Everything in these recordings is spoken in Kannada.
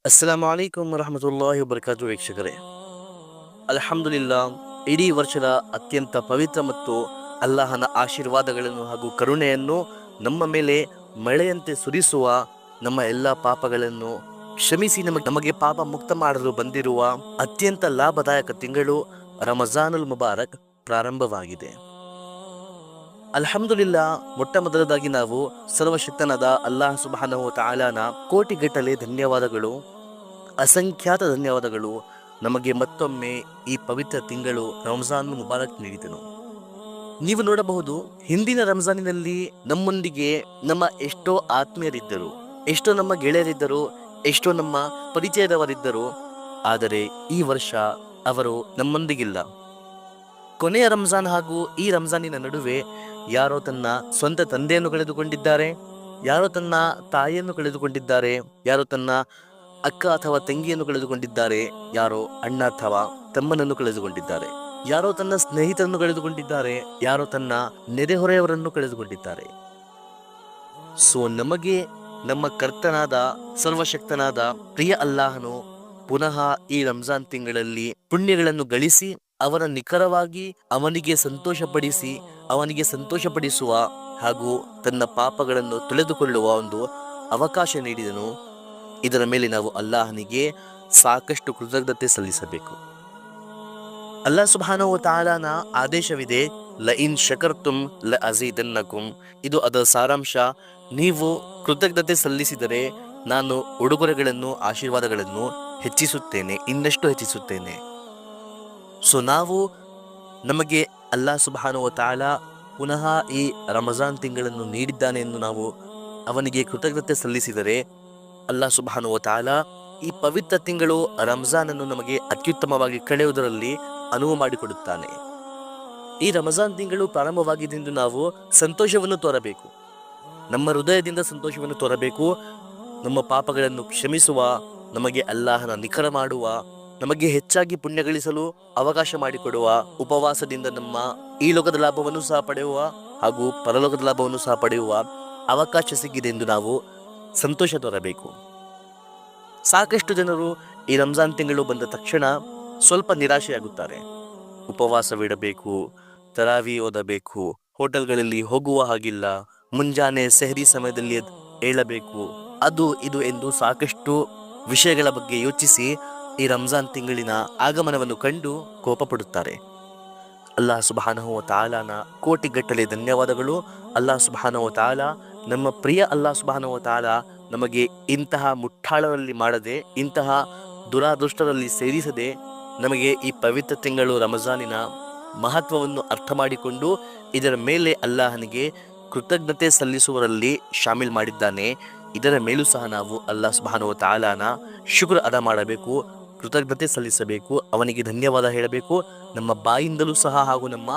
ಅಸ್ಸಲಾಮು ಅಲೈಕುಂ ವರಹಮತುಲ್ಲಾಹಿ ವಬರಕಾತು ವೀಕ್ಷಕರೇ. ಅಲ್ಹಮ್ದುಲಿಲ್ಲಾ, ಇಡೀ ವರ್ಷದ ಅತ್ಯಂತ ಪವಿತ್ರ ಮತ್ತು ಅಲ್ಲಾಹನ ಆಶೀರ್ವಾದಗಳನ್ನು ಹಾಗೂ ಕರುಣೆಯನ್ನು ನಮ್ಮ ಮೇಲೆ ಮಳೆಯಂತೆ ಸುರಿಸುವ, ನಮ್ಮ ಎಲ್ಲ ಪಾಪಗಳನ್ನು ಕ್ಷಮಿಸಿ ನಮಗೆ ಪಾಪ ಮುಕ್ತ ಮಾಡಲು ಬಂದಿರುವ ಅತ್ಯಂತ ಲಾಭದಾಯಕ ತಿಂಗಳು ರಮಜಾನುಲ್ ಮುಬಾರಕ್ ಪ್ರಾರಂಭವಾಗಿದೆ. ಅಲ್ಹಮ್ದುಲಿಲ್ಲಾ, ಮೊಟ್ಟ ಮೊದಲದಾಗಿ ನಾವು ಸರ್ವಶಕ್ತನಾದ ಅಲ್ಲಾಹ್ ಸುಬ್ಹಾನಹು ವ ತಆಲಾನ ಕೋಟಿಗಟ್ಟಲೆ ಧನ್ಯವಾದಗಳು, ಅಸಂಖ್ಯಾತ ಧನ್ಯವಾದಗಳು. ನಮಗೆ ಮತ್ತೊಮ್ಮೆ ಈ ಪವಿತ್ರ ತಿಂಗಳು ರಂಜಾನ್ ಮುಬಾರಕ್ ನೀಡಿದನು. ನೀವು ನೋಡಬಹುದು, ಹಿಂದಿನ ರಂಜಾನಿನಲ್ಲಿ ನಮ್ಮೊಂದಿಗೆ ನಮ್ಮ ಎಷ್ಟೋ ಆತ್ಮೀಯರಿದ್ದರು, ಎಷ್ಟೋ ನಮ್ಮ ಗೆಳೆಯರಿದ್ದರು, ಎಷ್ಟೋ ನಮ್ಮ ಪರಿಚಯದವರಿದ್ದರು. ಆದರೆ ಈ ವರ್ಷ ಅವರು ನಮ್ಮೊಂದಿಗಿಲ್ಲ. ಕೊನೆಯ ರಂಜಾನ್ ಹಾಗೂ ಈ ರಂಜಾನಿನ ನಡುವೆ ಯಾರೋ ತನ್ನ ಸ್ವಂತ ತಂದೆಯನ್ನು ಕಳೆದುಕೊಂಡಿದ್ದಾರೆ, ಯಾರೋ ತನ್ನ ತಾಯಿಯನ್ನು ಕಳೆದುಕೊಂಡಿದ್ದಾರೆ, ಯಾರೋ ತನ್ನ ಅಕ್ಕ ಅಥವಾ ತಂಗಿಯನ್ನು ಕಳೆದುಕೊಂಡಿದ್ದಾರೆ, ಯಾರೋ ಅಣ್ಣ ಅಥವಾ ತಮ್ಮನನ್ನು ಕಳೆದುಕೊಂಡಿದ್ದಾರೆ, ಯಾರೋ ತನ್ನ ಸ್ನೇಹಿತರನ್ನು ಕಳೆದುಕೊಂಡಿದ್ದಾರೆ, ಯಾರೋ ತನ್ನ ನೆರೆಹೊರೆಯವರನ್ನು ಕಳೆದುಕೊಂಡಿದ್ದಾರೆ. ಸೊ ನಮಗೆ ನಮ್ಮ ಕರ್ತನಾದ ಸರ್ವಶಕ್ತನಾದ ಪ್ರಿಯ ಅಲ್ಲಾಹನು ಪುನಃ ಈ ರಂಜಾನ್ ತಿಂಗಳಲ್ಲಿ ಪುಣ್ಯಗಳನ್ನು ಗಳಿಸಿ ಅವನ ನಿಖರವಾಗಿ ಅವನಿಗೆ ಸಂತೋಷಪಡಿಸುವ ಹಾಗೂ ತನ್ನ ಪಾಪಗಳನ್ನು ತೊಳೆದುಕೊಳ್ಳುವ ಒಂದು ಅವಕಾಶ ನೀಡಿದನು. ಇದರ ಮೇಲೆ ನಾವು ಅಲ್ಲಾಹನಿಗೆ ಸಾಕಷ್ಟು ಕೃತಜ್ಞತೆ ಸಲ್ಲಿಸಬೇಕು. ಅಲ್ಲಾಹ್ ಸುಬ್ಹಾನಹು ವ ತಆಲಾನ ಆದೇಶವಿದೆ, ಲಇನ್ ಶಕರ್ತುಂ ಲಅಜೀದನ್ನಕುಂ. ಇದು ಅದರ ಸಾರಾಂಶ. ನೀವು ಕೃತಜ್ಞತೆ ಸಲ್ಲಿಸಿದರೆ ನಾನು ಉಡುಗೊರೆಗಳನ್ನು, ಆಶೀರ್ವಾದಗಳನ್ನು ಹೆಚ್ಚಿಸುತ್ತೇನೆ, ಇನ್ನಷ್ಟು ಹೆಚ್ಚಿಸುತ್ತೇನೆ. ಸೊ ನಮಗೆ ಅಲ್ಲಾಹ್ ಸುಬ್ಹಾನಹು ವ ತಆಲಾ ಪುನಃ ಈ ರಮಜಾನ್ ತಿಂಗಳನ್ನು ನೀಡಿದ್ದಾನೆ ಎಂದು ನಾವು ಅವನಿಗೆ ಕೃತಜ್ಞತೆ ಸಲ್ಲಿಸಿದರೆ ಅಲ್ಲಾಹ್ ಸುಬ್ಹಾನಹು ವ ತಆಲಾ ಈ ಪವಿತ್ರ ತಿಂಗಳು ರಂಜಾನ್ ಅನ್ನು ನಮಗೆ ಅತ್ಯುತ್ತಮವಾಗಿ ಕಳೆಯುವುದರಲ್ಲಿ ಅನುವು ಮಾಡಿಕೊಡುತ್ತಾನೆ. ಈ ರಮಜಾನ್ ತಿಂಗಳು ಪ್ರಾರಂಭವಾಗಿದ್ದೆಂದು ನಾವು ಸಂತೋಷವನ್ನು ತೋರಬೇಕು, ನಮ್ಮ ಹೃದಯದಿಂದ ಸಂತೋಷವನ್ನು ತೋರಬೇಕು. ನಮ್ಮ ಪಾಪಗಳನ್ನು ಕ್ಷಮಿಸುವ, ನಮಗೆ ಅಲ್ಲಾಹನ ನಿಖರ ಮಾಡುವ, ನಮಗೆ ಹೆಚ್ಚಾಗಿ ಪುಣ್ಯ ಗಳಿಸಲು ಅವಕಾಶ ಮಾಡಿಕೊಡುವ, ಉಪವಾಸದಿಂದ ನಮ್ಮ ಈ ಲೋಕದ ಲಾಭವನ್ನು ಸಹ ಪಡೆಯುವ ಹಾಗೂ ಪರಲೋಕದ ಲಾಭವನ್ನು ಸಹ ಪಡೆಯುವ ಅವಕಾಶ ಸಿಕ್ಕಿದೆ ಎಂದು ನಾವು ಸಂತೋಷ ತೋರಬೇಕು. ಸಾಕಷ್ಟು ಜನರು ಈ ರಂಜಾನ್ ತಿಂಗಳು ಬಂದ ತಕ್ಷಣ ಸ್ವಲ್ಪ ನಿರಾಶೆಯಾಗುತ್ತಾರೆ. ಉಪವಾಸವಿಡಬೇಕು, ತರಾವಿ ಓದಬೇಕು, ಹೋಟೆಲ್ಗಳಲ್ಲಿ ಹೋಗುವ ಹಾಗಿಲ್ಲ, ಮುಂಜಾನೆ ಸೆಹರಿ ಸಮಯದಲ್ಲಿ ಏಳಬೇಕು, ಅದು ಇದು ಎಂದು ಸಾಕಷ್ಟು ವಿಷಯಗಳ ಬಗ್ಗೆ ಯೋಚಿಸಿ ಈ ರಂಜಾನ್ ತಿಂಗಳಿನ ಆಗಮನವನ್ನು ಕಂಡು ಕೋಪಪಡುತ್ತಾರೆ. ಅಲ್ಲಾಹ್ ಸುಬ್ಹಾನಹು ವ ತಆಲಾನ ಕೋಟಿಗಟ್ಟಲೆ ಧನ್ಯವಾದಗಳು. ಅಲ್ಲಾಹ್ ಸುಬ್ಹಾನಹು ವ ತಆಲಾ, ನಮ್ಮ ಪ್ರಿಯ ಅಲ್ಲಾಹ್ ಸುಬ್ಹಾನಹು ವ ತಆಲಾ ನಮಗೆ ಇಂತಹ ಮುಟ್ಟಾಳರಲ್ಲಿ ಮಾಡದೆ, ಇಂತಹ ದುರಾದೃಷ್ಟದಲ್ಲಿ ಸೇರಿಸದೆ, ನಮಗೆ ಈ ಪವಿತ್ರ ತಿಂಗಳು ರಮಜಾನಿನ ಮಹತ್ವವನ್ನು ಅರ್ಥ ಮಾಡಿಕೊಂಡು ಇದರ ಮೇಲೆ ಅಲ್ಲಾಹನಿಗೆ ಕೃತಜ್ಞತೆ ಸಲ್ಲಿಸುವರಲ್ಲಿ ಶಾಮಿಲ್ ಮಾಡಿದ್ದಾನೆ. ಇದರ ಮೇಲೂ ಸಹ ನಾವು ಅಲ್ಲಾಹ್ ಸುಬ್ಹಾನಹು ವ ತಆಲಾನ ಶುಕ್ರ್ ಅದ ಮಾಡಬೇಕು, ಕೃತಜ್ಞತೆ ಸಲ್ಲಿಸಬೇಕು, ಅವನಿಗೆ ಧನ್ಯವಾದ ಹೇಳಬೇಕು, ನಮ್ಮ ಬಾಯಿಂದಲೂ ಸಹ ಹಾಗೂ ನಮ್ಮ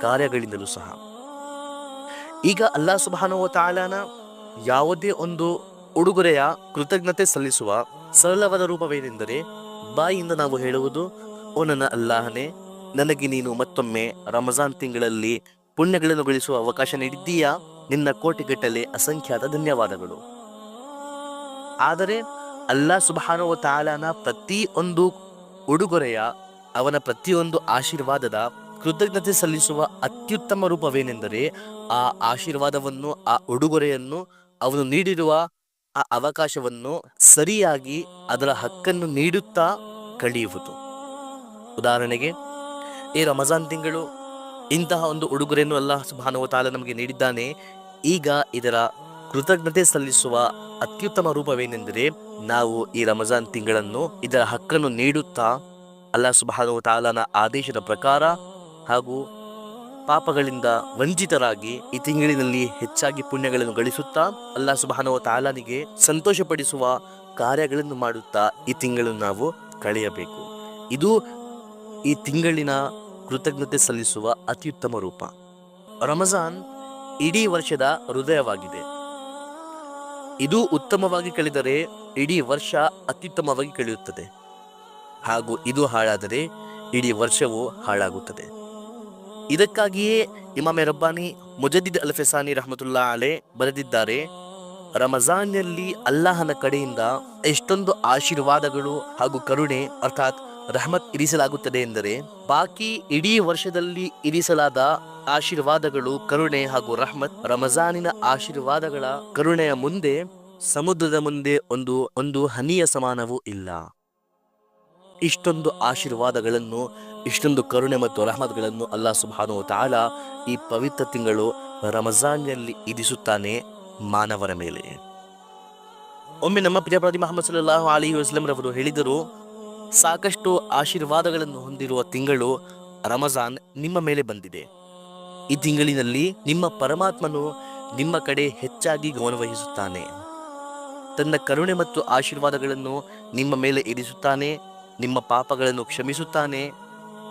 ಕಾರ್ಯಗಳಿಂದಲೂ ಸಹ. ಈಗ ಅಲ್ಲಾಹ್ ಸುಬ್ಹಾನಹು ವ ತಆಲಾನ ಯಾವುದೇ ಒಂದು ಉಡುಗೊರೆಯ ಕೃತಜ್ಞತೆ ಸಲ್ಲಿಸುವ ಸರಳವಾದ ರೂಪವೇನೆಂದರೆ, ಬಾಯಿಂದ ನಾವು ಹೇಳುವುದು, ಓ ನನ್ನ ಅಲ್ಲಾಹನೇ, ನನಗೆ ನೀನು ಮತ್ತೊಮ್ಮೆ ರಮಜಾನ್ ತಿಂಗಳಲ್ಲಿ ಪುಣ್ಯಗಳನ್ನು ಗಳಿಸುವ ಅವಕಾಶ ನೀಡಿದ್ದೀಯಾ, ನಿನ್ನ ಕೋಟಿಗಟ್ಟಲೆ ಅಸಂಖ್ಯಾತ ಧನ್ಯವಾದಗಳು. ಆದರೆ ಅಲ್ಲಾಹ್ ಸುಬ್ಹಾನಹು ವ ತಆಲಾನ ಪ್ರತಿಯೊಂದು ಉಡುಗೊರೆಯ, ಅವನ ಪ್ರತಿಯೊಂದು ಆಶೀರ್ವಾದದ ಕೃತಜ್ಞತೆ ಸಲ್ಲಿಸುವ ಅತ್ಯುತ್ತಮ ರೂಪವೇನೆಂದರೆ, ಆ ಆಶೀರ್ವಾದವನ್ನು, ಆ ಉಡುಗೊರೆಯನ್ನು, ಅವನು ನೀಡಿರುವ ಆ ಅವಕಾಶವನ್ನು ಸರಿಯಾಗಿ ಅದರ ಹಕ್ಕನ್ನು ನೀಡುತ್ತಾ ಕಳೆಯುವುದು. ಉದಾಹರಣೆಗೆ, ಈ ರಮಜಾನ್ ತಿಂಗಳು ಇಂತಹ ಒಂದು ಉಡುಗೊರೆಯನ್ನು ಅಲ್ಲಾಹ್ ಸುಬ್ಹಾನಹು ವ ತಆಲಾ ನಮಗೆ ನೀಡಿದ್ದಾನೆ. ಈಗ ಇದರ ಕೃತಜ್ಞತೆ ಸಲ್ಲಿಸುವ ಅತ್ಯುತ್ತಮ ರೂಪವೇನೆಂದರೆ, ನಾವು ಈ ರಮಜಾನ್ ತಿಂಗಳನ್ನು, ಇದರ ಹಕ್ಕನ್ನು ನೀಡುತ್ತಾ ಅಲ್ಲಾಹ್ ಸುಬ್ಹಾನಹು ವ ತಆಲಾನ ಆದೇಶದ ಪ್ರಕಾರ ಹಾಗೂ ಪಾಪಗಳಿಂದ ವಂಚಿತರಾಗಿ ಈ ತಿಂಗಳಿನಲ್ಲಿ ಹೆಚ್ಚಾಗಿ ಪುಣ್ಯಗಳನ್ನು ಗಳಿಸುತ್ತಾ ಅಲ್ಲಾಹ್ ಸುಬ್ಹಾನಹು ವ ತಆಲಾನಿಗೆ ಸಂತೋಷಪಡಿಸುವ ಕಾರ್ಯಗಳನ್ನು ಮಾಡುತ್ತಾ ಈ ತಿಂಗಳನ್ನು ನಾವು ಕಳೆಯಬೇಕು. ಇದು ಈ ತಿಂಗಳಿನ ಕೃತಜ್ಞತೆ ಸಲ್ಲಿಸುವ ಅತ್ಯುತ್ತಮ ರೂಪ. ರಮಜಾನ್ ಇಡೀ ವರ್ಷದ ಹೃದಯವಾಗಿದೆ. ಇದು ಉತ್ತಮವಾಗಿ ಕಳೆದರೆ ಇಡೀ ವರ್ಷ ಅತ್ಯುತ್ತಮವಾಗಿ ಕಳೆಯುತ್ತದೆ, ಹಾಗೂ ಇದು ಹಾಳಾದರೆ ಇಡೀ ವರ್ಷವು ಹಾಳಾಗುತ್ತದೆ. ಇದಕ್ಕಾಗಿಯೇ ಇಮಾಮ್ ರಬ್ಬಾನಿ ಮುಜದ್ದಿದ್ ಅಲ್ ಫಿಸಾನಿ ರಹಮತುಲ್ಲಾ ಅಲೇ ಬರೆದಿದ್ದಾರೆ, ರಮಜಾನ್ನಲ್ಲಿ ಅಲ್ಲಾಹನ ಕಡೆಯಿಂದ ಎಷ್ಟೊಂದು ಆಶೀರ್ವಾದಗಳು ಹಾಗೂ ಕರುಣೆ ಅರ್ಥಾತ್ ರಹಮತ್ ಇರಿಸಲಾಗುತ್ತದೆ ಎಂದರೆ, ಬಾಕಿ ಇಡೀ ವರ್ಷದಲ್ಲಿ ಇರಿಸಲಾದ ಆಶೀರ್ವಾದಗಳು, ಕರುಣೆ ಹಾಗೂ ರಹಮತ್ ರಮಜಾನಿನ ಆಶೀರ್ವಾದಗಳ ಕರುಣೆಯ ಮುಂದೆ, ಸಮುದ್ರದ ಮುಂದೆ ಒಂದು ಹನಿಯ ಸಮಾನವೂ ಇಲ್ಲ. ಇಷ್ಟೊಂದು ಆಶೀರ್ವಾದಗಳನ್ನು, ಇಷ್ಟೊಂದು ಕರುಣೆ ಮತ್ತು ರಹಮತ್ಗಳನ್ನು ಅಲ್ಲಾಹ್ ಸುಬ್ಹಾನಹು ವ ತಆಲಾ ಈ ಪವಿತ್ರ ತಿಂಗಳು ರಮಜಾನ್ನಲ್ಲಿ ಇರಿಸುತ್ತಾನೆ ಮಾನವರ ಮೇಲೆ. ಒಮ್ಮೆ ನಮ್ಮ ಪ್ರಿಯ ಪ್ರವಾದಿ ಮುಹಮ್ಮದ್ ಸಲ್ಲಲ್ಲಾಹು ಅಲೈಹಿ ವಸಲ್ಲಂ ರವರು ಹೇಳಿದರು, ಸಾಕಷ್ಟು ಆಶೀರ್ವಾದಗಳನ್ನು ಹೊಂದಿರುವ ತಿಂಗಳು ರಮಜಾನ್ ನಿಮ್ಮ ಮೇಲೆ ಬಂದಿದೆ. ಈ ತಿಂಗಳಿನಲ್ಲಿ ನಿಮ್ಮ ಪರಮಾತ್ಮನು ನಿಮ್ಮ ಕಡೆ ಹೆಚ್ಚಾಗಿ ಗಮನವಹಿಸುತ್ತಾನೆ. ತನ್ನ ಕರುಣೆ ಮತ್ತು ಆಶೀರ್ವಾದಗಳನ್ನು ನಿಮ್ಮ ಮೇಲೆ ಇರಿಸುತ್ತಾನೆ, ನಿಮ್ಮ ಪಾಪಗಳನ್ನು ಕ್ಷಮಿಸುತ್ತಾನೆ,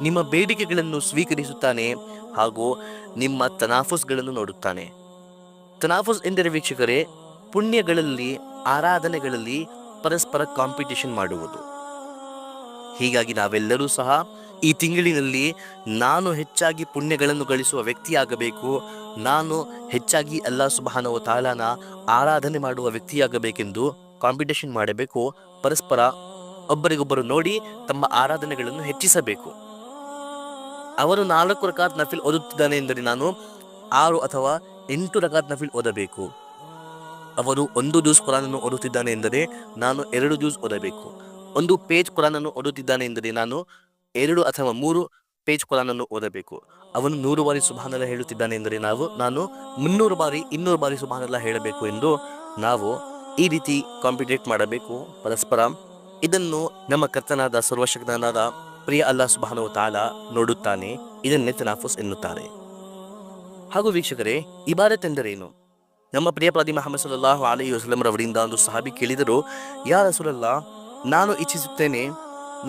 ನಿಮ್ಮ ಬೇಡಿಕೆಗಳನ್ನು ಸ್ವೀಕರಿಸುತ್ತಾನೆ ಹಾಗೂ ನಿಮ್ಮ ತನಾಫುಸ್ಗಳನ್ನು ನೋಡುತ್ತಾನೆ. ತನಾಫುಸ್ ಎಂದರೆ ವೀಕ್ಷಕರೇ, ಪುಣ್ಯಗಳಲ್ಲಿ, ಆರಾಧನೆಗಳಲ್ಲಿ ಪರಸ್ಪರ ಕಾಂಪಿಟೇಷನ್ ಮಾಡುವುದು. ಹೀಗಾಗಿ ನಾವೆಲ್ಲರೂ ಸಹ ಈ ತಿಂಗಳಿನಲ್ಲಿ ನಾನು ಹೆಚ್ಚಾಗಿ ಪುಣ್ಯಗಳನ್ನು ಗಳಿಸುವ ವ್ಯಕ್ತಿಯಾಗಬೇಕು, ನಾನು ಹೆಚ್ಚಾಗಿ ಅಲ್ಲಾಹ್ ಸುಬ್ಹಾನಹು ವ ತಆಲಾನ ಆರಾಧನೆ ಮಾಡುವ ವ್ಯಕ್ತಿಯಾಗಬೇಕೆಂದು ಕಾಂಪಿಟೇಷನ್ ಮಾಡಬೇಕು. ಪರಸ್ಪರ ಒಬ್ಬರಿಗೊಬ್ಬರು ನೋಡಿ ತಮ್ಮ ಆರಾಧನೆಗಳನ್ನು ಹೆಚ್ಚಿಸಬೇಕು. ಅವನು 4 ರಕಾತ್ ನಫಿಲ್ ಓದುತ್ತಿದ್ದಾನೆ ಎಂದರೆ ನಾನು 6 ಅಥವಾ 8 ರಕಾತ್ ನಫಿಲ್ ಓದಬೇಕು. ಅವನು 1 ಜೂಸ್ ಕುರಾನನ್ನು ಓದುತ್ತಿದ್ದಾನೆ ಎಂದರೆ ನಾನು 2 ಜೂಸ್ ಓದಬೇಕು. 1 ಪೇಜ್ ಕುರಾನನ್ನು ಓದುತ್ತಿದ್ದಾನೆ ಎಂದರೆ ನಾನು 2 ಅಥವಾ 3 ಪೇಜ್ ಕುರಾನನ್ನು ಓದಬೇಕು. ಅವನು 100 ಬಾರಿ ಸುಬ್ಹಾನಲ್ಲಾಹ್ ಹೇಳುತ್ತಿದ್ದಾನೆ ಎಂದರೆ ನಾನು 300 ಬಾರಿ 200 ಬಾರಿ ಸುಬ್ಹಾನಲ್ಲಾಹ್ ಹೇಳಬೇಕು ಎಂದು ನಾವು ಈ ರೀತಿ ಕಾಂಪಿಟೇಟ್ ಮಾಡಬೇಕು ಪರಸ್ಪರ. ಇದನ್ನು ನಮ್ಮ ಕರ್ತನಾದ ಸರ್ವಶಕ್ತನಾದ ಪ್ರಿಯ ಅಲ್ಲಾಹ್ ಸುಬ್ಹಾನಹು ವ ತಆಲಾ ನೋಡುತ್ತಾನೆ. ಇದನ್ನೇ ತನಾಫುಸ್ ಎನ್ನುತ್ತಾರೆ. ಹಾಗೂ ವೀಕ್ಷಕರೇ, ಇಬಾದತ್ ಎಂದರೇನು? ನಮ್ಮ ಪ್ರಿಯ ಪ್ರವಾದಿ ಮುಹಮ್ಮದ್ ಸಲ್ಲಲ್ಲಾಹು ಅಲೈಹಿ ವಸಲ್ಲಂ ರವರಿಂದ ಒಂದು ಸಹಾಬಿ ಕೇಳಿದರು, ಯಾ ರಸೂಲಲ್ಲಾಹ್, ನಾನು ಇಚ್ಛಿಸುತ್ತೇನೆ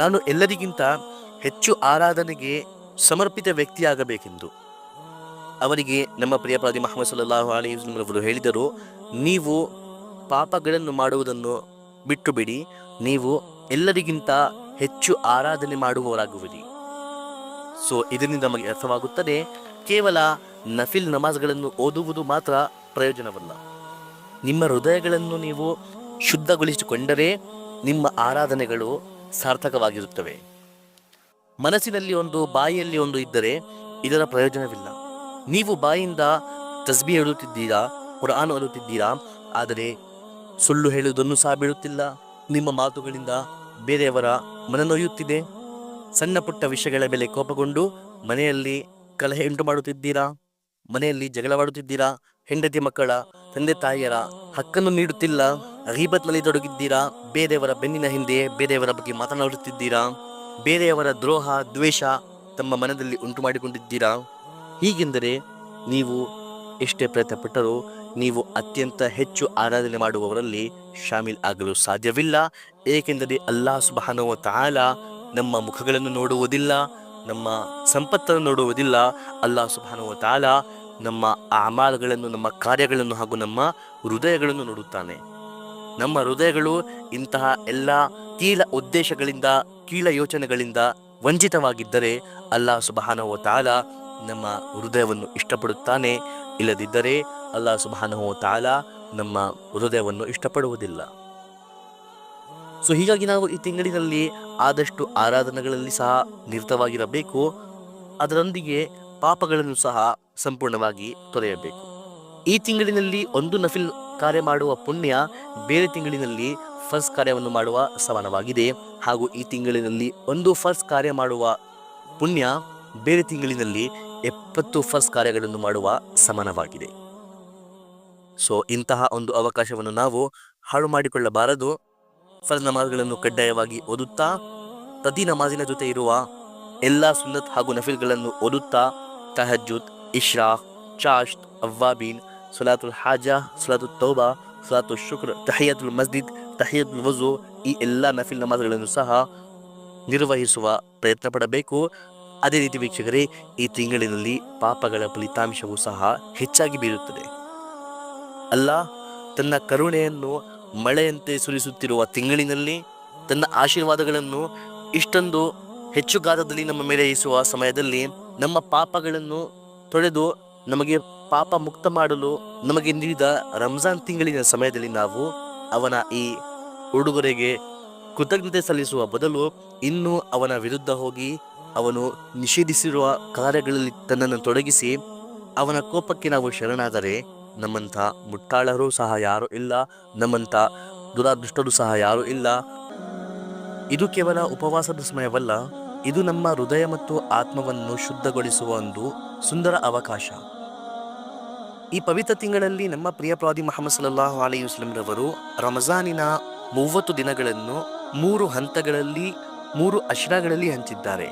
ನಾನು ಎಲ್ಲರಿಗಿಂತ ಹೆಚ್ಚು ಆರಾಧನೆಗೆ ಸಮರ್ಪಿತ ವ್ಯಕ್ತಿಯಾಗಬೇಕೆಂದು. ಅವರಿಗೆ ನಮ್ಮ ಪ್ರಿಯ ಪ್ರವಾದಿ ಮುಹಮ್ಮದ್ ಸಲ್ಲಲ್ಲಾಹು ಅಲೈಹಿ ವಸಲ್ಲಂ ರವರು ಹೇಳಿದರು, ನೀವು ಪಾಪಗಳನ್ನು ಮಾಡುವುದನ್ನು ಬಿಟ್ಟು ಬಿಡಿ, ನೀವು ಎಲ್ಲರಿಗಿಂತ ಹೆಚ್ಚು ಆರಾಧನೆ ಮಾಡುವವರಾಗುವಿರಿ. ಸೊ ಇದರಿಂದ ನಮಗೆ ಅರ್ಥವಾಗುತ್ತದೆ, ಕೇವಲ ನಫಿಲ್ ನಮಾಜ್ಗಳನ್ನು ಓದುವುದು ಮಾತ್ರ ಪ್ರಯೋಜನವಲ್ಲ. ನಿಮ್ಮ ಹೃದಯಗಳನ್ನು ನೀವು ಶುದ್ಧಗೊಳಿಸಿಕೊಂಡರೆ ನಿಮ್ಮ ಆರಾಧನೆಗಳು ಸಾರ್ಥಕವಾಗಿರುತ್ತವೆ. ಮನಸ್ಸಿನಲ್ಲಿ ಒಂದು, ಬಾಯಿಯಲ್ಲಿ ಒಂದು ಇದ್ದರೆ ಇದರ ಪ್ರಯೋಜನವಿಲ್ಲ. ನೀವು ಬಾಯಿಂದ ತಸ್ಬೀಹ್ ಹೇಳುತ್ತಿದ್ದೀರಾ, ಕುರ್ಆನ್ ಓದುತ್ತಿದ್ದೀರಾ, ಆದರೆ ಸುಳ್ಳು ಹೇಳುವುದನ್ನು ಸಹ ಬಿಡುತ್ತಿಲ್ಲ. ನಿಮ್ಮ ಮಾತುಗಳಿಂದ ಬೇರೆಯವರ ಮನನೊಯ್ಯುತ್ತಿದೆ. ಸಣ್ಣ ಪುಟ್ಟ ವಿಷಯಗಳ ಮೇಲೆ ಕೋಪಗೊಂಡು ಮನೆಯಲ್ಲಿ ಕಲಹೆ ಉಂಟು ಮಾಡುತ್ತಿದ್ದೀರಾ, ಮನೆಯಲ್ಲಿ ಜಗಳವಾಡುತ್ತಿದ್ದೀರಾ, ಹೆಂಡತಿ ಮಕ್ಕಳ ತಂದೆ ತಾಯಿಯರ ಹಕ್ಕನ್ನು ನೀಡುತ್ತಿಲ್ಲ, ಗೀಬತ್ನಲ್ಲಿ ತೊಡಗಿದ್ದೀರಾ, ಬೇರೆಯವರ ಬೆನ್ನಿನ ಹಿಂದೆ ಬೇರೆಯವರ ಬಗ್ಗೆ ಮಾತನಾಡುತ್ತಿದ್ದೀರಾ, ಬೇರೆಯವರ ದ್ರೋಹ ದ್ವೇಷ ತಮ್ಮ ಮನದಲ್ಲಿ ಉಂಟು ಮಾಡಿಕೊಂಡಿದ್ದೀರಾ. ಹೀಗೆಂದರೆ ನೀವು ಎಷ್ಟೇ ಪ್ರಯತ್ನ ಪಟ್ಟರೂ ನೀವು ಅತ್ಯಂತ ಹೆಚ್ಚು ಆರಾಧನೆ ಮಾಡುವವರಲ್ಲಿ ಶಾಮಿಲ್ ಆಗಲು ಸಾಧ್ಯವಿಲ್ಲ. ಏಕೆಂದರೆ ಅಲ್ಲಾಹ್ ಸುಬ್ಹಾನಹು ವ ತಆಲಾ ನಮ್ಮ ಮುಖಗಳನ್ನು ನೋಡುವುದಿಲ್ಲ, ನಮ್ಮ ಸಂಪತ್ತನ್ನು ನೋಡುವುದಿಲ್ಲ. ಅಲ್ಲಾಹ್ ಸುಬ್ಹಾನಹು ವ ತಆಲಾ ನಮ್ಮ ಅಮಾಲ್ಗಳನ್ನು, ನಮ್ಮ ಕಾರ್ಯಗಳನ್ನು ಹಾಗೂ ನಮ್ಮ ಹೃದಯಗಳನ್ನು ನೋಡುತ್ತಾನೆ. ನಮ್ಮ ಹೃದಯಗಳು ಇಂತಹ ಎಲ್ಲ ಕೀಳ ಉದ್ದೇಶಗಳಿಂದ, ಕೀಳ ಯೋಚನೆಗಳಿಂದ ವಂಚಿತವಾಗಿದ್ದರೆ ಅಲ್ಲಾಹ್ ಸುಬ್ಹಾನಹು ವ ತಆಲಾ ನಮ್ಮ ಹೃದಯವನ್ನು ಇಷ್ಟಪಡುತ್ತಾನೆ. ಇಲ್ಲದಿದ್ದರೆ ಅಲ್ಲಾಹ್ ಸುಬ್ಹಾನಹು ವ ತಆಲಾ ನಮ್ಮ ಹೃದಯವನ್ನು ಇಷ್ಟಪಡುವುದಿಲ್ಲ. ಸೊ ಹೀಗಾಗಿ ನಾವು ಈ ತಿಂಗಳಿನಲ್ಲಿ ಆದಷ್ಟು ಆರಾಧನೆಗಳಲ್ಲಿ ಸಹ ನಿರತವಾಗಿರಬೇಕು. ಅದರೊಂದಿಗೆ ಪಾಪಗಳನ್ನು ಸಹ ಸಂಪೂರ್ಣವಾಗಿ ತೊರೆಯಬೇಕು. ಈ ತಿಂಗಳಿನಲ್ಲಿ ಒಂದು ನಫಿಲ್ ಕಾರ್ಯ ಮಾಡುವ ಪುಣ್ಯ ಬೇರೆ ತಿಂಗಳಿನಲ್ಲಿ ಫರ್ಜ್ ಕಾರ್ಯವನ್ನು ಮಾಡುವ ಸಮಾನವಾಗಿದೆ. ಹಾಗೂ ಈ ತಿಂಗಳಿನಲ್ಲಿ ಒಂದು ಫರ್ಜ್ ಕಾರ್ಯ ಮಾಡುವ ಪುಣ್ಯ ಬೇರೆ ತಿಂಗಳಿನಲ್ಲಿ 70 ಫರ್ಜ್ ಕಾರ್ಯಗಳನ್ನು ಮಾಡುವ ಸಮಾನವಾಗಿದೆ. ಸೊ ಇಂತಹ ಒಂದು ಅವಕಾಶವನ್ನು ನಾವು ಹಾಳು ಮಾಡಿಕೊಳ್ಳಬಾರದು. ಫರ್ಜ್ ನಮಾಜ್ಗಳನ್ನು ಕಡ್ಡಾಯವಾಗಿ ಓದುತ್ತಾ, ಪ್ರತಿ ನಮಾಜಿನ ಜೊತೆ ಇರುವ ಎಲ್ಲ ಸುನ್ನತ್ ಹಾಗೂ ನಫಿಲ್ಗಳನ್ನು ಓದುತ್ತಾ, ತಹಜ್ಜುದ್, ಇಶ್ರಾಕ್, ಚಾಷ್ತ್, ಅವ್ವಾಬೀನ್, ಸಲಾತುಲ್ ಹಾಜಾ, ಸಲಾತುಲ್ ತೌಬಾ, ಸಲಾತುಲ್ ಶುಕ್ರ್, ತಹಿಯತುಲ್ ಮಸ್ಜಿದ್, ತಹಿಯತುಲ್ ವಜು, ಈ ಎಲ್ಲ ನಫಿಲ್ ನಮಾಜ್ಗಳನ್ನು ಸಹ ನಿರ್ವಹಿಸುವ ಪ್ರಯತ್ನ ಪಡಬೇಕು. ಅದೇ ರೀತಿ ವೀಕ್ಷಕರೇ, ಈ ತಿಂಗಳಿನಲ್ಲಿ ಪಾಪಗಳ ಫಲಿತಾಂಶವೂ ಸಹ ಹೆಚ್ಚಾಗಿ ಬೀರುತ್ತದೆ. ಅಲ್ಲಾಹ್ ತನ್ನ ಕರುಣೆಯನ್ನು ಮಳೆಯಂತೆ ಸುರಿಸುತ್ತಿರುವ ತಿಂಗಳಿನಲ್ಲಿ ತನ್ನ ಆಶೀರ್ವಾದಗಳನ್ನು ಇಷ್ಟೊಂದು ಹೆಚ್ಚು ಗಾತ್ರದಲ್ಲಿ ನಮ್ಮ ಮೇಲೆ ಇರಿಸುವ ಸಮಯದಲ್ಲಿ ನಮ್ಮ ಪಾಪಗಳನ್ನು ತೊಳೆದು ನಮಗೆ ಪಾಪ ಮುಕ್ತ ಮಾಡಲು ನಮಗೆ ನೀಡಿದ ರಂಜಾನ್ ತಿಂಗಳಿನ ಸಮಯದಲ್ಲಿ ನಾವು ಅವನ ಈ ಉಡುಗೊರೆಗೆ ಕೃತಜ್ಞತೆ ಸಲ್ಲಿಸುವ ಬದಲು ಇನ್ನೂ ಅವನ ವಿರುದ್ಧ ಹೋಗಿ ಅವನು ನಿಷೇಧಿಸಿರುವ ಕಾರ್ಯಗಳಲ್ಲಿ ತನ್ನನ್ನು ತೊಡಗಿಸಿ ಅವನ ಕೋಪಕ್ಕೆ ನಾವು ಶರಣಾದರೆ ನಮ್ಮಂಥ ಮುಟ್ಟಾಳರು ಸಹ ಯಾರೂ ಇಲ್ಲ, ನಮ್ಮಂಥ ದುರಾದೃಷ್ಟರು ಸಹ ಯಾರೂ ಇಲ್ಲ. ಇದು ಕೇವಲ ಉಪವಾಸದ ಸಮಯವಲ್ಲ, ಇದು ನಮ್ಮ ಹೃದಯ ಮತ್ತು ಆತ್ಮವನ್ನು ಶುದ್ಧಗೊಳಿಸುವ ಒಂದು ಸುಂದರ ಅವಕಾಶ. ಈ ಪವಿತ್ರ ತಿಂಗಳಲ್ಲಿ ನಮ್ಮ ಪ್ರಿಯ ಪ್ರವಾದಿ ಮುಹಮ್ಮದ್ ಸಲ್ಲಲ್ಲಾಹು ಅಲೈಹಿ ವಸಲ್ಲಂ ರವರು ರಮಜಾನಿನ 30 ದಿನಗಳನ್ನು 3 ಹಂತಗಳಲ್ಲಿ 3 ಅಶ್ರಾಗಳಲ್ಲಿ ಹಂಚಿದ್ದಾರೆ.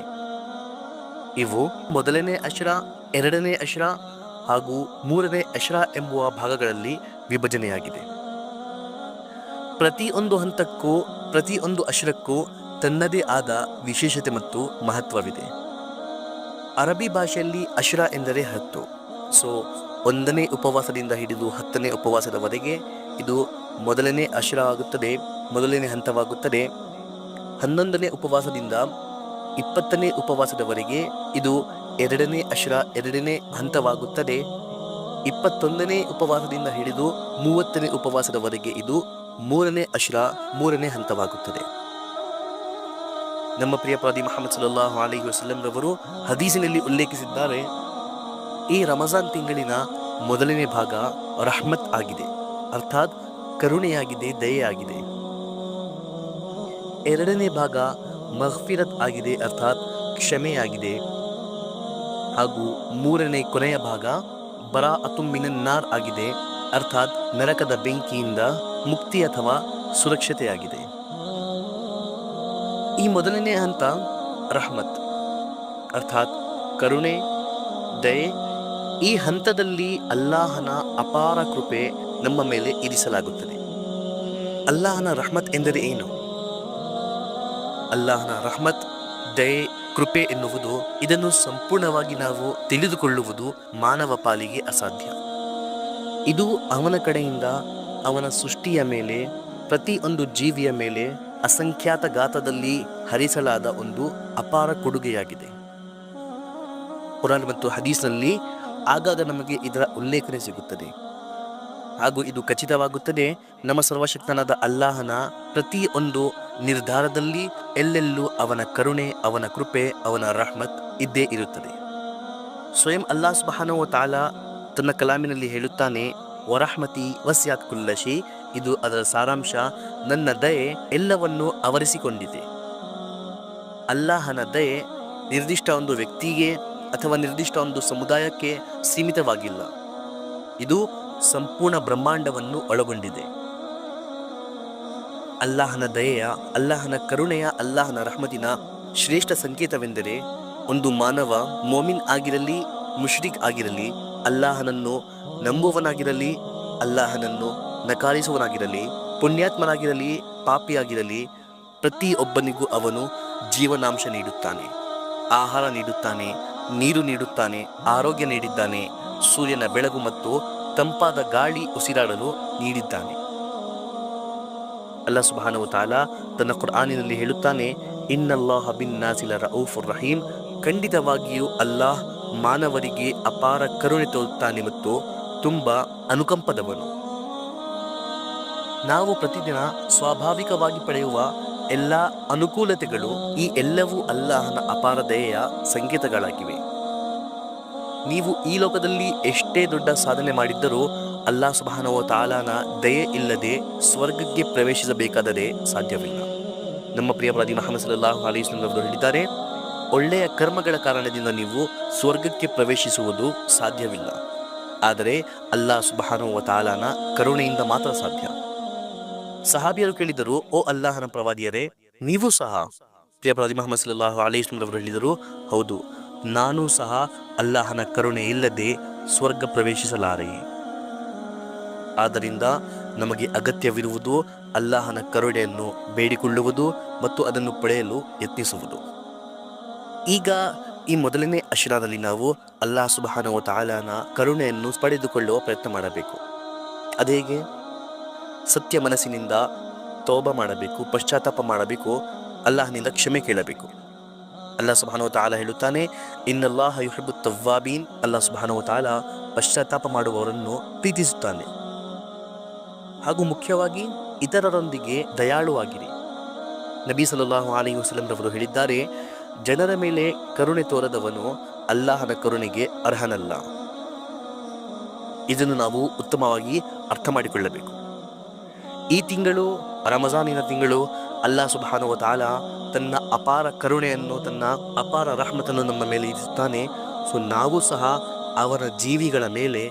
ಇವು ಮೊದಲನೇ ಅಶ್ರಾ, ಎರಡನೇ ಅಶ್ರಾ ಹಾಗೂ ಮೂರನೇ ಅಶ್ರಾ ಎಂಬುವ ಭಾಗಗಳಲ್ಲಿ ವಿಭಜನೆಯಾಗಿದೆ. ಪ್ರತಿಯೊಂದು ಹಂತಕ್ಕೂ ಪ್ರತಿಯೊಂದು ಅಶ್ರಕ್ಕೂ ತನ್ನದೇ ಆದ ವಿಶೇಷತೆ ಮತ್ತು ಮಹತ್ವವಿದೆ. ಅರಬಿ ಭಾಷೆಯಲ್ಲಿ ಅಶ್ರಾ ಎಂದರೆ 10. ಸೊ 1ನೇ ಉಪವಾಸದಿಂದ ಹಿಡಿದು 10ನೇ ಉಪವಾಸದವರೆಗೆ ಇದು ಮೊದಲನೇ ಅಶ್ರಾ ಆಗುತ್ತದೆ, ಮೊದಲನೇ ಹಂತವಾಗುತ್ತದೆ. 11ನೇ ಉಪವಾಸದಿಂದ 20ನೇ ಉಪವಾಸದವರೆಗೆ ಇದು 2ನೇ ಅಶ್ರಾ, 2ನೇ ಹಂತವಾಗುತ್ತದೆ. 21ನೇ ಉಪವಾಸದಿಂದ ಹಿಡಿದು 30ನೇ ಉಪವಾಸದವರೆಗೆ ಇದು 3ನೇ ಅಶ್ರಾ, 3ನೇ ಹಂತವಾಗುತ್ತದೆ. ನಮ್ಮ ಪ್ರಿಯ ಪ್ರವಾದಿ ಮುಹಮ್ಮದ್ ಸಲ್ಲಲ್ಲಾಹು ಅಲೈಹಿ ವಸಲ್ಲಂ ರವರು ಹದೀಸಿನಲ್ಲಿ ಉಲ್ಲೇಖಿಸಿದ್ದಾರೆ, ಈ ರಮಜಾನ್ ತಿಂಗಳಿನ ಮೊದಲನೇ ಭಾಗ ರಹ್ಮತ್ ಆಗಿದೆ, ಅರ್ಥಾತ್ ಕರುಣೆಯಾಗಿದೆ, ದಯೆಯಾಗಿದೆ. ಎರಡನೇ ಭಾಗ ಮಗ್ಫಿರತ್ ಆಗಿದೆ, ಅರ್ಥಾತ್ ಕ್ಷಮೆಯಾಗಿದೆ. ಹಾಗೂ ಮೂರನೇ ಕೊನೆಯ ಭಾಗ ಬರಾಅತುಂ ಮಿನನ್ ನಾರ್ ಆಗಿದೆ, ಅರ್ಥಾತ್ ನರಕದ ಬೆಂಕಿಯಿಂದ ಮುಕ್ತಿ ಅಥವಾ ಸುರಕ್ಷತೆಯಾಗಿದೆ. ಈ ಮೊದಲನೇ ಹಂತ ರಹ್ಮತ್, ಅರ್ಥಾತ್ ಕರುಣೆ, ದಯೆ. ಈ ಹಂತದಲ್ಲಿ ಅಲ್ಲಾಹನ ಅಪಾರ ಕೃಪೆ ನಮ್ಮ ಮೇಲೆ ಇರಿಸಲಾಗುತ್ತದೆ. ಅಲ್ಲಾಹನ ರಹ್ಮತ್ ಎಂದರೆ ಏನು? ಅಲ್ಲಾಹನ ರಹ್ಮತ್, ದಯೆ, ಕೃಪೆ ಎನ್ನುವುದು ಇದನ್ನು ಸಂಪೂರ್ಣವಾಗಿ ನಾವು ತಿಳಿದುಕೊಳ್ಳುವುದು ಮಾನವ ಪಾಲಿಗೆ ಅಸಾಧ್ಯ. ಇದು ಅವನ ಕಡೆಯಿಂದ ಅವನ ಸೃಷ್ಟಿಯ ಮೇಲೆ, ಪ್ರತಿಯೊಂದು ಜೀವಿಯ ಮೇಲೆ ಅಸಂಖ್ಯಾತ ಗಾತ್ರದಲ್ಲಿ ಹರಿಸಲಾದ ಒಂದು ಅಪಾರ ಕೊಡುಗೆಯಾಗಿದೆ. ಕುರಾನ್ ಮತ್ತು ಹದೀಸ್ನಲ್ಲಿ ಆಗಾಗ ನಮಗೆ ಇದರ ಉಲ್ಲೇಖನೆ ಸಿಗುತ್ತದೆ. ಹಾಗೂ ಇದು ಖಚಿತವಾಗುತ್ತದೆ, ನಮ್ಮ ಸರ್ವಶಕ್ತನಾದ ಅಲ್ಲಾಹನ ಪ್ರತಿಯೊಂದು ನಿರ್ಧಾರದಲ್ಲಿ ಎಲ್ಲೆಲ್ಲೂ ಅವನ ಕರುಣೆ, ಅವನ ಕೃಪೆ, ಅವನ ರಹ್ಮತ್ ಇದ್ದೇ ಇರುತ್ತದೆ. ಸ್ವಯಂ ಅಲ್ಲಾಹ್ ಸುಬ್ಹಾನಹು ವ ತಆಲಾ ತನ್ನ ಕಲಾಮಿನಲ್ಲಿ ಹೇಳುತ್ತಾನೆ, ವರಹ್ಮತಿ ವಸ್ಯಾತ್ ಕುಲ್ಲ ಶೈ. ಇದು ಅದರ ಸಾರಾಂಶ, ನನ್ನ ದಯೆ ಎಲ್ಲವನ್ನೂ ಆವರಿಸಿಕೊಂಡಿದೆ. ಅಲ್ಲಾಹನ ದಯೆ ನಿರ್ದಿಷ್ಟ ಒಂದು ವ್ಯಕ್ತಿಗೆ ಅಥವಾ ನಿರ್ದಿಷ್ಟ ಒಂದು ಸಮುದಾಯಕ್ಕೆ ಸೀಮಿತವಾಗಿಲ್ಲ, ಇದು ಸಂಪೂರ್ಣ ಬ್ರಹ್ಮಾಂಡವನ್ನು ಒಳಗೊಂಡಿದೆ. ಅಲ್ಲಾಹನ ದಯೆಯ, ಅಲ್ಲಾಹನ ಕರುಣೆಯ, ಅಲ್ಲಾಹನ ರಹಮತಿನ ಶ್ರೇಷ್ಠ ಸಂಕೇತವೆಂದರೆ ಒಂದು ಮಾನವ ಮೋಮಿನ್ ಆಗಿರಲಿ, ಮುಷ್ರಿಕ್ ಆಗಿರಲಿ, ಅಲ್ಲಾಹನನ್ನು ನಂಬುವನಾಗಿರಲಿ, ಅಲ್ಲಾಹನನ್ನು ನಕಾರಿಸುವನಾಗಿರಲಿ, ಪುಣ್ಯಾತ್ಮನಾಗಿರಲಿ, ಪಾಪಿಯಾಗಿರಲಿ, ಪ್ರತಿಯೊಬ್ಬನಿಗೂ ಅವನು ಜೀವನಾಂಶ ನೀಡುತ್ತಾನೆ, ಆಹಾರ ನೀಡುತ್ತಾನೆ, ನೀರು ನೀಡುತ್ತಾನೆ, ಆರೋಗ್ಯ ನೀಡಿದ್ದಾನೆ, ಸೂರ್ಯನ ಬೆಳಗು ಮತ್ತು ತಂಪಾದ ಗಾಳಿ ಉಸಿರಾಡಲು ನೀಡಿದ್ದಾನೆ. ಅಲ್ಲಾಹ್ ಸುಬ್ಹಾನಹು ವ ತಆಲಾ ತನ್ನ ಕುರ್ಆನಿನಲ್ಲಿ ಹೇಳುತ್ತಾನೆ, ಇನ್ನಲ್ಲಾಹ ಬಿನ್ನಾಸಿ ಲರೌಫುರ್ ರಹೀಮ್. ಖಂಡಿತವಾಗಿಯೂ ಅಲ್ಲಾಹ್ ಮಾನವರಿಗೆ ಅಪಾರ ಕರುಣೆ ತೋರುತ್ತಾನೆ ಮತ್ತು ತುಂಬ ಅನುಕಂಪದವನು. ನಾವು ಪ್ರತಿದಿನ ಸ್ವಾಭಾವಿಕವಾಗಿ ಪಡೆಯುವ ಎಲ್ಲ ಅನುಕೂಲತೆಗಳು, ಈ ಎಲ್ಲವೂ ಅಲ್ಲಾಹನ ಅಪಾರ ದಯೆಯ ಸಂಕೇತಗಳಾಗಿವೆ. ನೀವು ಈ ಲೋಕದಲ್ಲಿ ಎಷ್ಟೇ ದೊಡ್ಡ ಸಾಧನೆ ಮಾಡಿದ್ದರೂ ಅಲ್ಲಾಹ್ ಸುಬ್ಹಾನಹು ವ ತಆಲಾನ ದಯೆ ಇಲ್ಲದೆ ಸ್ವರ್ಗಕ್ಕೆ ಪ್ರವೇಶಿಸಬೇಕಾದರೆ ಸಾಧ್ಯವಿಲ್ಲ. ನಮ್ಮ ಪ್ರಿಯ ಪ್ರವಾದಿ ಮುಹಮ್ಮದ್ ಸಲ್ಲಲ್ಲಾಹು ಅಲೈಹಿ ವಸಲ್ಲಂ ಅವರು ಹೇಳಿದ್ದಾರೆ, ಒಳ್ಳೆಯ ಕರ್ಮಗಳ ಕಾರಣದಿಂದ ನೀವು ಸ್ವರ್ಗಕ್ಕೆ ಪ್ರವೇಶಿಸುವುದು ಸಾಧ್ಯವಿಲ್ಲ, ಆದರೆ ಅಲ್ಲಾಹ್ ಸುಬ್ಹಾನಹು ವ ತಆಲಾನ ಕರುಣೆಯಿಂದ ಮಾತ್ರ ಸಾಧ್ಯ. ಸಹಾಬಿಯರು ಕೇಳಿದರು, ಓ ಅಲ್ಲಾಹನ ಪ್ರವಾದಿಯರೇ, ನೀವು ಸಹ? ಪ್ರಿಯ ಪ್ರವಾದಿ ಮುಹಮ್ಮದ್ ಸಲ್ಲಲ್ಲಾಹು ಅಲೈಹಿ ವಸಲ್ಲಂ ಅವರು ಹೇಳಿದರು, ಹೌದು, ನಾನು ಸಹ ಅಲ್ಲಾಹನ ಕರುಣೆ ಇಲ್ಲದೆ ಸ್ವರ್ಗ ಪ್ರವೇಶಿಸಲಾರೆ. ಆದ್ದರಿಂದ ನಮಗೆ ಅಗತ್ಯವಿರುವುದು ಅಲ್ಲಾಹನ ಕರುಣೆಯನ್ನು ಬೇಡಿಕೊಳ್ಳುವುದು ಮತ್ತು ಅದನ್ನು ಪಡೆಯಲು ಯತ್ನಿಸುವುದು. ಈಗ ಈ ಮೊದಲನೇ ಅಶ್ರಾದಲ್ಲಿ ನಾವು ಅಲ್ಲಾಹ್ ಸುಬ್ಹಾನಹು ವ ತಆಲಾನ ಕರುಣೆಯನ್ನು ಪಡೆದುಕೊಳ್ಳುವ ಪ್ರಯತ್ನ ಮಾಡಬೇಕು. ಅದೇಗೆ? ಸತ್ಯ ಮನಸ್ಸಿನಿಂದ ತೌಬಾ ಮಾಡಬೇಕು, ಪಶ್ಚಾತ್ತಾಪ ಮಾಡಬೇಕು, ಅಲ್ಲಾಹನಿಂದ ಕ್ಷಮೆ ಕೇಳಬೇಕು. ಅಲ್ಲಾಹ್ ಸುಬ್ಹಾನಹು ವ ತಆಲಾ ಹೇಳುತ್ತಾನೆ, ಇನ್ನಲ್ಲಾಹ ಯುಹಿಬ್ಬುತ್ ತವ್ವಾಬೀನ್. ಅಲ್ಲಾಹ್ ಸುಬ್ಹಾನಹು ವ ತಆಲಾ ಪಶ್ಚಾತ್ತಾಪ ಮಾಡುವವರನ್ನು ಪ್ರೀತಿಸುತ್ತಾನೆ. ಹಾಗೂ ಮುಖ್ಯವಾಗಿ ಇತರರೊಂದಿಗೆ ದಯಾಳುವಾಗಿರಿ. ನಬಿ ಸಲ್ಲಲ್ಲಾಹು ಅಲೈಹಿ ವಸಲ್ಲಂ ರವರು ಹೇಳಿದ್ದಾರೆ, ಜನರ ಮೇಲೆ ಕರುಣೆ ತೋರದವನು ಅಲ್ಲಾಹನ ಕರುಣೆಗೆ ಅರ್ಹನಲ್ಲ. ಇದನ್ನು ನಾವು ಉತ್ತಮವಾಗಿ ಅರ್ಥ ಮಾಡಿಕೊಳ್ಳಬೇಕು. ಈ ತಿಂಗಳು ರಮಜಾನಿನ ತಿಂಗಳು ಅಲ್ಲಾಹ್ ಸುಬ್ಹಾನಹು ವ ತಆಲಾ ತನ್ನ ಅಪಾರ ಕರುಣೆಯನ್ನು, ತನ್ನ ಅಪಾರ ರಹಮತನ್ನು ನಮ್ಮ ಮೇಲೆ ಇರಿಸುತ್ತಾನೆ. ಸೊ ನಾವು ಸಹ ಅವರ ಜೀವಿಗಳ ಮೇಲೆ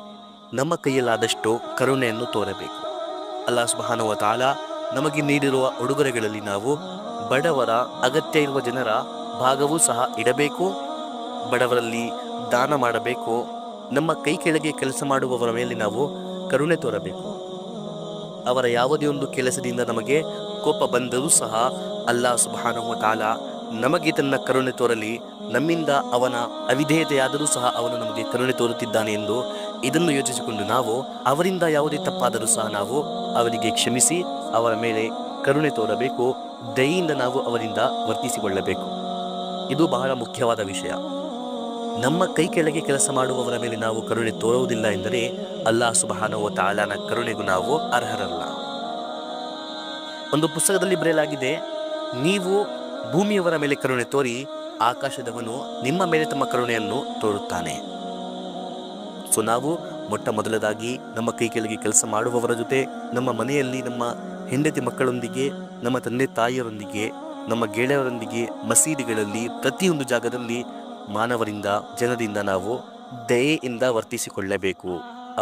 ನಮ್ಮ ಕೈಯಲ್ಲಾದಷ್ಟು ಕರುಣೆಯನ್ನು ತೋರಬೇಕು. ಅಲ್ಲಾಹ್ ಸುಬ್ಹಾನಹು ವ ತಆಲಾ ನಮಗೆ ನೀಡಿರುವ ಉಡುಗೊರೆಗಳಲ್ಲಿ ನಾವು ಬಡವರ, ಅಗತ್ಯ ಇರುವ ಜನರ ಭಾಗವೂ ಸಹ ಇಡಬೇಕು. ಬಡವರಲ್ಲಿ ದಾನ ಮಾಡಬೇಕು. ನಮ್ಮ ಕೈ ಕೆಳಗೆ ಕೆಲಸ ಮಾಡುವವರ ಮೇಲೆ ನಾವು ಕರುಣೆ ತೋರಬೇಕು. ಅವರ ಯಾವುದೇ ಒಂದು ಕೆಲಸದಿಂದ ನಮಗೆ ಕೋಪ ಬಂದರೂ ಸಹ ಅಲ್ಲಾಹ್ ಸುಬ್ಹಾನಹು ವ ತಆಲಾ ನಮಗೆ ತನ್ನ ಕರುಣೆ ತೋರಲಿ. ನಮ್ಮಿಂದ ಅವನ ಅವಿಧೇಯತೆಯಾದರೂ ಸಹ ಅವನು ನಮಗೆ ಕರುಣೆ ತೋರುತ್ತಿದ್ದಾನೆ ಎಂದು ಇದನ್ನು ಯೋಚಿಸಿಕೊಂಡು ನಾವು ಅವರಿಂದ ಯಾವುದೇ ತಪ್ಪಾದರೂ ಸಹ ನಾವು ಅವರಿಗೆ ಕ್ಷಮಿಸಿ ಅವರ ಮೇಲೆ ಕರುಣೆ ತೋರಬೇಕು. ದಯೆಯಿಂದ ನಾವು ಅವರಿಂದ ವರ್ತಿಸಿಕೊಳ್ಳಬೇಕು. ಇದು ಬಹಳ ಮುಖ್ಯವಾದ ವಿಷಯ. ನಮ್ಮ ಕೈ ಕೆಳಗೆ ಕೆಲಸ ಮಾಡುವವರ ಮೇಲೆ ನಾವು ಕರುಣೆ ತೋರುವುದಿಲ್ಲ ಎಂದರೆ ಅಲ್ಲಾಹ್ ಸುಬ್ಹಾನಹು ವ ತಆಲಾನ ಕರುಣೆಗೂ ನಾವು ಅರ್ಹರಲ್ಲ. ಒಂದು ಪುಸ್ತಕದಲ್ಲಿ ಬರೆಯಲಾಗಿದೆ, ನೀವು ಭೂಮಿಯವರ ಮೇಲೆ ಕರುಣೆ ತೋರಿ ಆಕಾಶದವನು ನಿಮ್ಮ ಮೇಲೆ ತಮ್ಮ ಕರುಣೆಯನ್ನು ತೋರುತ್ತಾನೆ. ಸೊ ನಾವು ಮೊಟ್ಟ ಮೊದಲದಾಗಿ ನಮ್ಮ ಕೈ ಕೆಳಗೆ ಕೆಲಸ ಮಾಡುವವರ ಜೊತೆ, ನಮ್ಮ ಮನೆಯಲ್ಲಿ ನಮ್ಮ ಹೆಂಡತಿ ಮಕ್ಕಳೊಂದಿಗೆ, ನಮ್ಮ ತಂದೆ ತಾಯಿಯರೊಂದಿಗೆ, ನಮ್ಮ ಗೆಳೆಯರೊಂದಿಗೆ, ಮಸೀದಿಗಳಲ್ಲಿ, ಪ್ರತಿಯೊಂದು ಜಾಗದಲ್ಲಿ ಮಾನವರಿಂದ, ಜನರಿಂದ ನಾವು ದಯೆಯಿಂದ ವರ್ತಿಸಿಕೊಳ್ಳಬೇಕು.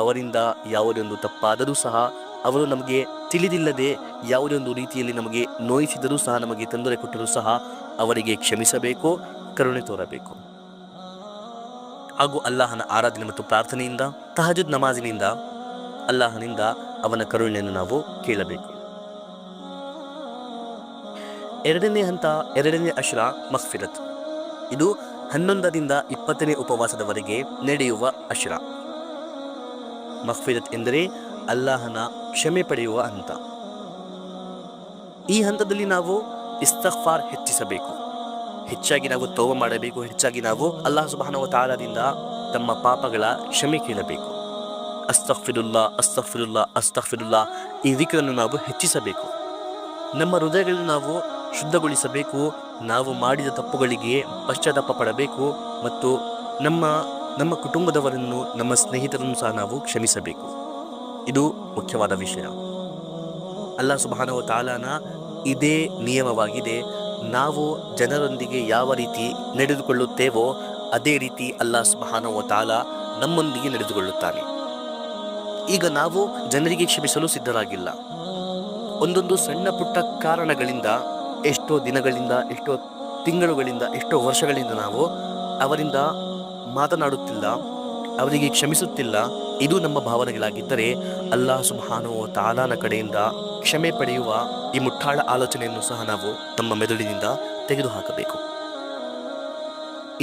ಅವರಿಂದ ಯಾವುದೇ ಒಂದು ತಪ್ಪಾದರೂ ಸಹ, ಅವರು ನಮಗೆ ತಿಳಿದಿಲ್ಲದೆ ಯಾವುದೇ ಒಂದು ರೀತಿಯಲ್ಲಿ ನಮಗೆ ನೋಯಿಸಿದರೂ ಸಹ, ನಮಗೆ ತೊಂದರೆ ಕೊಟ್ಟರೂ ಸಹ ಅವರಿಗೆ ಕ್ಷಮಿಸಬೇಕು, ಕರುಣೆ ತೋರಬೇಕು. ಹಾಗೂ ಅಲ್ಲಾಹನ ಆರಾಧನೆ ಮತ್ತು ಪ್ರಾರ್ಥನೆಯಿಂದ, ತಹಜುದ್ ನಮಾಜಿನಿಂದ ಅಲ್ಲಾಹನಿಂದ ಅವನ ಕರುಣೆಯನ್ನು ನಾವು ಕೇಳಬೇಕು. ಎರಡನೇ ಹಂತ, ಎರಡನೇ ಅಶ್ರಾ ಮಗ್ಫಿರತ್. ಇದು 11ರಿಂದ 20ನೇ ಉಪವಾಸದವರೆಗೆ ನಡೆಯುವ ಅಶ್ರಾ. ಮಗ್ಫಿರತ್ ಎಂದರೆ ಅಲ್ಲಾಹನ ಕ್ಷಮೆ ಪಡೆಯುವ ಹಂತ. ಈ ಹಂತದಲ್ಲಿ ನಾವು ಇಸ್ತಿಗ್ಫಾರ್ ಹೆಚ್ಚಿಸಬೇಕು. ಹೆಚ್ಚಾಗಿ ನಾವು ತೌಬಾ ಮಾಡಬೇಕು. ಹೆಚ್ಚಾಗಿ ನಾವು ಅಲ್ಲಾಹ್ ಸುಬ್ಹಾನಹು ವ ತಆಲಾದಿಂದ ತಮ್ಮ ಪಾಪಗಳ ಕ್ಷಮೆ ಕೇಳಬೇಕು. ಅಸ್ತಗ್ಫಿರುಲ್ಲಾ, ಅಸ್ತಗ್ಫಿರುಲ್ಲಾ, ಅಸ್ತಗ್ಫಿರುಲ್ಲಾ ಈ ದಿಕ್ರನ್ನು ನಾವು ಹೆಚ್ಚಿಸಬೇಕು. ನಮ್ಮ ಹೃದಯಗಳನ್ನು ನಾವು ಶುದ್ಧಗೊಳಿಸಬೇಕು. ನಾವು ಮಾಡಿದ ತಪ್ಪುಗಳಿಗೆ ಪಶ್ಚಾತ್ತಾಪ ಪಡಬೇಕು ಮತ್ತು ನಮ್ಮ ಕುಟುಂಬದವರನ್ನು, ನಮ್ಮ ಸ್ನೇಹಿತರನ್ನು ಸಹ ನಾವು ಕ್ಷಮಿಸಬೇಕು. ಇದು ಮುಖ್ಯವಾದ ವಿಷಯ. ಅಲ್ಲಾಹ್ ಸುಬ್ಹಾನಹು ವ ತಆಲಾನ ಇದೇ ನಿಯಮವಾಗಿದೆ. ನಾವು ಜನರೊಂದಿಗೆ ಯಾವ ರೀತಿ ನಡೆದುಕೊಳ್ಳುತ್ತೇವೋ ಅದೇ ರೀತಿ ಅಲ್ಲಾಹ್ ಸುಬ್ಹಾನಹು ವ ತಆಲಾ ನಮ್ಮೊಂದಿಗೆ ನಡೆದುಕೊಳ್ಳುತ್ತಾನೆ. ಈಗ ನಾವು ಜನರಿಗೆ ಕ್ಷಮಿಸಲು ಸಿದ್ಧರಾಗಿಲ್ಲ. ಒಂದೊಂದು ಸಣ್ಣ ಪುಟ್ಟ ಕಾರಣಗಳಿಂದ ಎಷ್ಟೋ ದಿನಗಳಿಂದ, ಎಷ್ಟೋ ತಿಂಗಳುಗಳಿಂದ, ಎಷ್ಟೋ ವರ್ಷಗಳಿಂದ ನಾವು ಅವರಿಂದ ಮಾತನಾಡುತ್ತಿಲ್ಲ, ಅವರಿಗೆ ಕ್ಷಮಿಸುತ್ತಿಲ್ಲ. ಇದು ನಮ್ಮ ಭಾವನೆಗಳಾಗಿದ್ದರೆ ಅಲ್ಲಾಹ್ ಸುಬ್ಹಾನಹು ವ ತಆಲಾನ ಕಡೆಯಿಂದ ಕ್ಷಮೆ ಪಡೆಯುವ ಈ ಮುಟ್ಟಾಳ ಆಲೋಚನೆಯನ್ನು ಸಹ ನಾವು ನಮ್ಮ ಮೆದುಳಿನಿಂದ ತೆಗೆದುಹಾಕಬೇಕು.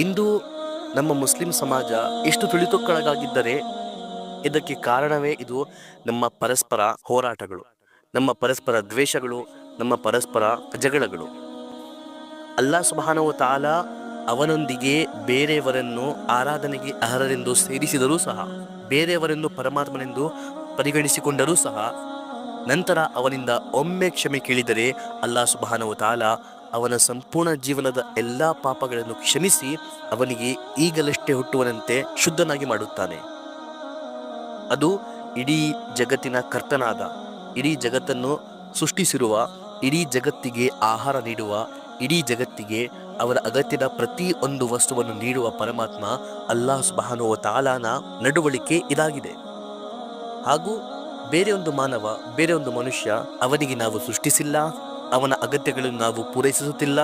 ಇಂದು ನಮ್ಮ ಮುಸ್ಲಿಂ ಸಮಾಜ ಎಷ್ಟು ತುಳಿತಕ್ಕೊಳಗಾಗಿದ್ದರೆ ಇದಕ್ಕೆ ಕಾರಣವೇ ಇದು ನಮ್ಮ ಪರಸ್ಪರ ಹೋರಾಟಗಳು, ನಮ್ಮ ಪರಸ್ಪರ ದ್ವೇಷಗಳು, ನಮ್ಮ ಪರಸ್ಪರ ಜಗಳಗಳು. ಅಲ್ಲಾಹ್ ಸುಬ್ಹಾನಹು ವ ತಆಲಾ ಅವನೊಂದಿಗೆ ಬೇರೆಯವರನ್ನು ಆರಾಧನೆಗೆ ಅರ್ಹರೆಂದು ಸೇರಿಸಿದರೂ ಸಹ, ಬೇರೆಯವರನ್ನು ಪರಮಾತ್ಮನೆಂದು ಪರಿಗಣಿಸಿಕೊಂಡರೂ ಸಹ, ನಂತರ ಅವನಿಂದ ಒಮ್ಮೆ ಕ್ಷಮೆ ಕೇಳಿದರೆ ಅಲ್ಲಾಹ್ ಸುಬ್ಹಾನಹು ವ ತಆಲಾ ಅವನ ಸಂಪೂರ್ಣ ಜೀವನದ ಎಲ್ಲ ಪಾಪಗಳನ್ನು ಕ್ಷಮಿಸಿ ಅವನಿಗೆ ಈಗಲಷ್ಟೇ ಹುಟ್ಟುವನಂತೆ ಶುದ್ಧನಾಗಿ ಮಾಡುತ್ತಾನೆ. ಅದು ಇಡೀ ಜಗತ್ತಿನ ಕರ್ತನಾದ, ಇಡೀ ಜಗತ್ತನ್ನು ಸೃಷ್ಟಿಸಿರುವ, ಇಡೀ ಜಗತ್ತಿಗೆ ಆಹಾರ ನೀಡುವ, ಇಡೀ ಜಗತ್ತಿಗೆ ಅವರ ಅಗತ್ಯದ ಪ್ರತಿ ಒಂದು ವಸ್ತುವನ್ನು ನೀಡುವ ಪರಮಾತ್ಮ ಅಲ್ಲಾಹ್ ಸುಬ್ಹಾನಹು ವ ತಆಲಾನ ನಡವಳಿಕೆ ಇದಾಗಿದೆ. ಹಾಗೂ ಬೇರೆ ಒಂದು ಮಾನವ, ಬೇರೆ ಒಂದು ಮನುಷ್ಯ, ಅವನಿಗೆ ನಾವು ಸೃಷ್ಟಿಸಿಲ್ಲ, ಅವನ ಅಗತ್ಯಗಳನ್ನು ನಾವು ಪೂರೈಸುತ್ತಿಲ್ಲ,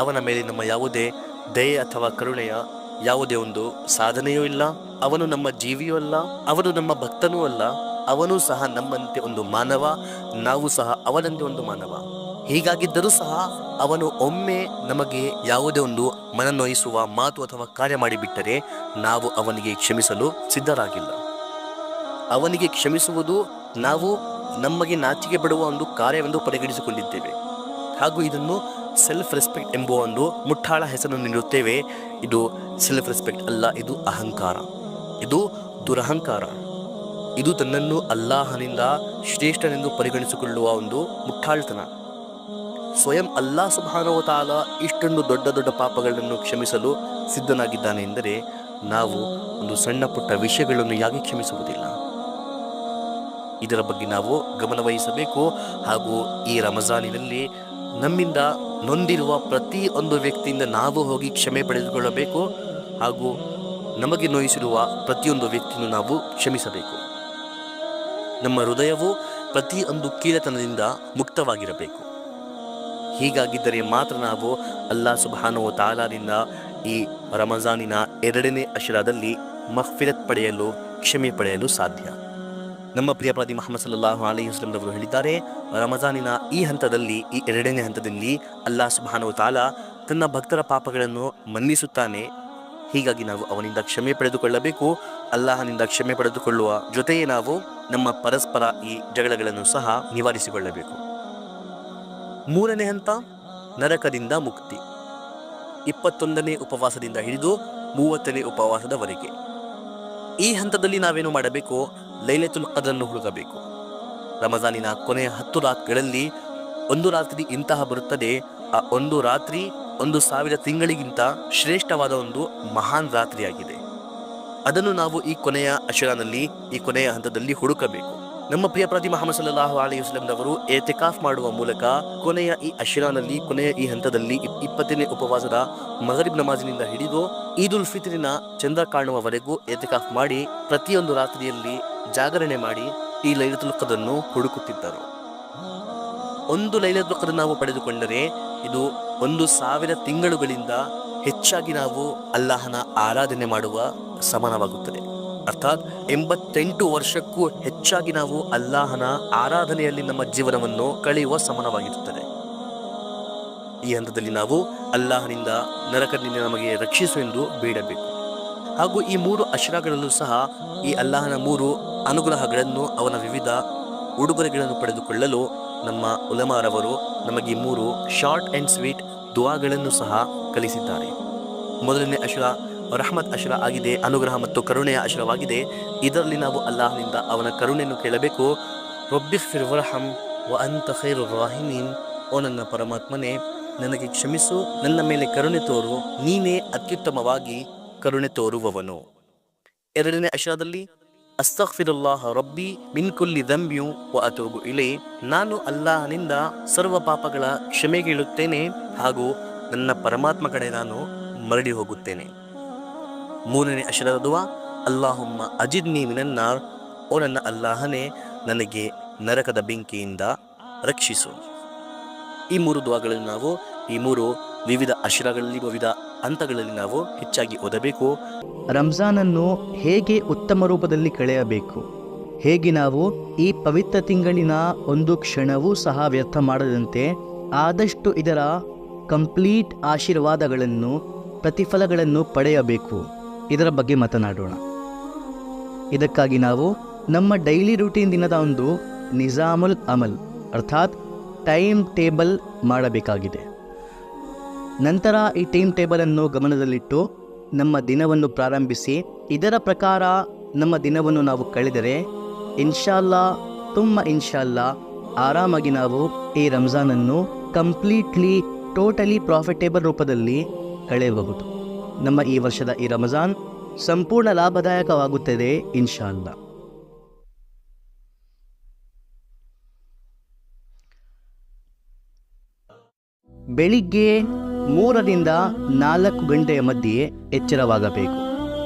ಅವನ ಮೇಲೆ ನಮ್ಮ ಯಾವುದೇ ದಯೆ ಅಥವಾ ಕರುಣೆಯ ಯಾವುದೇ ಒಂದು ಸಾಧನೆಯೂ ಇಲ್ಲ. ಅವನು ನಮ್ಮ ಜೀವಿಯೂ ಅಲ್ಲ, ಅವನು ನಮ್ಮ ಭಕ್ತನೂ ಅಲ್ಲ. ಅವನು ಸಹ ನಮ್ಮಂತೆ ಒಂದು ಮಾನವ, ನಾವು ಸಹ ಅವನಂತೆ ಒಂದು ಮಾನವ. ಹೀಗಾಗಿದ್ದರೂ ಸಹ ಅವನು ಒಮ್ಮೆ ನಮಗೆ ಯಾವುದೇ ಒಂದು ಮನನೊಯಿಸುವ ಮಾತು ಅಥವಾ ಕಾರ್ಯ ಮಾಡಿಬಿಟ್ಟರೆ ನಾವು ಅವನಿಗೆ ಕ್ಷಮಿಸಲು ಸಿದ್ಧರಾಗಿಲ್ಲ. ಅವನಿಗೆ ಕ್ಷಮಿಸುವುದು ನಾವು ನಮಗೆ ನಾಚಿಕೆ ಪಡುವ ಒಂದು ಕಾರ್ಯವೆಂದು ಪರಿಗಣಿಸಿಕೊಂಡಿದ್ದೇವೆ. ಹಾಗೂ ಇದನ್ನು ಸೆಲ್ಫ್ ರೆಸ್ಪೆಕ್ಟ್ ಎಂಬ ಒಂದು ಮುಟ್ಟಾಳ ಹೆಸರನ್ನು ನೀಡುತ್ತೇವೆ. ಇದು ಸೆಲ್ಫ್ ರೆಸ್ಪೆಕ್ಟ್ ಅಲ್ಲ, ಇದು ಅಹಂಕಾರ. ಇದು ದುರಹಂಕಾರ. ಇದು ತನ್ನನ್ನು ಅಲ್ಲಾಹನಿಂದ ಶ್ರೇಷ್ಠನೆಂದು ಪರಿಗಣಿಸಿಕೊಳ್ಳುವ ಒಂದು ಮುಟ್ಟಾಳ್ತನ. ಸ್ವಯಂ ಅಲ್ಲಾಹ್ ಸುಬ್ಹಾನಹು ವ ತಆಲಾ ಇಷ್ಟೊಂದು ದೊಡ್ಡ ದೊಡ್ಡ ಪಾಪಗಳನ್ನು ಕ್ಷಮಿಸಲು ಸಿದ್ಧನಾಗಿದ್ದಾನೆ ಎಂದರೆ ನಾವು ಒಂದು ಸಣ್ಣ ಪುಟ್ಟ ವಿಷಯಗಳನ್ನು ಯಾಕೆ ಕ್ಷಮಿಸುವುದಿಲ್ಲ? ಇದರ ಬಗ್ಗೆ ನಾವು ಗಮನವಹಿಸಬೇಕು. ಹಾಗೂ ಈ ರಮಜಾನಿನಲ್ಲಿ ನಮ್ಮಿಂದ ನೊಂದಿರುವ ಪ್ರತಿಯೊಂದು ವ್ಯಕ್ತಿಯಿಂದ ನಾವು ಹೋಗಿ ಕ್ಷಮೆ ಪಡೆದುಕೊಳ್ಳಬೇಕು. ಹಾಗೂ ನಮಗೆ ನೋಯಿಸಿರುವ ಪ್ರತಿಯೊಂದು ವ್ಯಕ್ತಿಯನ್ನು ನಾವು ಕ್ಷಮಿಸಬೇಕು. ನಮ್ಮ ಹೃದಯವು ಪ್ರತಿಯೊಂದು ಕೀಳತನದಿಂದ ಮುಕ್ತವಾಗಿರಬೇಕು. ಹೀಗಾಗಿದ್ದರೆ ಮಾತ್ರ ನಾವು ಅಲ್ಲಾಹ್ ಸುಬ್ಹಾನಹು ವ ತಆಲಾದಿಂದ ಈ ರಮಜಾನಿನ 2ನೇ ಅಶರಾದಲ್ಲಿ ಮಗ್ಫಿರತ್ ಪಡೆಯಲು, ಕ್ಷಮೆ ಪಡೆಯಲು ಸಾಧ್ಯ. ನಮ್ಮ ಪ್ರಿಯ ಪ್ರವಾದಿ ಮುಹಮ್ಮದ್ ಸಲ್ಲಲ್ಲಾಹು ಅಲೈಹಿ ವಸಲ್ಲಂ ರವರು ಹೇಳಿದ್ದಾರೆ, ರಮಜಾನಿನ ಈ ಹಂತದಲ್ಲಿ, ಈ 2ನೇ ಹಂತದಲ್ಲಿ ಅಲ್ಲಾಹ್ ಸುಬ್ಹಾನಹು ವ ತಆಲಾ ತನ್ನ ಭಕ್ತರ ಪಾಪಗಳನ್ನು ಮನ್ನಿಸುತ್ತಾನೆ. ಹೀಗಾಗಿ ನಾವು ಅವನಿಂದ ಕ್ಷಮೆ ಪಡೆದುಕೊಳ್ಳಬೇಕು. ಅಲ್ಲಾಹನಿಂದ ಕ್ಷಮೆ ಪಡೆದುಕೊಳ್ಳುವ ಜೊತೆಯೇ ನಾವು ನಮ್ಮ ಪರಸ್ಪರ ಈ ಜಗಳಗಳನ್ನು ಸಹ ನಿವಾರಿಸಿಕೊಳ್ಳಬೇಕು. 3ನೇ ಹಂತ ನರಕದಿಂದ ಮುಕ್ತಿ. 21ನೇ ಉಪವಾಸದಿಂದ ಹಿಡಿದು 30ನೇ ಉಪವಾಸದವರೆಗೆ. ಈ ಹಂತದಲ್ಲಿ ನಾವೇನು ಮಾಡಬೇಕು? ಲೈಲತುಲ್ ಕದ್ರನ್ನು ಹುಡುಕಬೇಕು. ರಮಜಾನಿನ ಕೊನೆಯ 10 ರಾತ್ರಿಗಳಲ್ಲಿ ಒಂದು ರಾತ್ರಿ ಇಂತಹ ಬರುತ್ತದೆ, ಆ ಒಂದು ರಾತ್ರಿ 1000 ತಿಂಗಳಿಗಿಂತ ಶ್ರೇಷ್ಠವಾದ ಒಂದು ಮಹಾನ್ ರಾತ್ರಿಯಾಗಿದೆ. ಅದನ್ನು ನಾವು ಈ ಕೊನೆಯ ಅಶರಾನಲ್ಲಿ, ಈ ಕೊನೆಯ ಹಂತದಲ್ಲಿ ಹುಡುಕಬೇಕು. ನಮ್ಮ ಪ್ರಿಯ ಪ್ರವಾದಿ ಮುಹಮ್ಮದ್ ಸಲ್ಲಲ್ಲಾಹು ಅಲೈಹಿ ವಸಲ್ಲಂ ರವರು ಏತಿಕಾಫ್ ಮಾಡುವ ಮೂಲಕ ಕೊನೆಯ ಈ ಅಶರಾನಲ್ಲಿ, ಕೊನೆಯ ಈ ಹಂತದಲ್ಲಿ 20ನೇ ಉಪವಾಸದ ಮಗರಿಬ್ ನಮಾಜಿನಿಂದ ಹಿಡಿದು ಈದ್ ಉಲ್ ಫಿತ್ರಿನ ಚಂದ್ರ ಕಾಣುವವರೆಗೂ ಏತಿಕಾಫ್ ಮಾಡಿ ಪ್ರತಿಯೊಂದು ರಾತ್ರಿಯಲ್ಲಿ ಜಾಗರಣೆ ಮಾಡಿ ಈ ಲೈಲತುಲ್ ಕದ್ರನ್ನು ಹುಡುಕುತ್ತಿದ್ದರು. ಒಂದು ಲೈಲತುಲ್ ಕದ್ರ್ ನಾವು ಪಡೆದುಕೊಂಡರೆ ಇದು 1000 ತಿಂಗಳುಗಳಿಂದ ಹೆಚ್ಚಾಗಿ ನಾವು ಅಲ್ಲಾಹನ ಆರಾಧನೆ ಮಾಡುವ ಸಮಾನವಾಗುತ್ತದೆ. ಅರ್ಥಾತ್ 88 ವರ್ಷಕ್ಕೂ ಹೆಚ್ಚಾಗಿ ನಾವು ಅಲ್ಲಾಹನ ಆರಾಧನೆಯಲ್ಲಿ ನಮ್ಮ ಜೀವನವನ್ನು ಕಳೆಯುವ ಸಮಾನವಾಗಿರುತ್ತದೆ. ಈ ಹಂತದಲ್ಲಿ ನಾವು ಅಲ್ಲಾಹನಿಂದ ನರಕದಿಂದ ನಮಗೆ ರಕ್ಷಿಸು ಎಂದು ಬೇಡಬೇಕು. ಹಾಗೂ ಈ 3 ಅಶ್ರಾಗಳಲ್ಲೂ ಸಹ ಈ ಅಲ್ಲಾಹನ 3 ಅನುಗ್ರಹಗಳನ್ನು, ಅವನ ವಿವಿಧ ಉಡುಗೊರೆಗಳನ್ನು ಪಡೆದುಕೊಳ್ಳಲು ನಮ್ಮ ಉಲಮಾರವರು ನಮಗೆ 3 ಶಾರ್ಟ್ ಆ್ಯಂಡ್ ಸ್ವೀಟ್ ದುಆಗಳನ್ನು ಸಹ ಕಲಿಸಿದ್ದಾರೆ. ಮೊದಲನೇ ಅಶ್ರ ರಹಮತ್ ಅಶ್ರ ಆಗಿದೆ, ಅನುಗ್ರಹ ಮತ್ತು ಕರುಣೆಯ ಅಶ್ರವಾಗಿದೆ. ಇದರಲ್ಲಿ ನಾವು ಅಲ್ಲಾಹನಿಂದ ಅವನ ಕರುಣೆಯನ್ನು ಕೇಳಬೇಕು. ರಬ್ಬಿಗ್ಫಿರ್ ವರ್ಹಮ್ ವ ಅಂತ ಖೈರುರ್ ರಾಹಿಮೀನ್. ಓ ನನ್ನ ಪರಮಾತ್ಮನೇ, ನನಗೆ ಕ್ಷಮಿಸು, ನನ್ನ ಮೇಲೆ ಕರುಣೆ ತೋರು, ನೀನೇ ಅತ್ಯುತ್ತಮವಾಗಿ ಕರುಣೆ ತೋರುವವನು. 2ನೇ ಅಶ್ರದಲ್ಲಿ ಅಸ್ತಗ್ಫಿರುಲ್ಲಾಹ ರಬ್ಬಿ ಮಿನ್ ಕುಲ್ಲಿ ದಂಬ್ಯು ವ ಅತೂಬು ಇಲೈ. ನಾನು ಅಲ್ಲಾಹನಿಂದ ಸರ್ವ ಪಾಪಗಳ ಕ್ಷಮೆ ಕೇಳುತ್ತೇನೆ ಹಾಗೂ ನನ್ನ ಪರಮಾತ್ಮ ಕಡೆ ನಾನು ಮರಳಿ ಹೋಗುತ್ತೇನೆ. 3ನೇ ಅಶರದ ದುವಾ ಅಲ್ಲಾಹುಮ್ಮ ಅಜಿದ್ನಿ ಮಿನನ್ನಾರ್. ಓ ನನ್ನ ಅಲ್ಲಾಹನೇ, ನನಗೆ ನರಕದ ಬೆಂಕಿಯಿಂದ ರಕ್ಷಿಸು. ಈ 3 ದುವಾಗಳನ್ನು ನಾವು ಈ 3 ವಿವಿಧ ಅಶ್ರಗಳಲ್ಲಿ, ವಿವಿಧ ಹಂತಗಳಲ್ಲಿ ನಾವು ಹೆಚ್ಚಾಗಿ ಓದಬೇಕು. ರಂಜಾನನ್ನು ಹೇಗೆ ಉತ್ತಮ ರೂಪದಲ್ಲಿ ಕಳೆಯಬೇಕು, ಹೇಗೆ ನಾವು ಈ ಪವಿತ್ರ ತಿಂಗಳಿನ ಒಂದು ಕ್ಷಣವೂ ಸಹ ವ್ಯರ್ಥ ಮಾಡದಂತೆ ಆದಷ್ಟು ಇದರ ಕಂಪ್ಲೀಟ್ ಆಶೀರ್ವಾದಗಳನ್ನು, ಪ್ರತಿಫಲಗಳನ್ನು ಪಡೆಯಬೇಕು, ಇದರ ಬಗ್ಗೆ ಮಾತನಾಡೋಣ. ಇದಕ್ಕಾಗಿ ನಾವು ನಮ್ಮ ಡೈಲಿ ರೂಟೀನ್ ದಿನದ ಒಂದು ನಿಜಾಮುಲ್ ಅಮಲ್ ಅರ್ಥಾತ್ ಟೈಮ್ ಟೇಬಲ್ ಮಾಡಬೇಕಾಗಿದೆ. ನಂತರ ಈ ಟೈಮ್ ಟೇಬಲನ್ನು ಗಮನದಲ್ಲಿಟ್ಟು ನಮ್ಮ ದಿನವನ್ನು ಪ್ರಾರಂಭಿಸಿ ಇದರ ಪ್ರಕಾರ ನಮ್ಮ ದಿನವನ್ನು ನಾವು ಕಳೆದರೆ ಇನ್ಶಾಲ್ಲಾ ಇನ್ಶಾಲ್ಲಾ ಆರಾಮಾಗಿ ನಾವು ಈ ರಂಜಾನನ್ನು ಕಂಪ್ಲೀಟ್ಲಿ ಟೋಟಲಿ ಪ್ರಾಫಿಟೇಬಲ್ ರೂಪದಲ್ಲಿ ಕಳೆಯಬಹುದು. ನಮ್ಮ ಈ ವರ್ಷದ ಈ ರಂಜಾನ್ ಸಂಪೂರ್ಣ ಲಾಭದಾಯಕವಾಗುತ್ತದೆ ಇನ್ಶಾಲ್ಲಾ. ಬೆಳಿಗ್ಗೆ 3 ರಿಂದ 4 ಗಂಟೆಯ ಮಧ್ಯೆ ಎಚ್ಚರವಾಗಬೇಕು.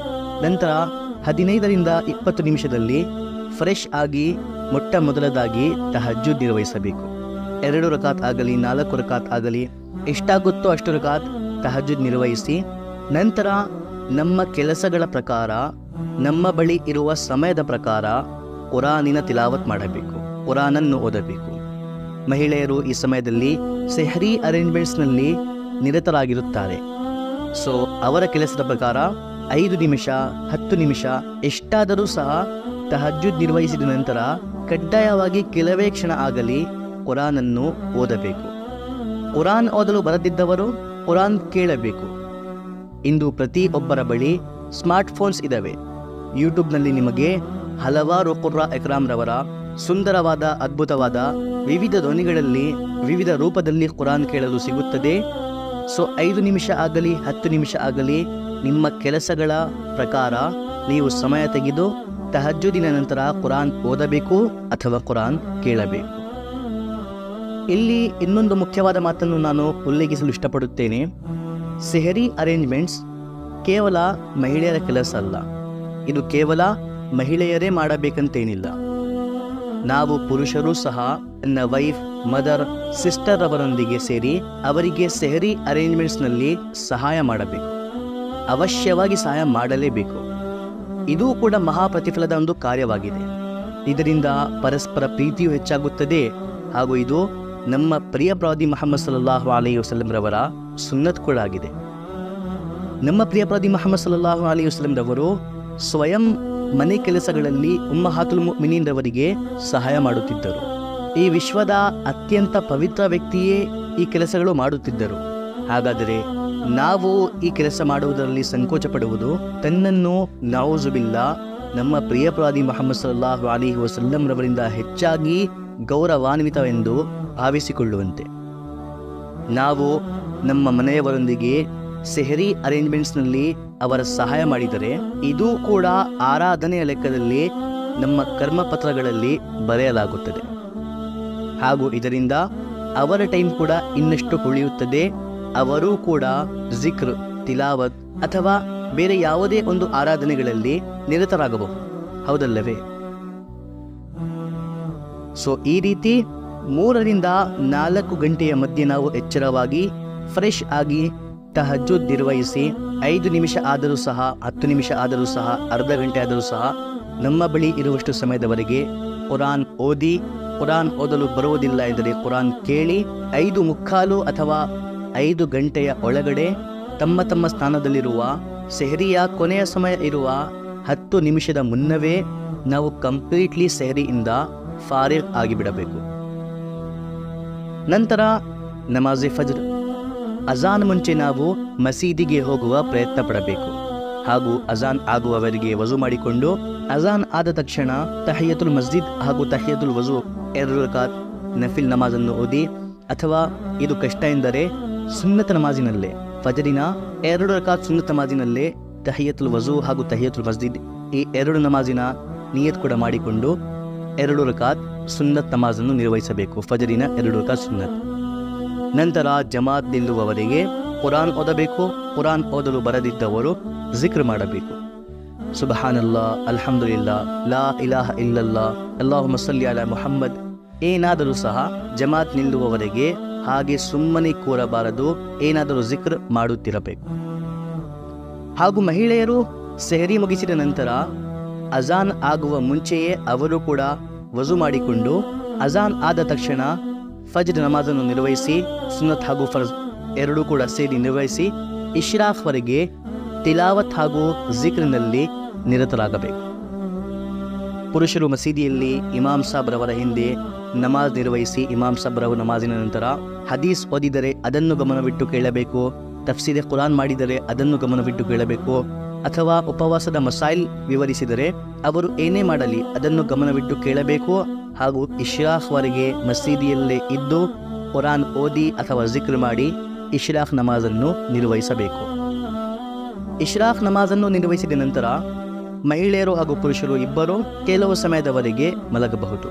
ನಂತರ 15 ರಿಂದ 20 ನಿಮಿಷದಲ್ಲಿ ಫ್ರೆಶ್ ಆಗಿ ಮೊಟ್ಟ ಮೊದಲದಾಗಿ ತಹಜ್ಜುದ್ ನಿರ್ವಹಿಸಬೇಕು. 2 ರಕಾತ್ ಆಗಲಿ 4 ರಕಾತ್ ಆಗಲಿ ಎಷ್ಟಾಗುತ್ತೋ ಅಷ್ಟು ರಕಾತ್ ತಹಜ್ಜುದ್ ನಿರ್ವಹಿಸಿ ನಂತರ ನಮ್ಮ ಕೆಲಸಗಳ ಪ್ರಕಾರ, ನಮ್ಮ ಬಳಿ ಇರುವ ಸಮಯದ ಪ್ರಕಾರ ಕುರಾನಿನ ತಿಲಾವತ್ ಮಾಡಬೇಕು, ಕುರಾನನ್ನು ಓದಬೇಕು. ಮಹಿಳೆಯರು ಈ ಸಮಯದಲ್ಲಿ ಸೆಹರಿ ಅರೇಂಜ್ಮೆಂಟ್ಸ್ನಲ್ಲಿ ನಿರತರಾಗಿರುತ್ತಾರೆ. ಸೊ ಅವರ ಕೆಲಸದ ಪ್ರಕಾರ 5 ನಿಮಿಷ 10 ನಿಮಿಷ ಎಷ್ಟಾದರೂ ಸಹ ತಹಜ್ಜುದ್ ನಿರ್ವಹಿಸಿದ ನಂತರ ಕಡ್ಡಾಯವಾಗಿ ಕೆಲವೇ ಕ್ಷಣ ಆಗಲಿ ಕುರಾನನ್ನು ಓದಬೇಕು. ಕುರಾನ್ ಓದಲು ಬರದಿದ್ದವರು ಕುರಾನ್ ಕೇಳಬೇಕು. ಇಂದು ಪ್ರತಿಯೊಬ್ಬರ ಬಳಿ ಸ್ಮಾರ್ಟ್ ಫೋನ್ಸ್ ಇದ್ದಾವೆ. ಯೂಟ್ಯೂಬ್ನಲ್ಲಿ ನಿಮಗೆ ಹಲವಾರು ಖುರ್ರಾ ಇಕ್ರಾಮ್ರವರ ಸುಂದರವಾದ ಅದ್ಭುತವಾದ ವಿವಿಧ ಧ್ವನಿಗಳಲ್ಲಿ ವಿವಿಧ ರೂಪದಲ್ಲಿ ಕುರಾನ್ ಕೇಳಲು ಸಿಗುತ್ತದೆ. ಸೊ 5 ನಿಮಿಷ ಆಗಲಿ 10 ನಿಮಿಷ ಆಗಲಿ ನಿಮ್ಮ ಕೆಲಸಗಳ ಪ್ರಕಾರ ನೀವು ಸಮಯ ತೆಗೆದು ತಹಜ್ಜುದಿನ ನಂತರ ಕುರಾನ್ ಓದಬೇಕು ಅಥವಾ ಕುರಾನ್ ಕೇಳಬೇಕು. ಇಲ್ಲಿ ಇನ್ನೊಂದು ಮುಖ್ಯವಾದ ಮಾತನ್ನು ನಾನು ಉಲ್ಲೇಖಿಸಲು ಇಷ್ಟಪಡುತ್ತೇನೆ. ಸೆಹರಿ ಅರೇಂಜ್ಮೆಂಟ್ಸ್ ಕೇವಲ ಮಹಿಳೆಯರ ಕೆಲಸ ಅಲ್ಲ. ಇದು ಕೇವಲ ಮಹಿಳೆಯರೇ ಮಾಡಬೇಕಂತೇನಿಲ್ಲ. ನಾವು ಪುರುಷರು ಸಹ ನನ್ನ ವೈಫ್, ಮದರ್, ಸಿಸ್ಟರ್ ಅವರೊಂದಿಗೆ ಸೇರಿ ಅವರಿಗೆ ಸೆಹರಿ ಅರೇಂಜ್ಮೆಂಟ್ಸ್ನಲ್ಲಿ ಸಹಾಯ ಮಾಡಬೇಕು. ಅವಶ್ಯವಾಗಿ ಸಹಾಯ ಮಾಡಲೇಬೇಕು. ಇದು ಕೂಡ ಮಹಾಪ್ರತಿಫಲದ ಒಂದು ಕಾರ್ಯವಾಗಿದೆ. ಇದರಿಂದ ಪರಸ್ಪರ ಪ್ರೀತಿಯು ಹೆಚ್ಚಾಗುತ್ತದೆ ಹಾಗೂ ಇದು ನಮ್ಮ ಪ್ರಿಯ ಪ್ರವಾದಿ ಮುಹಮ್ಮದ್ ಸಲ್ಲಲ್ಲಾಹು ಅಲೈಹಿ ವಸಲ್ಲಂ ರವರ ಸುನ್ನತ್ ಕೂಡ ಆಗಿದೆ. ನಮ್ಮ ಪ್ರಿಯ ಪ್ರವಾದಿ ಮುಹಮ್ಮದ್ ಸಲ್ಲಲ್ಲಾಹು ಅಲೈಹಿ ವಸಲ್ಲಂ ರವರು ಸ್ವಯಂ ಮನೆ ಕೆಲಸಗಳಲ್ಲಿ ಉಮ್ಮಹಾತುಲ್ ಮುಮಿನೀನ್ ರವರಿಗೆ ಸಹಾಯ ಮಾಡುತ್ತಿದ್ದರು. ಈ ವಿಶ್ವದ ಅತ್ಯಂತ ಪವಿತ್ರ ವ್ಯಕ್ತಿಯೇ ಈ ಕೆಲಸಗಳು ಮಾಡುತ್ತಿದ್ದರು. ಹಾಗಾದರೆ ನಾವು ಈ ಕೆಲಸ ಮಾಡುವುದರಲ್ಲಿ ಸಂಕೋಚ ಪಡುವುದು ತನ್ನನ್ನು ನೌಜುಬಿಲ್ಲಾ ನಮ್ಮ ಪ್ರಿಯ ಪ್ರವಾದಿ ಮುಹಮ್ಮದ್ ಸಲ್ಲಲ್ಲಾಹು ಅಲೈಹಿ ವಸಲ್ಲಂ ರವರಿಂದ ಹೆಚ್ಚಾಗಿ ಗೌರವಾನ್ವಿತವೆಂದು ಭಾವಿಸಿಕೊಳ್ಳುವಂತೆ. ನಾವು ನಮ್ಮ ಮನೆಯವರೊಂದಿಗೆ ಸೆಹರಿ ಅರೇಂಜ್ಮೆಂಟ್ಸ್ನಲ್ಲಿ ಅವರ ಸಹಾಯ ಮಾಡಿದರೆ ಇದು ಕೂಡ ಆರಾಧನೆಯ ಲೆಕ್ಕದಲ್ಲಿ ನಮ್ಮ ಕರ್ಮಪತ್ರಗಳಲ್ಲಿ ಬರೆಯಲಾಗುತ್ತದೆ ಹಾಗೂ ಇದರಿಂದ ಅವರ ಟೈಮ್ ಕೂಡ ಇನ್ನಷ್ಟು ಉಳಿಯುತ್ತದೆ. ಅವರೂ ಕೂಡ ಜಿಕ್ರ್, ತಿಲಾವತ್ ಅಥವಾ ಬೇರೆ ಯಾವುದೇ ಒಂದು ಆರಾಧನೆಗಳಲ್ಲಿ ನಿರತರಾಗಬಹುದು, ಹೌದಲ್ಲವೇ? ಸೊ ಈ ರೀತಿ 3 ರಿಂದ 4 ಗಂಟೆಯ ಮಧ್ಯೆ ನಾವು ಎಚ್ಚರವಾಗಿ ಫ್ರೆಶ್ ಆಗಿ ತಹಜ್ಜುದ್ ನಿರ್ವಹಿಸಿ 5 ನಿಮಿಷ ಆದರೂ ಸಹ 10 ನಿಮಿಷ ಆದರೂ ಸಹ ಅರ್ಧ ಗಂಟೆ ಆದರೂ ಸಹ ನಮ್ಮ ಬಳಿ ಇರುವಷ್ಟು ಸಮಯದವರೆಗೆ ಕುರಾನ್ ಓದಿ, ಕುರಾನ್ ಓದಲು ಬರುವುದಿಲ್ಲ ಎಂದರೆ ಕುರಾನ್ ಕೇಳಿ 5:15 ಅಥವಾ 5 ಗಂಟೆಯ ಒಳಗಡೆ ತಮ್ಮ ತಮ್ಮ ಸ್ಥಾನದಲ್ಲಿರುವ ಸೆಹರಿಯ ಕೊನೆಯ ಸಮಯ ಇರುವ 10 ನಿಮಿಷದ ಮುನ್ನವೇ ನಾವು ಕಂಪ್ಲೀಟ್ಲಿ ಸೆಹರಿಯಿಂದ ಫಾರಿಗ್ ಆಗಿಬಿಡಬೇಕು. ನಂತರ ನಮಾಜೆ ಫಜ್ರ್, ಅಜಾನ್ ಮುಂಚೆ ನಾವು ಮಸೀದಿಗೆ ಹೋಗುವ ಪ್ರಯತ್ನ ಪಡಬೇಕು ಹಾಗೂ ಅಜಾನ್ ಆಗುವವರೆಗೆ ವಜು ಮಾಡಿಕೊಂಡು ಅಜಾನ್ ಆದ ತಕ್ಷಣ ತಹಿಯತುಲ್ ಮಸ್ಜಿದ್ ಹಾಗೂ ತಹಿಯತುಲ್ ವಜು 2 ರಕಾತ್ ನಫಿಲ್ ನಮಾಜನ್ನು ಓದಿ, ಅಥವಾ ಇದು ಕಷ್ಟ ಎಂದರೆ ಸುನ್ನತ ನಮಾಜಿನಲ್ಲೇ ಫಜರಿನ 2 ರಕಾತ್ ಸುನ್ನತ ನಮಾಜಿನಲ್ಲೇ ತಹಿಯತುಲ್ ವಜು ಹಾಗೂ ತಹಿಯತುಲ್ ಮಸ್ಜಿದ್ ಈ 2 ನಮಾಜಿನ ನಿಯತ್ ಕೂಡ ಮಾಡಿಕೊಂಡು 2 ರಕಾತ್ ಸುನ್ನತ್ ನಮಾಜನ್ನು ನಿರ್ವಹಿಸಬೇಕು. ಫಜರಿನ 2 ರಕಾತ್ ಸುನ್ನತ್. ನಂತರ ಜಮಾತ್ ನಿಲ್ಲುವವರೆಗೆ ಕುರಾನ್ ಓದಬೇಕು. ಕುರಾನ್ ಓದಲು ಬರದಿದ್ದವರು ಜಿಕ್ರ್ ಮಾಡಬೇಕು. ಸುಬ್ಹಾನಲ್ಲಾ, ಅಲ್ಹಮ್ದುಲಿಲ್ಲಾ, ಲಾ ಇಲಾಹ ಇಲ್ಲಲ್ಲಾ, ಅಲ್ಲಾಹುಮ್ಮ ಸಲ್ಲಿ ಅಲಾ ಮುಹಮ್ಮದ್ ಏನಾದರೂ ಸಹ ಜಮಾತ್ ನಿಲ್ಲುವವರೆಗೆ ಹಾಗೆ ಸುಮ್ಮನೆ ಕೂರಬಾರದು, ಏನಾದರೂ ಜಿಕ್ರ್ ಮಾಡುತ್ತಿರಬೇಕು. ಹಾಗೂ ಮಹಿಳೆಯರು ಸೆಹರಿ ಮುಗಿಸಿದ ನಂತರ ಅಜಾನ್ ಆಗುವ ಮುಂಚೆಯೇ ಅವರು ಕೂಡ ವಜು ಮಾಡಿಕೊಂಡು ಅಜಾನ್ ಆದ ತಕ್ಷಣ ಫಜ್ರ್ ನಮಾಜನ್ನು ನಿರ್ವಹಿಸಿ, ಸುನ್ನತ್ ಹಾಗೂ ಫರ್ಜ್ 2 ಕೂಡ ಸೇರಿ ನಿರ್ವಹಿಸಿ ಇಶ್ರಾಕ್ವರೆಗೆ ತಿಲಾವತ್ ಹಾಗೂ ಜಿಕ್ರ್ನಲ್ಲಿ ನಿರತರಾಗಬೇಕು. ಪುರುಷರು ಮಸೀದಿಯಲ್ಲಿ ಇಮಾಮ್ ಸಾಬ್ ರವರ ಹಿಂದೆ ನಮಾಜ್ ನಿರ್ವಹಿಸಿ ಇಮಾಮ್ ಸಾಬ್ ರವರ ನಮಾಜಿನ ನಂತರ ಹದೀಸ್ ಓದಿದರೆ ಅದನ್ನು ಗಮನವಿಟ್ಟು ಕೇಳಬೇಕು, ತಫ್ಸೀರೆ ಕುರಾನ್ ಮಾಡಿದರೆ ಅದನ್ನು ಗಮನವಿಟ್ಟು ಕೇಳಬೇಕು, ಅಥವಾ ಉಪವಾಸದ ಮಸಾಯಿಲ್ ವಿವರಿಸಿದರೆ ಅವರು ಏನೇ ಮಾಡಲಿ ಅದನ್ನು ಗಮನವಿಟ್ಟು ಕೇಳಬೇಕು ಹಾಗೂ ಇಶ್ರಾಕ್ವರೆಗೆ ಮಸೀದಿಯಲ್ಲೇ ಇದ್ದು ಕುರಾನ್ ಓದಿ ಅಥವಾ ಜಿಕ್ರ್ ಮಾಡಿ ಇಶ್ರಾಕ್ ನಮಾಜನ್ನು ನಿರ್ವಹಿಸಬೇಕು. ಇಶ್ರಾಕ್ ನಮಾಜನ್ನು ನಿರ್ವಹಿಸಿದ ನಂತರ ಮಹಿಳೆಯರು ಹಾಗೂ ಪುರುಷರು ಇಬ್ಬರು ಕೆಲವು ಸಮಯದವರೆಗೆ ಮಲಗಬಹುದು.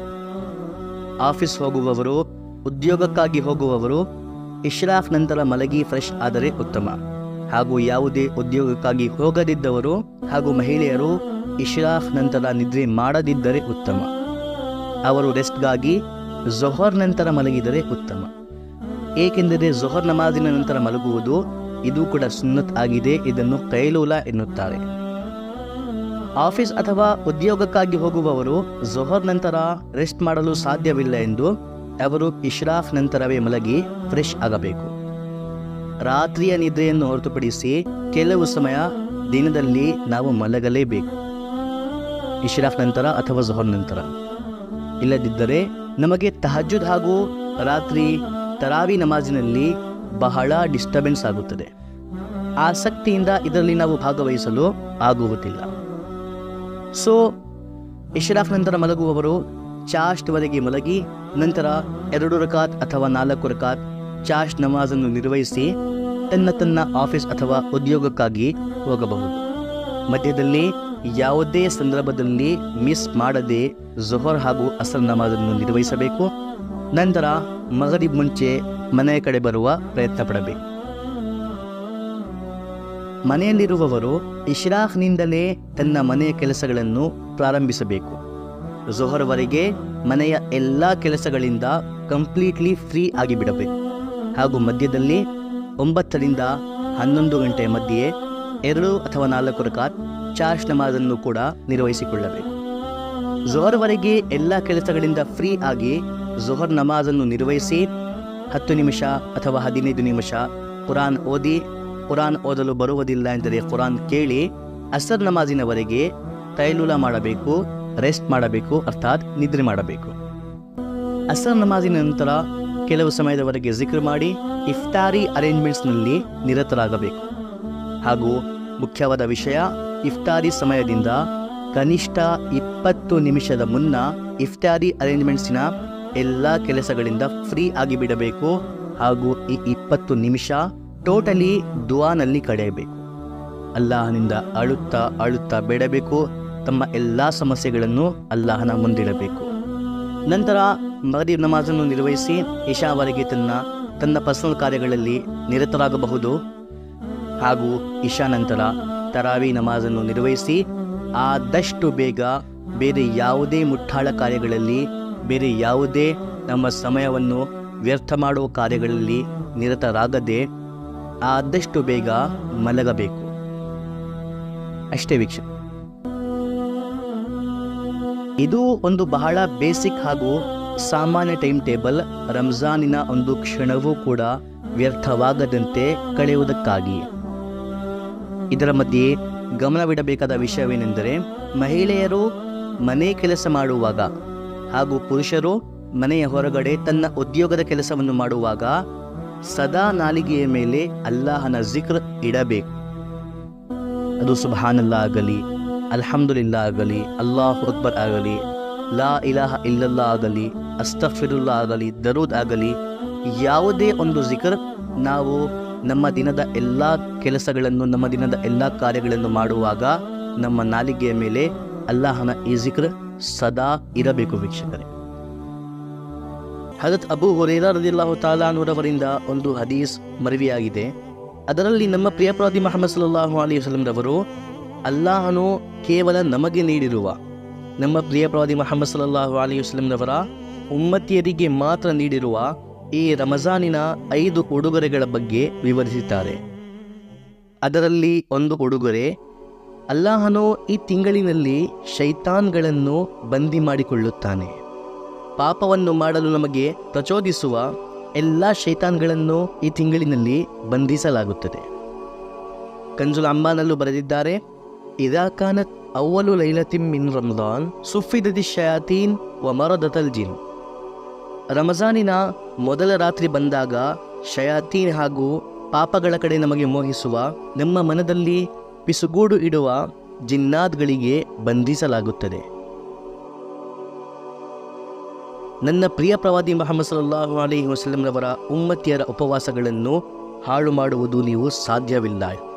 ಆಫೀಸ್ ಹೋಗುವವರು, ಉದ್ಯೋಗಕ್ಕಾಗಿ ಹೋಗುವವರು ಇಶ್ರಾಕ್ ನಂತರ ಮಲಗಿ ಫ್ರೆಶ್ ಆದರೆ ಉತ್ತಮ. ಹಾಗೂ ಯಾವುದೇ ಉದ್ಯೋಗಕ್ಕಾಗಿ ಹೋಗದಿದ್ದವರು ಹಾಗೂ ಮಹಿಳೆಯರು ಇಶ್ರಾಕ್ ನಂತರ ನಿದ್ರೆ ಮಾಡದಿದ್ದರೆ ಉತ್ತಮ. ಅವರು ರೆಸ್ಟ್ಗಾಗಿ ಝೊಹರ್ ನಂತರ ಮಲಗಿದರೆ ಉತ್ತಮ. ಏಕೆಂದರೆ ಝೊಹರ್ ನಮಾಜಿನ ನಂತರ ಮಲಗುವುದು ಇದು ಕೂಡ ಸುನ್ನತ್ ಆಗಿದೆ. ಇದನ್ನು ಕೈಲೂಲಾ ಎನ್ನುತ್ತಾರೆ. ಆಫೀಸ್ ಅಥವಾ ಉದ್ಯೋಗಕ್ಕಾಗಿ ಹೋಗುವವರು ಝೊಹರ್ ನಂತರ ರೆಸ್ಟ್ ಮಾಡಲು ಸಾಧ್ಯವಿಲ್ಲ ಎಂದು ಅವರು ಇಶ್ರಾಕ್ ನಂತರವೇ ಮಲಗಿ ಫ್ರೆಶ್ ಆಗಬೇಕು. ರಾತ್ರಿಯ ನಿದ್ರೆಯನ್ನು ಹೊರತುಪಡಿಸಿ ಕೆಲವು ಸಮಯ ದಿನದಲ್ಲಿ ನಾವು ಮಲಗಲೇಬೇಕು, ಇಶ್ರಾಕ್ ನಂತರ ಅಥವಾ ಝೊಹರ್ ನಂತರ. ಇಲ್ಲದಿದ್ದರೆ ನಮಗೆ ತಹಜ್ಜುದ್ ಹಾಗೂ ರಾತ್ರಿ ತರಾವಿ ನಮಾಜಿನಲ್ಲಿ ಬಹಳ ಡಿಸ್ಟರ್ಬೆನ್ಸ್ ಆಗುತ್ತದೆ. ಆಸಕ್ತಿಯಿಂದ ಇದರಲ್ಲಿ ನಾವು ಭಾಗವಹಿಸಲು ಆಗುವುದಿಲ್ಲ. ಸೊ ಇಶ್ರಾಕ್ ನಂತರ ಮಲಗುವವರು ಚಾಷ್ಟ್ವರೆಗೆ ಮಲಗಿ ನಂತರ 2 ರಕಾತ್ ಅಥವಾ 4 ರಕಾತ್ ಚಾಷ್ಟ್ ನಮಾಜನ್ನು ನಿರ್ವಹಿಸಿ ತನ್ನ ಆಫೀಸ್ ಅಥವಾ ಉದ್ಯೋಗಕ್ಕಾಗಿ ಹೋಗಬಹುದು. ಮಧ್ಯದಲ್ಲಿ ಯಾವುದೇ ಸಂದರ್ಭದಲ್ಲಿ ಮಿಸ್ ಮಾಡದೆ ಝೊಹರ್ ಹಾಗೂ ಅಸರ್ ನಮಾಜನ್ನು ನಿರ್ವಹಿಸಬೇಕು. ನಂತರ ಮಗರಿಬ್ ಮುಂಚೆ ಮನೆಯ ಕಡೆ ಬರುವ ಪ್ರಯತ್ನ ಪಡಬೇಕು. ಮನೆಯಲ್ಲಿರುವವರು ಇಶ್ರಾಕ್ನಿಂದಲೇ ತನ್ನ ಮನೆಯ ಕೆಲಸಗಳನ್ನು ಪ್ರಾರಂಭಿಸಬೇಕು. ಝೊಹರ್ವರೆಗೆ ಮನೆಯ ಎಲ್ಲ ಕೆಲಸಗಳಿಂದ ಕಂಪ್ಲೀಟ್ಲಿ ಫ್ರೀ ಆಗಿಬಿಡಬೇಕು. ಹಾಗೂ ಮಧ್ಯದಲ್ಲಿ 9 ರಿಂದ 11 ಗಂಟೆಯ ಮಧ್ಯೆ 2 ಅಥವಾ 4 ರಕಾತ್ ಚಾಷ್ಟ್ ನಮಾಜನ್ನು ಕೂಡ ನಿರ್ವಹಿಸಿಕೊಳ್ಳಬೇಕು. ಝೊಹರ್ವರೆಗೆ ಎಲ್ಲ ಕೆಲಸಗಳಿಂದ ಫ್ರೀ ಆಗಿ ಝೊಹರ್ ನಮಾಜನ್ನು ನಿರ್ವಹಿಸಿ 10 ನಿಮಿಷ ಅಥವಾ 15 ನಿಮಿಷ ಕುರಾನ್ ಓದಿ, ಕುರಾನ್ ಓದಲು ಬರುವುದಿಲ್ಲ ಎಂದರೆ ಕುರಾನ್ ಕೇಳಿ, ಅಸರ್ ನಮಾಜಿನವರೆಗೆ ತೈಲುಲ ಮಾಡಬೇಕು, ರೆಸ್ಟ್ ಮಾಡಬೇಕು, ಅರ್ಥಾತ್ ನಿದ್ರೆ ಮಾಡಬೇಕು. ಅಸರ್ ನಮಾಜಿನ ನಂತರ ಕೆಲವು ಸಮಯದವರೆಗೆ ಜಿಕ್ರ್ ಮಾಡಿ ಇಫ್ತಾರಿ ಅರೇಂಜ್ಮೆಂಟ್ಸ್ನಲ್ಲಿ ನಿರತರಾಗಬೇಕು. ಹಾಗೂ ಮುಖ್ಯವಾದ ವಿಷಯ, ಇಫ್ತಾರಿ ಸಮಯದಿಂದ ಕನಿಷ್ಠ 20 ನಿಮಿಷದ ಮುನ್ನ ಇಫ್ತಾರಿ ಅರೇಂಜ್ಮೆಂಟ್ಸಿನ ಎಲ್ಲ ಕೆಲಸಗಳಿಂದ ಫ್ರೀ ಆಗಿಬಿಡಬೇಕು. ಹಾಗೂ ಈ 20 ನಿಮಿಷ ಟೋಟಲಿ ದುಆನಲ್ಲಿ ಕಳೆಯಬೇಕು. ಅಲ್ಲಾಹನಿಂದ ಅಳುತ್ತಾ ಬೇಡಬೇಕು. ತಮ್ಮ ಎಲ್ಲ ಸಮಸ್ಯೆಗಳನ್ನು ಅಲ್ಲಾಹನ ಮುಂದಿಡಬೇಕು. ನಂತರ ಮಗರಿಬ್ ನಮಾಜನ್ನು ನಿರ್ವಹಿಸಿ ಇಶಾವರೆಗೆ ತನ್ನ ಪರ್ಸನಲ್ ಕಾರ್ಯಗಳಲ್ಲಿ ನಿರತರಾಗಬಹುದು. ಹಾಗೂ ಇಶಾ ನಂತರ ತರಾವಿ ನಮಾಜನ್ನು ನಿರ್ವಹಿಸಿ ಆದಷ್ಟು ಬೇಗ ಬೇರೆ ಯಾವುದೇ ಮುಟ್ಟಾಳ ಕಾರ್ಯಗಳಲ್ಲಿ, ಬೇರೆ ಯಾವುದೇ ನಮ್ಮ ಸಮಯವನ್ನು ವ್ಯರ್ಥ ಮಾಡುವ ಕಾರ್ಯಗಳಲ್ಲಿ ನಿರತರಾಗದೆ ಆದಷ್ಟು ಬೇಗ ಮಲಗಬೇಕು. ಅಷ್ಟೇ ವೀಕ್ಷಕ. ಇದು ಒಂದು ಬಹಳ ಬೇಸಿಕ್ ಹಾಗೂ ಸಾಮಾನ್ಯ ಟೈಮ್ ಟೇಬಲ್, ರಂಜಾನಿನ ಒಂದು ಕ್ಷಣವೂ ಕೂಡ ವ್ಯರ್ಥವಾಗದಂತೆ ಕಳೆಯುವುದಕ್ಕಾಗಿ. ಇದರ ಮಧ್ಯೆ ಗಮನವಿಡಬೇಕಾದ ವಿಷಯವೇನೆಂದರೆ, ಮಹಿಳೆಯರು ಮನೆ ಕೆಲಸ ಮಾಡುವಾಗ ಹಾಗೂ ಪುರುಷರು ಮನೆಯ ಹೊರಗಡೆ ತನ್ನ ಉದ್ಯೋಗದ ಕೆಲಸವನ್ನು ಮಾಡುವಾಗ ಸದಾ ನಾಲಿಗೆಯ ಮೇಲೆ ಅಲ್ಲಾಹನ ಜಿಕ್ರ್ ಇಡಬೇಕು. ಅದು ಸುಬ್ಹಾನಲ್ಲಾ ಆಗಲಿ, ಅಲ್ಹಮ್ದುಲಿಲ್ಲಾ ಆಗಲಿ, ಅಲ್ಲಾಹು ಅಕ್ಬರ್ ಆಗಲಿ, ಲಾ ಇಲಾಹ ಇಲ್ಲಲ್ಲಾ ಆಗಲಿ, ಅಸ್ತಗ್ಫಿರುಲ್ಲಾ ಆಗಲಿ, ದರೂದ್ ಆಗಲಿ, ಯಾವುದೇ ಒಂದು ಜಿಕ್ರ್ ನಾವು ನಮ್ಮ ದಿನದ ಎಲ್ಲ ಕೆಲಸಗಳನ್ನು, ನಮ್ಮ ದಿನದ ಎಲ್ಲ ಕಾರ್ಯಗಳನ್ನು ಮಾಡುವಾಗ ನಮ್ಮ ನಾಲಿಗೆಯ ಮೇಲೆ ಅಲ್ಲಾಹನ ಈ ಜಿಕ್ರ್ ಸದಾ ಇರಬೇಕು ವೀಕ್ಷಕರೇ. ಹಜರತ್ ಅಬೂ ಹುರೈರಾ ರದಿಯಲ್ಲಾಹು ತಾಲಾ ಅನ್ಹುರವರಿಂದ ಒಂದು ಹದೀಸ್ ಮರವಿಯಾಗಿದೆ. ಅದರಲ್ಲಿ ನಮ್ಮ ಪ್ರಿಯ ಪ್ರವಾದಿ ಮುಹಮ್ಮದ್ ಸಲ್ಲಲ್ಲಾಹು ಅಲೈಹಿ ವಸಲ್ಲಂ ರವರು ಅಲ್ಲಾಹನು ಕೇವಲ ನಮಗೆ ನೀಡಿರುವ, ನಮ್ಮ ಪ್ರಿಯ ಪ್ರವಾದಿ ಮುಹಮ್ಮದ್ ಸಲ್ಲಲ್ಲಾಹು ಅಲೈಹಿ ವಸಲ್ಲಂ ರವರ ಉಮ್ಮತಿಯರಿಗೆ ಮಾತ್ರ ನೀಡಿರುವ ಈ ರಮಜಾನಿನ 5 ಉಡುಗೊರೆಗಳ ಬಗ್ಗೆ ವಿವರಿಸಿದ್ದಾರೆ. ಅದರಲ್ಲಿ ಒಂದು ಉಡುಗೊರೆ, ಅಲ್ಲಾಹನು ಈ ತಿಂಗಳಿನಲ್ಲಿ ಶೈತಾನ್ಗಳನ್ನು ಬಂದಿ ಮಾಡಿಕೊಳ್ಳುತ್ತಾನೆ. ಪಾಪವನ್ನು ಮಾಡಲು ನಮಗೆ ಪ್ರಚೋದಿಸುವ ಎಲ್ಲ ಶೈತಾನ್ಗಳನ್ನು ಈ ತಿಂಗಳಿನಲ್ಲಿ ಬಂಧಿಸಲಾಗುತ್ತದೆ. ಕಂಜುಲ್ ಅಮ್ಮಾನಲ್ಲೂ ಬರೆದಿದ್ದಾರೆ, ಇದಾ ಕಾನತ್ ಅವ್ವಲು ಲೈಲತಿನ್ ಮಿನ್ ರಮದಾನ್ ಸುಫಿದತಿ ಶಯಾತೀನ್ ವ ಮರದತಲ್ ಜಿನ್. ರಮಜಾನಿನ ಮೊದಲ ರಾತ್ರಿ ಬಂದಾಗ ಶಯಾತೀನ್ ಹಾಗೂ ಪಾಪಗಳ ಕಡೆ ನಮಗೆ ಮೋಹಿಸುವ, ನಮ್ಮ ಮನದಲ್ಲಿ ಪಿಸುಗೂಡು ಇಡುವ ಜಿನ್ನಾದ್ಗಳಿಗೆ ಬಂಧಿಸಲಾಗುತ್ತದೆ. ನನ್ನ ಪ್ರಿಯ ಪ್ರವಾದಿ ಮುಹಮ್ಮದ್ ಸಲ್ಲಲ್ಲಾಹು ಅಲೈಹಿ ವಸಲ್ಲಂ ರವರ ಉಮ್ಮತಿಯರ ಉಪವಾಸಗಳನ್ನು ಹಾಳು ಮಾಡುವುದು ನೀವು ಸಾಧ್ಯವಿಲ್ಲ.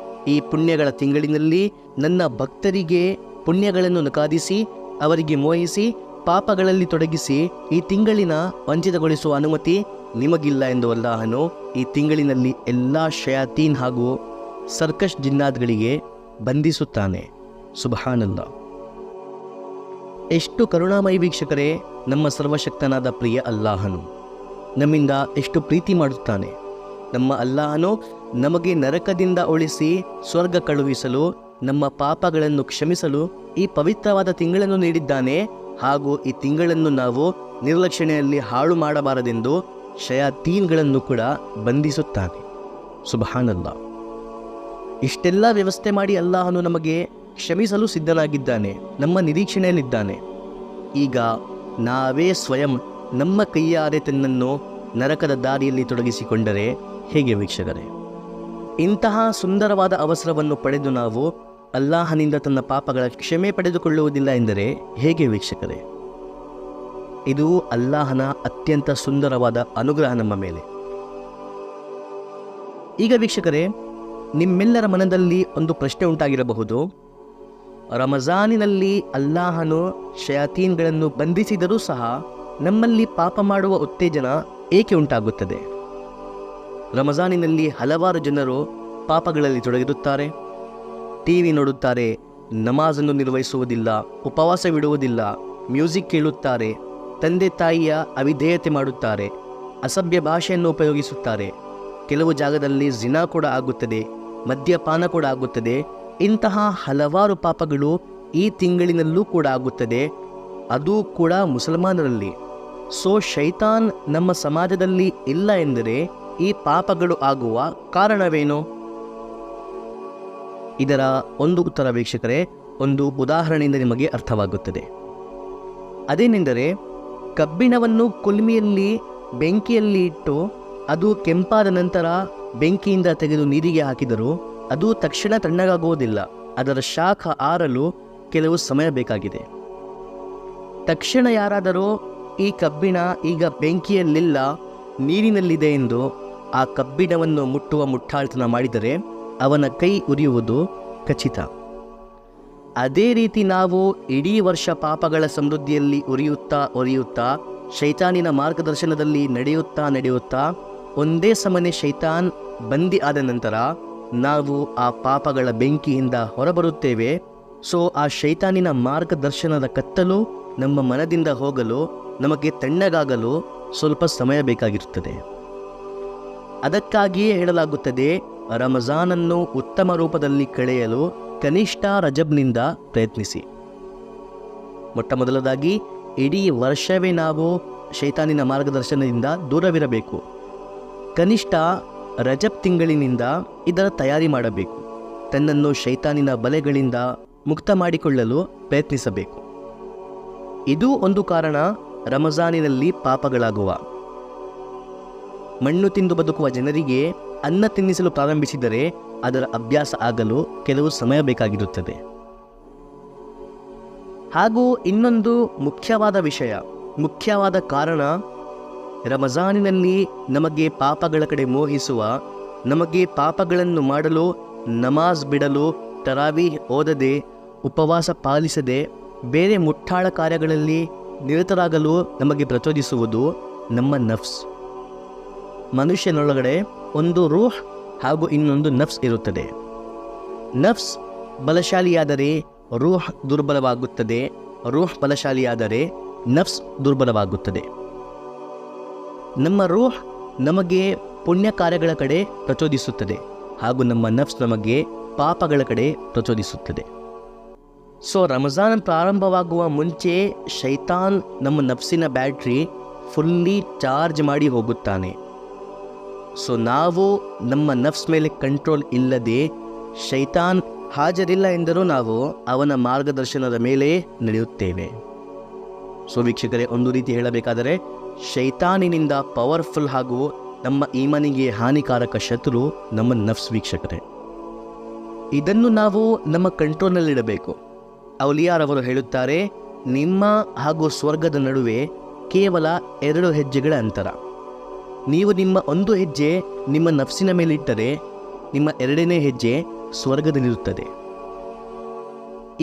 ಈ ಪುಣ್ಯಗಳ ತಿಂಗಳಿನಲ್ಲಿ ನನ್ನ ಭಕ್ತರಿಗೆ ಪುಣ್ಯಗಳನ್ನು ನಕಾದಿಸಿ, ಅವರಿಗೆ ಮೋಹಿಸಿ, ಪಾಪಗಳಲ್ಲಿ ತೊಡಗಿಸಿ ಈ ತಿಂಗಳಿನ ವಂಚಿತಗೊಳಿಸುವ ಅನುಮತಿ ನಿಮಗಿಲ್ಲ ಎಂದು ಅಲ್ಲಾಹನು ಈ ತಿಂಗಳಿನಲ್ಲಿ ಎಲ್ಲ ಶಯಾತೀನ್ ಹಾಗೂ ಸರ್ಕಶ್ ಜಿನ್ನಾದ್ಗಳಿಗೆ ಬಂಧಿಸುತ್ತಾನೆ. ಸುಬ್ಹಾನಲ್ಲಾ. ಎಷ್ಟು ಕರುಣಾಮಯಿ ವೀಕ್ಷಕರೇ ನಮ್ಮ ಸರ್ವಶಕ್ತನಾದ ಪ್ರಿಯ ಅಲ್ಲಾಹನು. ನಮ್ಮಿಂದ ಎಷ್ಟು ಪ್ರೀತಿ ಮಾಡುತ್ತಾನೆ. ನಮ್ಮ ಅಲ್ಲಾಹನು ನಮಗೆ ನರಕದಿಂದ ಉಳಿಸಿ ಸ್ವರ್ಗ ಕಳುಹಿಸಲು, ನಮ್ಮ ಪಾಪಗಳನ್ನು ಕ್ಷಮಿಸಲು ಈ ಪವಿತ್ರವಾದ ತಿಂಗಳನ್ನು ನೀಡಿದ್ದಾನೆ. ಹಾಗೂ ಈ ತಿಂಗಳನ್ನು ನಾವು ನಿರ್ಲಕ್ಷಣೆಯಲ್ಲಿ ಹಾಳು ಮಾಡಬಾರದೆಂದು ಶಯಾತೀನ್ಗಳನ್ನು ಕೂಡ ಬಂಧಿಸುತ್ತಾನೆ. ಸುಬ್ಹಾನಲ್ಲಾ. ಇಷ್ಟೆಲ್ಲ ವ್ಯವಸ್ಥೆ ಮಾಡಿ ಅಲ್ಲಾಹನು ನಮಗೆ ಕ್ಷಮಿಸಲು ಸಿದ್ಧನಾಗಿದ್ದಾನೆ, ನಮ್ಮ ನಿರೀಕ್ಷಣೆಯಲ್ಲಿದ್ದಾನೆ. ಈಗ ನಾವೇ ಸ್ವಯಂ ನಮ್ಮ ಕೈಯಾರೆ ತನ್ನನ್ನು ನರಕದ ದಾರಿಯಲ್ಲಿ ತೊಡಗಿಸಿಕೊಂಡರೆ ಹೇಗೆ ವೀಕ್ಷಕರೇ? ಇಂತಹ ಸುಂದರವಾದ ಅವಸರವನ್ನು ಪಡೆದು ನಾವು ಅಲ್ಲಾಹನಿಂದ ತನ್ನ ಪಾಪಗಳ ಕ್ಷಮೆ ಪಡೆದುಕೊಳ್ಳುವುದಿಲ್ಲ ಎಂದರೆ ಹೇಗೆ ವೀಕ್ಷಕರೇ? ಇದು ಅಲ್ಲಾಹನ ಅತ್ಯಂತ ಸುಂದರವಾದ ಅನುಗ್ರಹ ನಮ್ಮ ಮೇಲೆ. ಈಗ ವೀಕ್ಷಕರೇ, ನಿಮ್ಮೆಲ್ಲರ ಮನದಲ್ಲಿ ಒಂದು ಪ್ರಶ್ನೆ ಉಂಟಾಗಿರಬಹುದು. ರಮಜಾನಿನಲ್ಲಿ ಅಲ್ಲಾಹನು ಶಯಾತೀನ್ಗಳನ್ನು ಬಂಧಿಸಿದರೂ ಸಹ ನಮ್ಮಲ್ಲಿ ಪಾಪ ಮಾಡುವ ಉತ್ತೇಜನ ಏಕೆ ಉಂಟಾಗುತ್ತದೆ? ರಮಜಾನಿನಲ್ಲಿ ಹಲವಾರು ಜನರು ಪಾಪಗಳಲ್ಲಿ ತೊಡಗಿರುತ್ತಾರೆ, ಟಿವಿ ನೋಡುತ್ತಾರೆ, ನಮಾಜನ್ನು ನಿರ್ವಹಿಸುವುದಿಲ್ಲ, ಉಪವಾಸವಿಡುವುದಿಲ್ಲ, ಮ್ಯೂಸಿಕ್ ಕೇಳುತ್ತಾರೆ, ತಂದೆ ತಾಯಿಯ ಅವಿಧೇಯತೆ ಮಾಡುತ್ತಾರೆ, ಅಸಭ್ಯ ಭಾಷೆಯನ್ನು ಉಪಯೋಗಿಸುತ್ತಾರೆ, ಕೆಲವು ಜಾಗದಲ್ಲಿ ಜಿನಾ ಕೂಡ ಆಗುತ್ತದೆ, ಮದ್ಯಪಾನ ಕೂಡ ಆಗುತ್ತದೆ. ಇಂತಹ ಹಲವಾರು ಪಾಪಗಳು ಈ ತಿಂಗಳಿನಲ್ಲೂ ಕೂಡ ಆಗುತ್ತದೆ, ಅದು ಕೂಡ ಮುಸಲ್ಮಾನರಲ್ಲಿ. ಸೊ ಶೈತಾನ್ ನಮ್ಮ ಸಮಾಜದಲ್ಲಿ ಇಲ್ಲ ಎಂದರೆ ಈ ಪಾಪಗಳು ಆಗುವ ಕಾರಣವೇನು? ಇದರ ಒಂದು ಉತ್ತರ ವೀಕ್ಷಕರೇ, ಒಂದು ಉದಾಹರಣೆಯಿಂದ ನಿಮಗೆ ಅರ್ಥವಾಗುತ್ತದೆ. ಅದೇನೆಂದರೆ, ಕಬ್ಬಿಣವನ್ನು ಕುಲ್ಮಿಯಲ್ಲಿ ಬೆಂಕಿಯಲ್ಲಿ ಇಟ್ಟು ಅದು ಕೆಂಪಾದ ನಂತರ ಬೆಂಕಿಯಿಂದ ತೆಗೆದು ನೀರಿಗೆ ಹಾಕಿದರೂ ಅದು ತಕ್ಷಣ ತಣ್ಣಗಾಗುವುದಿಲ್ಲ. ಅದರ ಶಾಖ ಆರಲು ಕೆಲವು ಸಮಯ ಬೇಕಾಗಿದೆ. ತಕ್ಷಣ ಯಾರಾದರೂ ಈ ಕಬ್ಬಿಣ ಈಗ ಬೆಂಕಿಯಲ್ಲಿಲ್ಲ, ನೀರಿನಲ್ಲಿದೆ ಎಂದು ಆ ಕಬ್ಬಿಣವನ್ನು ಮುಟ್ಟುವ ಮುಟ್ಟಾಳ್ತನ ಮಾಡಿದರೆ ಅವನ ಕೈ ಉರಿಯುವುದು ಖಚಿತ. ಅದೇ ರೀತಿ ನಾವು ಇಡೀ ವರ್ಷ ಪಾಪಗಳ ಸಮೃದ್ಧಿಯಲ್ಲಿ ಉರಿಯುತ್ತಾ ಶೈತಾನಿನ ಮಾರ್ಗದರ್ಶನದಲ್ಲಿ ನಡೆಯುತ್ತಾ ಒಂದೇ ಸಮನೆ ಶೈತಾನ್ ಬಂದಿ ಆದ ನಂತರ ನಾವು ಆ ಪಾಪಗಳ ಬೆಂಕಿಯಿಂದ ಹೊರಬರುತ್ತೇವೆ. ಸೊ ಆ ಶೈತಾನಿನ ಮಾರ್ಗದರ್ಶನದ ಕತ್ತಲು ನಮ್ಮ ಮನದಿಂದ ಹೋಗಲು, ನಮಗೆ ತಣ್ಣಗಾಗಲು ಸ್ವಲ್ಪ ಸಮಯ ಬೇಕಾಗಿರುತ್ತದೆ. ಅದಕ್ಕಾಗಿಯೇ ಹೇಳಲಾಗುತ್ತದೆ, ರಮಜಾನನ್ನು ಉತ್ತಮ ರೂಪದಲ್ಲಿ ಕಳೆಯಲು ಕನಿಷ್ಠ ರಜಬ್ನಿಂದ ಪ್ರಯತ್ನಿಸಿ. ಮೊಟ್ಟಮೊದಲದಾಗಿ ಇಡೀ ವರ್ಷವೇ ನಾವು ಶೈತಾನಿನ ಮಾರ್ಗದರ್ಶನದಿಂದ ದೂರವಿರಬೇಕು. ಕನಿಷ್ಠ ರಜಬ್ ತಿಂಗಳಿನಿಂದ ಇದರ ತಯಾರಿ ಮಾಡಬೇಕು. ತನ್ನನ್ನು ಶೈತಾನಿನ ಬಲೆಗಳಿಂದ ಮುಕ್ತ ಮಾಡಿಕೊಳ್ಳಲು ಪ್ರಯತ್ನಿಸಬೇಕು. ಇದು ಒಂದು ಕಾರಣ ರಮಜಾನಿನಲ್ಲಿ ಪಾಪಗಳಾಗುವ. ಮಣ್ಣು ತಿಂದು ಬದುಕುವ ಜನರಿಗೆ ಅನ್ನ ತಿನ್ನಿಸಲು ಪ್ರಾರಂಭಿಸಿದರೆ ಅದರ ಅಭ್ಯಾಸ ಆಗಲು ಕೆಲವು ಸಮಯ ಬೇಕಾಗಿರುತ್ತದೆ. ಹಾಗೂ ಇನ್ನೊಂದು ಮುಖ್ಯವಾದ ಕಾರಣ, ರಮಜಾನಿನಲ್ಲಿ ನಮಗೆ ಪಾಪಗಳ ಕಡೆ ಮೋಹಿಸುವ, ನಮಗೆ ಪಾಪಗಳನ್ನು ಮಾಡಲು ನಮಾಜ್ ಬಿಡಲು, ತರಾವೀಹ್ ಓದದೆ, ಉಪವಾಸ ಪಾಲಿಸದೆ, ಬೇರೆ ಮುಟ್ಟಾಳ ಕಾರ್ಯಗಳಲ್ಲಿ ನಿರತರಾಗಲು ನಮಗೆ ಪ್ರಚೋದಿಸುವುದು ನಮ್ಮ ನಫ್ಸ್. ಮನುಷ್ಯನೊಳಗಡೆ ಒಂದು ರೂಹ್ ಹಾಗೂ ಇನ್ನೊಂದು ನಫ್ಸ್ ಇರುತ್ತದೆ. ನಫ್ಸ್ ಬಲಶಾಲಿಯಾದರೆ ರೂಹ್ ದುರ್ಬಲವಾಗುತ್ತದೆ, ರೂಹ್ ಬಲಶಾಲಿಯಾದರೆ ನಫ್ಸ್ ದುರ್ಬಲವಾಗುತ್ತದೆ. ನಮ್ಮ ರೂಹ್ ನಮಗೆ ಪುಣ್ಯ ಕಾರ್ಯಗಳ ಕಡೆ ಪ್ರಚೋದಿಸುತ್ತದೆ ಹಾಗೂ ನಮ್ಮ ನಫ್ಸ್ ನಮಗೆ ಪಾಪಗಳ ಕಡೆ ಪ್ರಚೋದಿಸುತ್ತದೆ. ಸೊ ರಮಜಾನ್ ಪ್ರಾರಂಭವಾಗುವ ಮುಂಚೆ ಶೈತಾನ್ ನಮ್ಮ ನಫ್ಸಿನ ಬ್ಯಾಟ್ರಿ ಫುಲ್ಲಿ ಚಾರ್ಜ್ ಮಾಡಿ ಹೋಗುತ್ತಾನೆ. ಸೊ ನಾವು ನಮ್ಮ ನಫ್ಸ್ ಮೇಲೆ ಕಂಟ್ರೋಲ್ ಇಲ್ಲದೆ, ಶೈತಾನ್ ಹಾಜರಿಲ್ಲ ಎಂದರೂ ನಾವು ಅವನ ಮಾರ್ಗದರ್ಶನದ ಮೇಲೆ ನಡೆಯುತ್ತೇವೆ. ಸೊ ವೀಕ್ಷಕರೇ, ಒಂದು ರೀತಿ ಹೇಳಬೇಕಾದರೆ ಶೈತಾನಿನಿಂದ ಪವರ್ಫುಲ್ ಹಾಗೂ ನಮ್ಮ ಈಮನಿಗೆ ಹಾನಿಕಾರಕ ಶತ್ರು ನಮ್ಮ ನಫ್ಸ್ ವೀಕ್ಷಕರೇ. ಇದನ್ನು ನಾವು ನಮ್ಮ ಕಂಟ್ರೋಲ್ನಲ್ಲಿಡಬೇಕು. ಔಲಿಯಾರವರು ಹೇಳುತ್ತಾರೆ, ನಿಮ್ಮ ಹಾಗೂ ಸ್ವರ್ಗದ ನಡುವೆ ಕೇವಲ 2 ಹೆಜ್ಜೆಗಳ ಅಂತರ. ನೀವು ನಿಮ್ಮ ಒಂದು ಹೆಜ್ಜೆ ನಿಮ್ಮ ನಫ್ಸಿನ ಮೇಲಿಟ್ಟರೆ ನಿಮ್ಮ 2ನೇ ಹೆಜ್ಜೆ ಸ್ವರ್ಗದಲ್ಲಿರುತ್ತದೆ.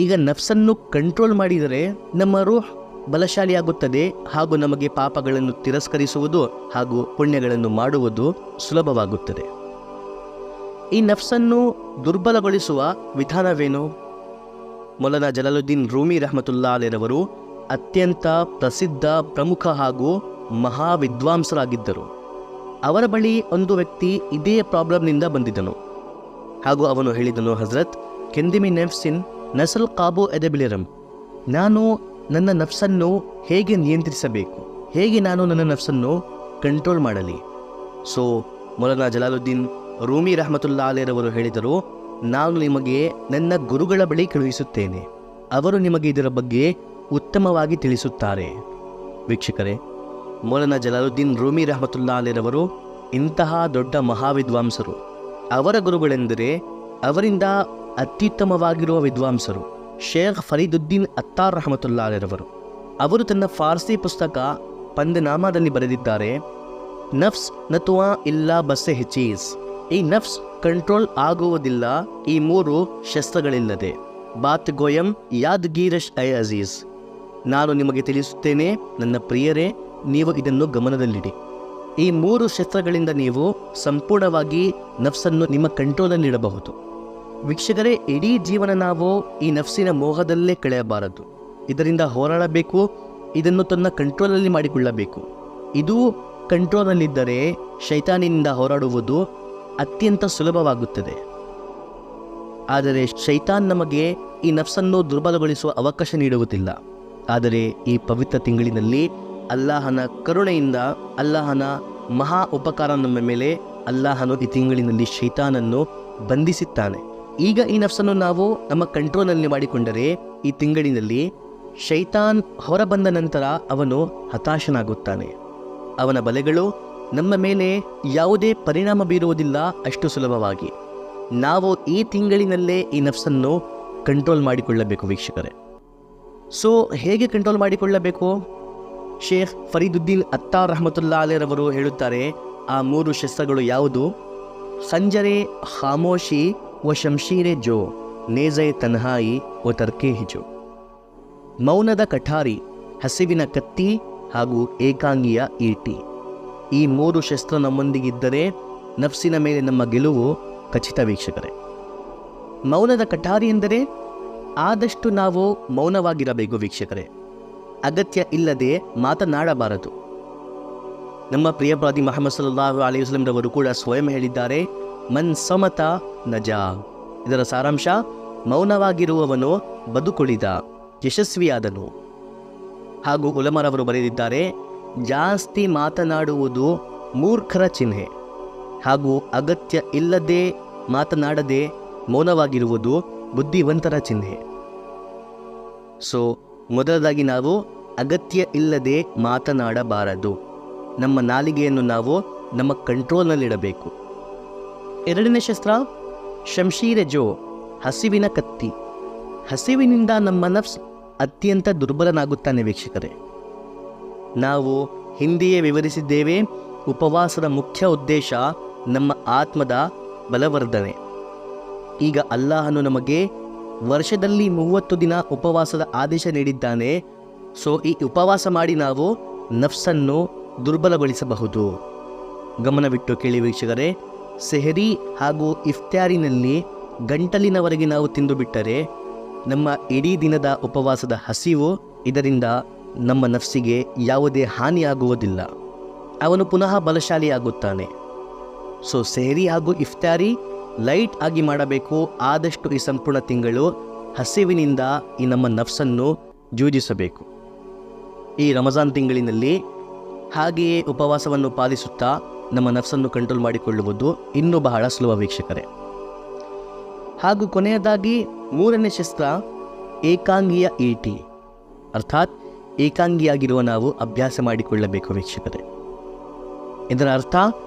ಈಗ ನಫ್ಸನ್ನು ಕಂಟ್ರೋಲ್ ಮಾಡಿದರೆ ನಮ್ಮ ರೂಹ್ ಬಲಶಾಲಿಯಾಗುತ್ತದೆ ಹಾಗೂ ನಮಗೆ ಪಾಪಗಳನ್ನು ತಿರಸ್ಕರಿಸುವುದು ಹಾಗೂ ಪುಣ್ಯಗಳನ್ನು ಮಾಡುವುದು ಸುಲಭವಾಗುತ್ತದೆ. ಈ ನಫ್ಸನ್ನು ದುರ್ಬಲಗೊಳಿಸುವ ವಿಧಾನವೇನು? ಮೌಲಾನಾ ಜಲಾಲುದ್ದೀನ್ ರೂಮಿ ರಹಮತುಲ್ಲಾ ಅಲೈರವರು ಅತ್ಯಂತ ಪ್ರಸಿದ್ಧ, ಪ್ರಮುಖ ಹಾಗೂ ಮಹಾವಿದ್ವಾಂಸರಾಗಿದ್ದರು. ಅವರ ಬಳಿ ಒಂದು ವ್ಯಕ್ತಿ ಇದೇ ಪ್ರಾಬ್ಲಮ್ನಿಂದ ಬಂದಿದ್ದನು ಹಾಗೂ ಅವನು ಹೇಳಿದನು, ಹಜರತ್, ಕೆಂದಿಮಿ ನಫ್ಸಿನ್ ನಸಲ್ ಕಾಬು ಎದೆಬಿಲಿರಂ, ನಾನು ನನ್ನ ನಫ್ಸನ್ನು ಹೇಗೆ ನಿಯಂತ್ರಿಸಬೇಕು, ಹೇಗೆ ನಾನು ನನ್ನ ನಫ್ಸನ್ನು ಕಂಟ್ರೋಲ್ ಮಾಡಲಿ? ಸೊ ಮೌಲಾನಾ ಜಲಾಲುದ್ದೀನ್ ರೂಮಿ ರಹಮತುಲ್ಲಾ ಅಲೈರವರು ಹೇಳಿದರು, ನಾನು ನಿಮಗೆ ನನ್ನ ಗುರುಗಳ ಬಳಿ ಕಳುಹಿಸುತ್ತೇನೆ, ಅವರು ನಿಮಗೆ ಇದರ ಬಗ್ಗೆ ಉತ್ತಮವಾಗಿ ತಿಳಿಸುತ್ತಾರೆ. ವೀಕ್ಷಕರೇ, ಮೌಲಾನಾ ಜಲಾಲುದ್ದೀನ್ ರೂಮಿ ರಹಮತುಲ್ಲಾ ಅಲೈರವರು ಇಂತಹ ದೊಡ್ಡ ಮಹಾವಿದ್ವಾಂಸರು. ಅವರ ಗುರುಗಳೆಂದರೆ ಅವರಿಂದ ಅತ್ಯುತ್ತಮವಾಗಿರುವ ವಿದ್ವಾಂಸರು ಶೇಖ್ ಫರೀದುದ್ದೀನ್ ಅತ್ತಾರ್ ರಹಮತುಲ್ಲಾಹರವರು. ಅವರು ತನ್ನ ಫಾರ್ಸಿ ಪುಸ್ತಕ ಪಂದನಾಮಾದಲ್ಲಿ ಬರೆದಿದ್ದಾರೆ, ನಫ್ಸ್ ನತುವಾ ಇಲ್ಲ ಬಸ್ಸೆ ಚೀಸ್. ಈ ನಫ್ಸ್ ಕಂಟ್ರೋಲ್ ಆಗುವುದಿಲ್ಲ ಈ 3 ಶಸ್ತ್ರಗಳಿಲ್ಲದೆ. ಬಾತ್ ಗೋಯಂ ಯಾದ್ಗೀರಶ್ ಐ ಅಜೀಜ್. ನಾನು ನಿಮಗೆ ತಿಳಿಸುತ್ತೇನೆ ನನ್ನ ಪ್ರಿಯರೇ, ನೀವು ಇದನ್ನು ಗಮನದಲ್ಲಿಡಿ. ಈ 3 ಶಸ್ತ್ರಗಳಿಂದ ನೀವು ಸಂಪೂರ್ಣವಾಗಿ ನಫ್ಸನ್ನು ನಿಮ್ಮ ಕಂಟ್ರೋಲಲ್ಲಿಡಬಹುದು. ವೀಕ್ಷಕರೇ, ಇಡೀ ಜೀವನ ನಾವು ಈ ನಫ್ಸಿನ ಮೋಹದಲ್ಲೇ ಕಳೆಯಬಾರದು. ಇದರಿಂದ ಹೋರಾಡಬೇಕು, ಇದನ್ನು ತನ್ನ ಕಂಟ್ರೋಲಲ್ಲಿ ಮಾಡಿಕೊಳ್ಳಬೇಕು. ಇದು ಕಂಟ್ರೋಲಲ್ಲಿದ್ದರೆ ಶೈತಾನಿನಿಂದ ಹೋರಾಡುವುದು ಅತ್ಯಂತ ಸುಲಭವಾಗುತ್ತದೆ. ಆದರೆ ಶೈತಾನ್ ನಮಗೆ ಈ ನಫ್ಸನ್ನು ದುರ್ಬಲಗೊಳಿಸುವ ಅವಕಾಶ ನೀಡುವುದಿಲ್ಲ. ಆದರೆ ಈ ಪವಿತ್ರ ತಿಂಗಳಿನಲ್ಲಿ ಅಲ್ಲಾಹನ ಕರುಣೆಯಿಂದ, ಅಲ್ಲಾಹನ ಮಹಾ ಉಪಕಾರ ನಮ್ಮ ಮೇಲೆ, ಅಲ್ಲಾಹನು ಈ ತಿಂಗಳಿನಲ್ಲಿ ಶೈತಾನನ್ನು ಬಂಧಿಸುತ್ತಾನೆ. ಈಗ ಈ ನಫ್ಸನ್ನು ನಾವು ನಮ್ಮ ಕಂಟ್ರೋಲ್ನಲ್ಲಿ ಮಾಡಿಕೊಂಡರೆ ಈ ತಿಂಗಳಿನಲ್ಲಿ ಶೈತಾನ್ ಹೊರಬಂದ ನಂತರ ಅವನು ಹತಾಶನಾಗುತ್ತಾನೆ. ಅವನ ಬಲೆಗಳು ನಮ್ಮ ಮೇಲೆ ಯಾವುದೇ ಪರಿಣಾಮ ಬೀರುವುದಿಲ್ಲ ಅಷ್ಟು ಸುಲಭವಾಗಿ. ನಾವು ಈ ತಿಂಗಳಿನಲ್ಲೇ ಈ ನಫ್ಸನ್ನು ಕಂಟ್ರೋಲ್ ಮಾಡಿಕೊಳ್ಳಬೇಕು ವೀಕ್ಷಕರೇ. ಸೊ ಹೇಗೆ ಕಂಟ್ರೋಲ್ ಮಾಡಿಕೊಳ್ಳಬೇಕು? ಶೇಖ್ ಫರೀದುದ್ದೀನ್ ಅತ್ತಾರ್ ರಹಮತುಲ್ಲಾಹರವರು ಹೇಳುತ್ತಾರೆ, ಆ 3 ಶಸ್ತ್ರಗಳು ಯಾವುದು? ಸಂಜರೆ ಖಾಮೋಶಿ ವ ಶಂಶೀರೆ ಜೋ ನೇಜೆ ತನ್ಹಾಯಿ ವ ತರ್ಕೆ ಹಿಜೋ. ಮೌನದ ಕಠಾರಿ, ಹಸಿವಿನ ಕತ್ತಿ ಹಾಗೂ ಏಕಾಂಗಿಯ ಈಟಿ. ಈ 3 ಶಸ್ತ್ರ ನಮ್ಮೊಂದಿಗಿದ್ದರೆ ನಫ್ಸಿನ ಮೇಲೆ ನಮ್ಮ ಗೆಲುವು ಖಚಿತ ವೀಕ್ಷಕರೇ. ಮೌನದ ಕಠಾರಿ ಎಂದರೆ ಆದಷ್ಟು ನಾವು ಮೌನವಾಗಿರಬೇಕು ವೀಕ್ಷಕರೇ. ಅಗತ್ಯ ಇಲ್ಲದೆ ಮಾತನಾಡಬಾರದು. ನಮ್ಮ ಪ್ರಿಯ ಪ್ರವಾದಿ ಮುಹಮ್ಮದ್ ಸಲ್ಲಲ್ಲಾಹು ಅಲೈಹಿ ವಸಲ್ಲಂ ರವರು ಕೂಡ ಸ್ವಯಂ ಹೇಳಿದ್ದಾರೆ, ಮನ್ ಸಮತ ನಜಾ. ಇದರ ಸಾರಾಂಶ, ಮೌನವಾಗಿರುವವನು ಬದುಕುಳಿದ, ಯಶಸ್ವಿಯಾದನು. ಹಾಗೂ ಉಲಮರವರು ಬರೆದಿದ್ದಾರೆ, ಜಾಸ್ತಿ ಮಾತನಾಡುವುದು ಮೂರ್ಖರ ಚಿಹ್ನೆ, ಹಾಗೂ ಅಗತ್ಯ ಇಲ್ಲದೆ ಮಾತನಾಡದೆ ಮೌನವಾಗಿರುವುದು ಬುದ್ಧಿವಂತರ ಚಿಹ್ನೆ. ಸೊ ಮೊದಲದಾಗಿ ನಾವು ಅಗತ್ಯ ಇಲ್ಲದೆ ಮಾತನಾಡಬಾರದು. ನಮ್ಮ ನಾಲಿಗೆಯನ್ನು ನಾವು ನಮ್ಮ ಕಂಟ್ರೋಲ್ನಲ್ಲಿಡಬೇಕು. ಎರಡನೇ ಶಸ್ತ್ರ ಶಂಶೀರೆ ಜೋ, ಹಸಿವಿನ ಕತ್ತಿ. ಹಸಿವಿನಿಂದ ನಮ್ಮ ನಫ್ಸ್ ಅತ್ಯಂತ ದುರ್ಬಲನಾಗುತ್ತಾನೆ ವೀಕ್ಷಕರೇ. ನಾವು ಹಿಂದೆಯೇ ವಿವರಿಸಿದ್ದೇವೆ, ಉಪವಾಸದ ಮುಖ್ಯ ಉದ್ದೇಶ ನಮ್ಮ ಆತ್ಮದ ಬಲವರ್ಧನೆ. ಈಗ ಅಲ್ಲಾಹನು ನಮಗೆ ವರ್ಷದಲ್ಲಿ 30 ದಿನ ಉಪವಾಸದ ಆದೇಶ ನೀಡಿದ್ದಾನೆ. ಸೊ ಈ ಉಪವಾಸ ಮಾಡಿ ನಾವು ನಫ್ಸನ್ನು ದುರ್ಬಲಗೊಳಿಸಬಹುದು. ಗಮನವಿಟ್ಟು ಕೇಳಿ ವೀಕ್ಷಕರೇ, ಸೆಹರಿ ಹಾಗೂ ಇಫ್ತಾರಿನಲ್ಲಿ ಗಂಟಲಿನವರೆಗೆ ನಾವು ತಿಂದು ಬಿಟ್ಟರೆ ನಮ್ಮ ಇಡೀ ದಿನದ ಉಪವಾಸದ ಹಸಿವು, ಇದರಿಂದ ನಮ್ಮ ನಫ್ಸಿಗೆ ಯಾವುದೇ ಹಾನಿಯಾಗುವುದಿಲ್ಲ. ಅವನು ಪುನಃ ಬಲಶಾಲಿಯಾಗುತ್ತಾನೆ. ಸೊ ಸೆಹರಿ ಹಾಗೂ ಇಫ್ತಾರಿ ಲೈಟ್ ಆಗಿ ಮಾಡಬೇಕು. ಆದಷ್ಟು ಈ ಸಂಪೂರ್ಣ ತಿಂಗಳು ಹಸಿವಿನಿಂದ ಈ ನಮ್ಮ ನಫ್ಸನ್ನು ಜೂಜಿಸಬೇಕು. ಈ ರಮಜಾನ್ ತಿಂಗಳಿನಲ್ಲಿ ಹಾಗೆಯೇ ಉಪವಾಸವನ್ನು ಪಾಲಿಸುತ್ತಾ ನಮ್ಮ ನಫ್ಸನ್ನು ಕಂಟ್ರೋಲ್ ಮಾಡಿಕೊಳ್ಳುವುದು ಇನ್ನೂ ಬಹಳ ಸುಲಭ ವೀಕ್ಷಕರೇ. ಹಾಗೂ ಕೊನೆಯದಾಗಿ 3ನೇ ಶಸ್ತ್ರ ಏಕಾಂಗಿಯ ಈಟಿ, ಅರ್ಥಾತ್ ಏಕಾಂಗಿಯಾಗಿರುವ ನಾವು ಅಭ್ಯಾಸ ಮಾಡಿಕೊಳ್ಳಬೇಕು ವೀಕ್ಷಕರೇ. ಇದರ ಅರ್ಥ,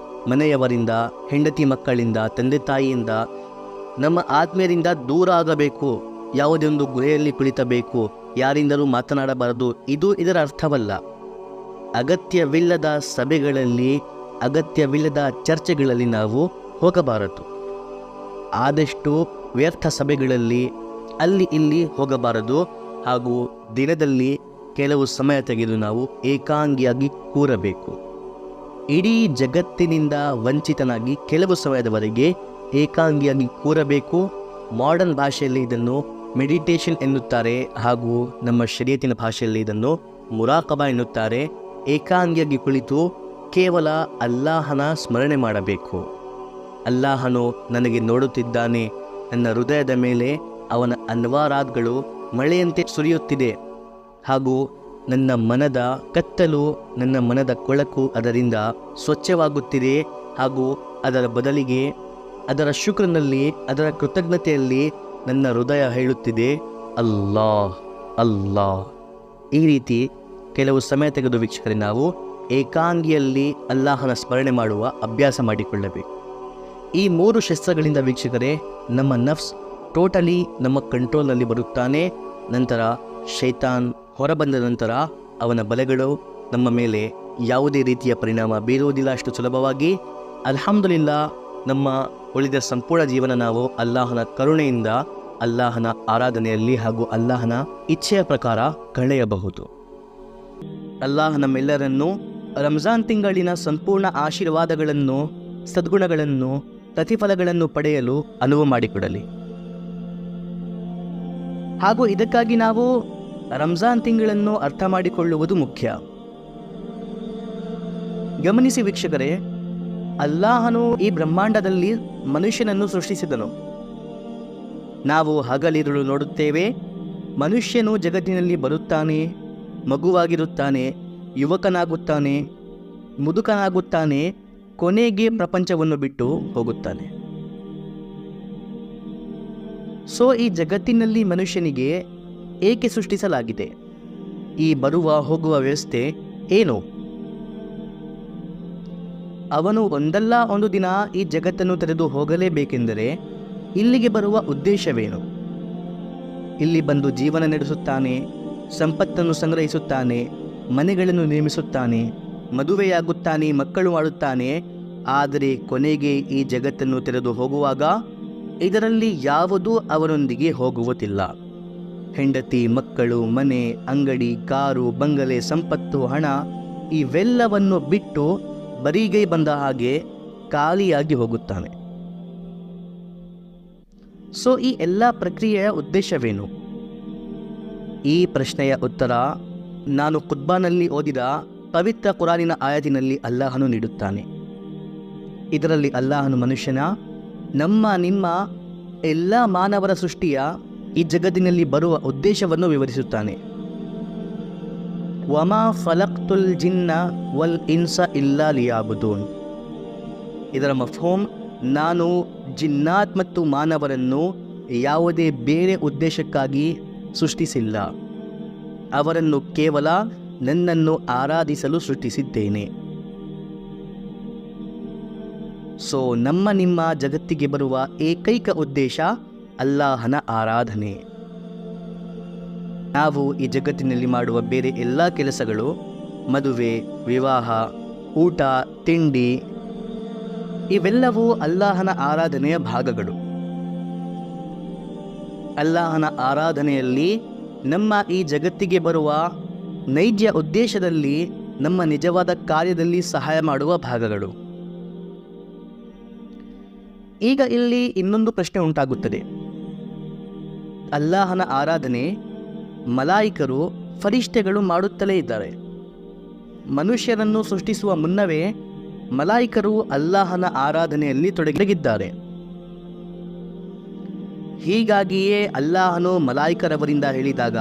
ಮನೆಯವರಿಂದ, ಹೆಂಡತಿ ಮಕ್ಕಳಿಂದ, ತಂದೆ ತಾಯಿಯಿಂದ, ನಮ್ಮ ಆತ್ಮೀಯರಿಂದ ದೂರ ಆಗಬೇಕು. ಯಾವುದೇ ಒಂದು ಗುಹೆಯಲ್ಲಿ ಕುಳಿತಬೇಕು, ಯಾರಿಂದಲೂ ಮಾತನಾಡಬಾರದು, ಇದು ಇದರ ಅರ್ಥವಲ್ಲ. ಅಗತ್ಯವಿಲ್ಲದ ಸಭೆಗಳಲ್ಲಿ, ಅಗತ್ಯವಿಲ್ಲದ ಚರ್ಚೆಗಳಲ್ಲಿ ನಾವು ಹೋಗಬಾರದು. ಆದಷ್ಟು ವ್ಯರ್ಥ ಸಭೆಗಳಲ್ಲಿ ಅಲ್ಲಿ ಇಲ್ಲಿ ಹೋಗಬಾರದು. ಹಾಗೂ ದಿನದಲ್ಲಿ ಕೆಲವು ಸಮಯ ತೆಗೆದು ನಾವು ಏಕಾಂಗಿಯಾಗಿ ಕೂರಬೇಕು. ಇಡೀ ಜಗತ್ತಿನಿಂದ ವಂಚಿತನಾಗಿ ಕೆಲವು ಸಮಯದವರೆಗೆ ಏಕಾಂಗಿಯಾಗಿ ಕೂರಬೇಕು. ಮಾಡರ್ನ್ ಭಾಷೆಯಲ್ಲಿ ಇದನ್ನು ಮೆಡಿಟೇಷನ್ ಎನ್ನುತ್ತಾರೆ, ಹಾಗೂ ನಮ್ಮ ಶರೀಯತಿನ ಭಾಷೆಯಲ್ಲಿ ಇದನ್ನು ಮುರಾಕಬಾ ಎನ್ನುತ್ತಾರೆ. ಏಕಾಂಗಿಯಾಗಿ ಕುಳಿತು ಕೇವಲ ಅಲ್ಲಾಹನ ಸ್ಮರಣೆ ಮಾಡಬೇಕು. ಅಲ್ಲಾಹನು ನನಗೆ ನೋಡುತ್ತಿದ್ದಾನೆ, ನನ್ನ ಹೃದಯದ ಮೇಲೆ ಅವನ ಅನ್ವಾರಾದ್ಗಳು ಮಳೆಯಂತೆ ಸುರಿಯುತ್ತಿದೆ, ಹಾಗೂ ನನ್ನ ಮನದ ಕತ್ತಲು, ನನ್ನ ಮನದ ಕೊಳಕು ಅದರಿಂದ ಸ್ವಚ್ಛವಾಗುತ್ತಿದೆ. ಹಾಗೂ ಅದರ ಬದಲಿಗೆ ಅದರ ಶುಕ್ರನಲ್ಲಿ, ಅದರ ಕೃತಜ್ಞತೆಯಲ್ಲಿ ನನ್ನ ಹೃದಯ ಹೇಳುತ್ತಿದೆ, ಅಲ್ಲಾಹ್ ಅಲ್ಲಾಹ್. ಈ ರೀತಿ ಕೆಲವು ಸಮಯ ತೆಗೆದು ವೀಕ್ಷಕರೇ ನಾವು ಏಕಾಂಗಿಯಲ್ಲಿ ಅಲ್ಲಾಹನ ಸ್ಮರಣೆ ಮಾಡುವ ಅಭ್ಯಾಸ ಮಾಡಿಕೊಳ್ಳಬೇಕು. ಈ 3 ಶಸ್ತ್ರಗಳಿಂದ ವೀಕ್ಷಕರೇ ನಮ್ಮ ನಫ್ಸ್ ಟೋಟಲಿ ನಮ್ಮ ಕಂಟ್ರೋಲ್ನಲ್ಲಿ ಬರುತ್ತಾನೆ. ನಂತರ ಶೈತಾನ್ ಹೊರಬಂದ ನಂತರ ಅವನ ಬಲೆಗಳು ನಮ್ಮ ಮೇಲೆ ಯಾವುದೇ ರೀತಿಯ ಪರಿಣಾಮ ಬೀರುವುದಿಲ್ಲ ಅಷ್ಟು ಸುಲಭವಾಗಿ. ಅಲ್ಹಮ್ದುಲಿಲ್ಲಾ, ನಮ್ಮ ಉಳಿದ ಸಂಪೂರ್ಣ ಜೀವನ ನಾವು ಅಲ್ಲಾಹನ ಕರುಣೆಯಿಂದ ಅಲ್ಲಾಹನ ಆರಾಧನೆಯಲ್ಲಿ ಹಾಗೂ ಅಲ್ಲಾಹನ ಇಚ್ಛೆಯ ಪ್ರಕಾರ ಕಳೆಯಬಹುದು. ಅಲ್ಲಾಹ ನಮ್ಮೆಲ್ಲರನ್ನು ರಂಜಾನ್ ತಿಂಗಳಿನ ಸಂಪೂರ್ಣ ಆಶೀರ್ವಾದಗಳನ್ನು, ಸದ್ಗುಣಗಳನ್ನು, ಪ್ರತಿಫಲಗಳನ್ನು ಪಡೆಯಲು ಅನುವು ಮಾಡಿಕೊಡಲಿ. ಹಾಗೂ ಇದಕ್ಕಾಗಿ ನಾವು ರಂಜಾನ್ ತಿಂಗಳನ್ನು ಅರ್ಥ ಮಾಡಿಕೊಳ್ಳುವುದು ಮುಖ್ಯ. ಗಮನಿಸಿ ವೀಕ್ಷಕರೇ, ಅಲ್ಲಾಹನು ಈ ಬ್ರಹ್ಮಾಂಡದಲ್ಲಿ ಮನುಷ್ಯನನ್ನು ಸೃಷ್ಟಿಸಿದನು. ನಾವು ಹಗಲಿರುಳು ನೋಡುತ್ತೇವೆ. ಮನುಷ್ಯನು ಜಗತ್ತಿನಲ್ಲಿ ಬರುತ್ತಾನೆ, ಮಗುವಾಗಿರುತ್ತಾನೆ, ಯುವಕನಾಗುತ್ತಾನೆ, ಮುದುಕನಾಗುತ್ತಾನೆ, ಕೊನೆಗೆ ಪ್ರಪಂಚವನ್ನು ಬಿಟ್ಟು ಹೋಗುತ್ತಾನೆ. ಸೊ ಈ ಜಗತ್ತಿನಲ್ಲಿ ಮನುಷ್ಯನಿಗೆ ಏಕೆ ಸೃಷ್ಟಿಸಲಾಗಿದೆ? ಈ ಬರುವ ಹೋಗುವ ವ್ಯವಸ್ಥೆ ಏನು? ಅವನು ಒಂದಲ್ಲ ಒಂದು ದಿನ ಈ ಜಗತ್ತನ್ನು ತೊರೆದು ಹೋಗಲೇಬೇಕೆಂದರೆ ಇಲ್ಲಿಗೆ ಬರುವ ಉದ್ದೇಶವೇನು? ಇಲ್ಲಿ ಬಂದು ಜೀವನ ನಡೆಸುತ್ತಾನೆ, ಸಂಪತ್ತನ್ನು ಸಂಗ್ರಹಿಸುತ್ತಾನೆ, ಮನೆಗಳನ್ನು ನಿರ್ಮಿಸುತ್ತಾನೆ, ಮದುವೆಯಾಗುತ್ತಾನೆ, ಮಕ್ಕಳು ಮಾಡುತ್ತಾನೆ. ಆದರೆ ಕೊನೆಗೆ ಈ ಜಗತ್ತನ್ನು ತೊರೆದು ಹೋಗುವಾಗ ಇದರಲ್ಲಿ ಯಾವುದೂ ಅವರೊಂದಿಗೆ ಹೋಗುವುದಿಲ್ಲ. ಹೆಂಡತಿ, ಮಕ್ಕಳು, ಮನೆ, ಅಂಗಡಿ, ಕಾರು, ಬಂಗಲೆ, ಸಂಪತ್ತು, ಹಣ ಇವೆಲ್ಲವನ್ನು ಬಿಟ್ಟು ಬರಿಗೈ ಬಂದ ಹಾಗೆ ಖಾಲಿಯಾಗಿ ಹೋಗುತ್ತಾನೆ. ಸೊ ಈ ಎಲ್ಲ ಪ್ರಕ್ರಿಯೆಯ ಉದ್ದೇಶವೇನು? ಈ ಪ್ರಶ್ನೆಯ ಉತ್ತರ ನಾನು ಖುತ್ಬಾನಲ್ಲಿ ಓದಿದ ಪವಿತ್ರ ಕುರಾನಿನ ಆಯತಿನಲ್ಲಿ ಅಲ್ಲಾಹನು ನೀಡುತ್ತಾನೆ. ಇದರಲ್ಲಿ ಅಲ್ಲಾಹನು ಮನುಷ್ಯನ, ನಮ್ಮ ನಿಮ್ಮ ಎಲ್ಲ ಮಾನವರ ಸೃಷ್ಟಿಯ ಈ ಜಗತ್ತಿನಲ್ಲಿ ಬರುವ ಉದ್ದೇಶವನ್ನು ವಿವರಿಸುತ್ತಾನೆ. ವಮಾ ಫಲಕ್ತುಲ್ ಜಿನ್ನ ವಲ್ ಇನ್ಸ ಇಲ್ಲಾ ಲಿಯಾಬುದೂನ್. ಇದರ ಮಫ್ಹೂಮ್, ನಾನು ಜಿನ್ನಾತ್ ಮತ್ತು ಮಾನವರನ್ನು ಯಾವುದೇ ಬೇರೆ ಉದ್ದೇಶಕ್ಕಾಗಿ ಸೃಷ್ಟಿಸಿಲ್ಲ, ಅವರನ್ನು ಕೇವಲ ನನ್ನನ್ನು ಆರಾಧಿಸಲು ಸೃಷ್ಟಿಸಿದ್ದೇನೆ. ಸೊ ನಮ್ಮ ನಿಮ್ಮ ಜಗತ್ತಿಗೆ ಬರುವ ಏಕೈಕ ಉದ್ದೇಶ ಅಲ್ಲಾಹನ ಆರಾಧನೆ. ನಾವು ಈ ಜಗತ್ತಿನಲ್ಲಿ ಮಾಡುವ ಬೇರೆ ಎಲ್ಲ ಕೆಲಸಗಳು, ಮದುವೆ, ವಿವಾಹ, ಊಟ, ತಿಂಡಿ, ಇವೆಲ್ಲವೂ ಅಲ್ಲಾಹನ ಆರಾಧನೆಯ ಭಾಗಗಳು. ಅಲ್ಲಾಹನ ಆರಾಧನೆಯಲ್ಲಿ ನಮ್ಮ ಈ ಜಗತ್ತಿಗೆ ಬರುವ ನೈಜ ಉದ್ದೇಶದಲ್ಲಿ, ನಮ್ಮ ನಿಜವಾದ ಕಾರ್ಯದಲ್ಲಿ ಸಹಾಯ ಮಾಡುವ ಭಾಗಗಳು. ಈಗ ಇಲ್ಲಿ ಇನ್ನೊಂದು ಪ್ರಶ್ನೆ ಉಂಟಾಗುತ್ತದೆ. ಅಲ್ಲಾಹನ ಆರಾಧನೆ ಮಲಾಯಿಕರು, ಫರಿಷ್ಠೆಗಳು ಮಾಡುತ್ತಲೇ ಇದ್ದಾರೆ. ಮನುಷ್ಯರನ್ನು ಸೃಷ್ಟಿಸುವ ಮುನ್ನವೇ ಮಲಾಯಿಕರು ಅಲ್ಲಾಹನ ಆರಾಧನೆಯಲ್ಲಿ ತೊಡಗಿದ್ದಾರೆ. ಹೀಗಾಗಿಯೇ ಅಲ್ಲಾಹನು ಮಲಾಯಿಕರವರಿಂದ ಹೇಳಿದಾಗ,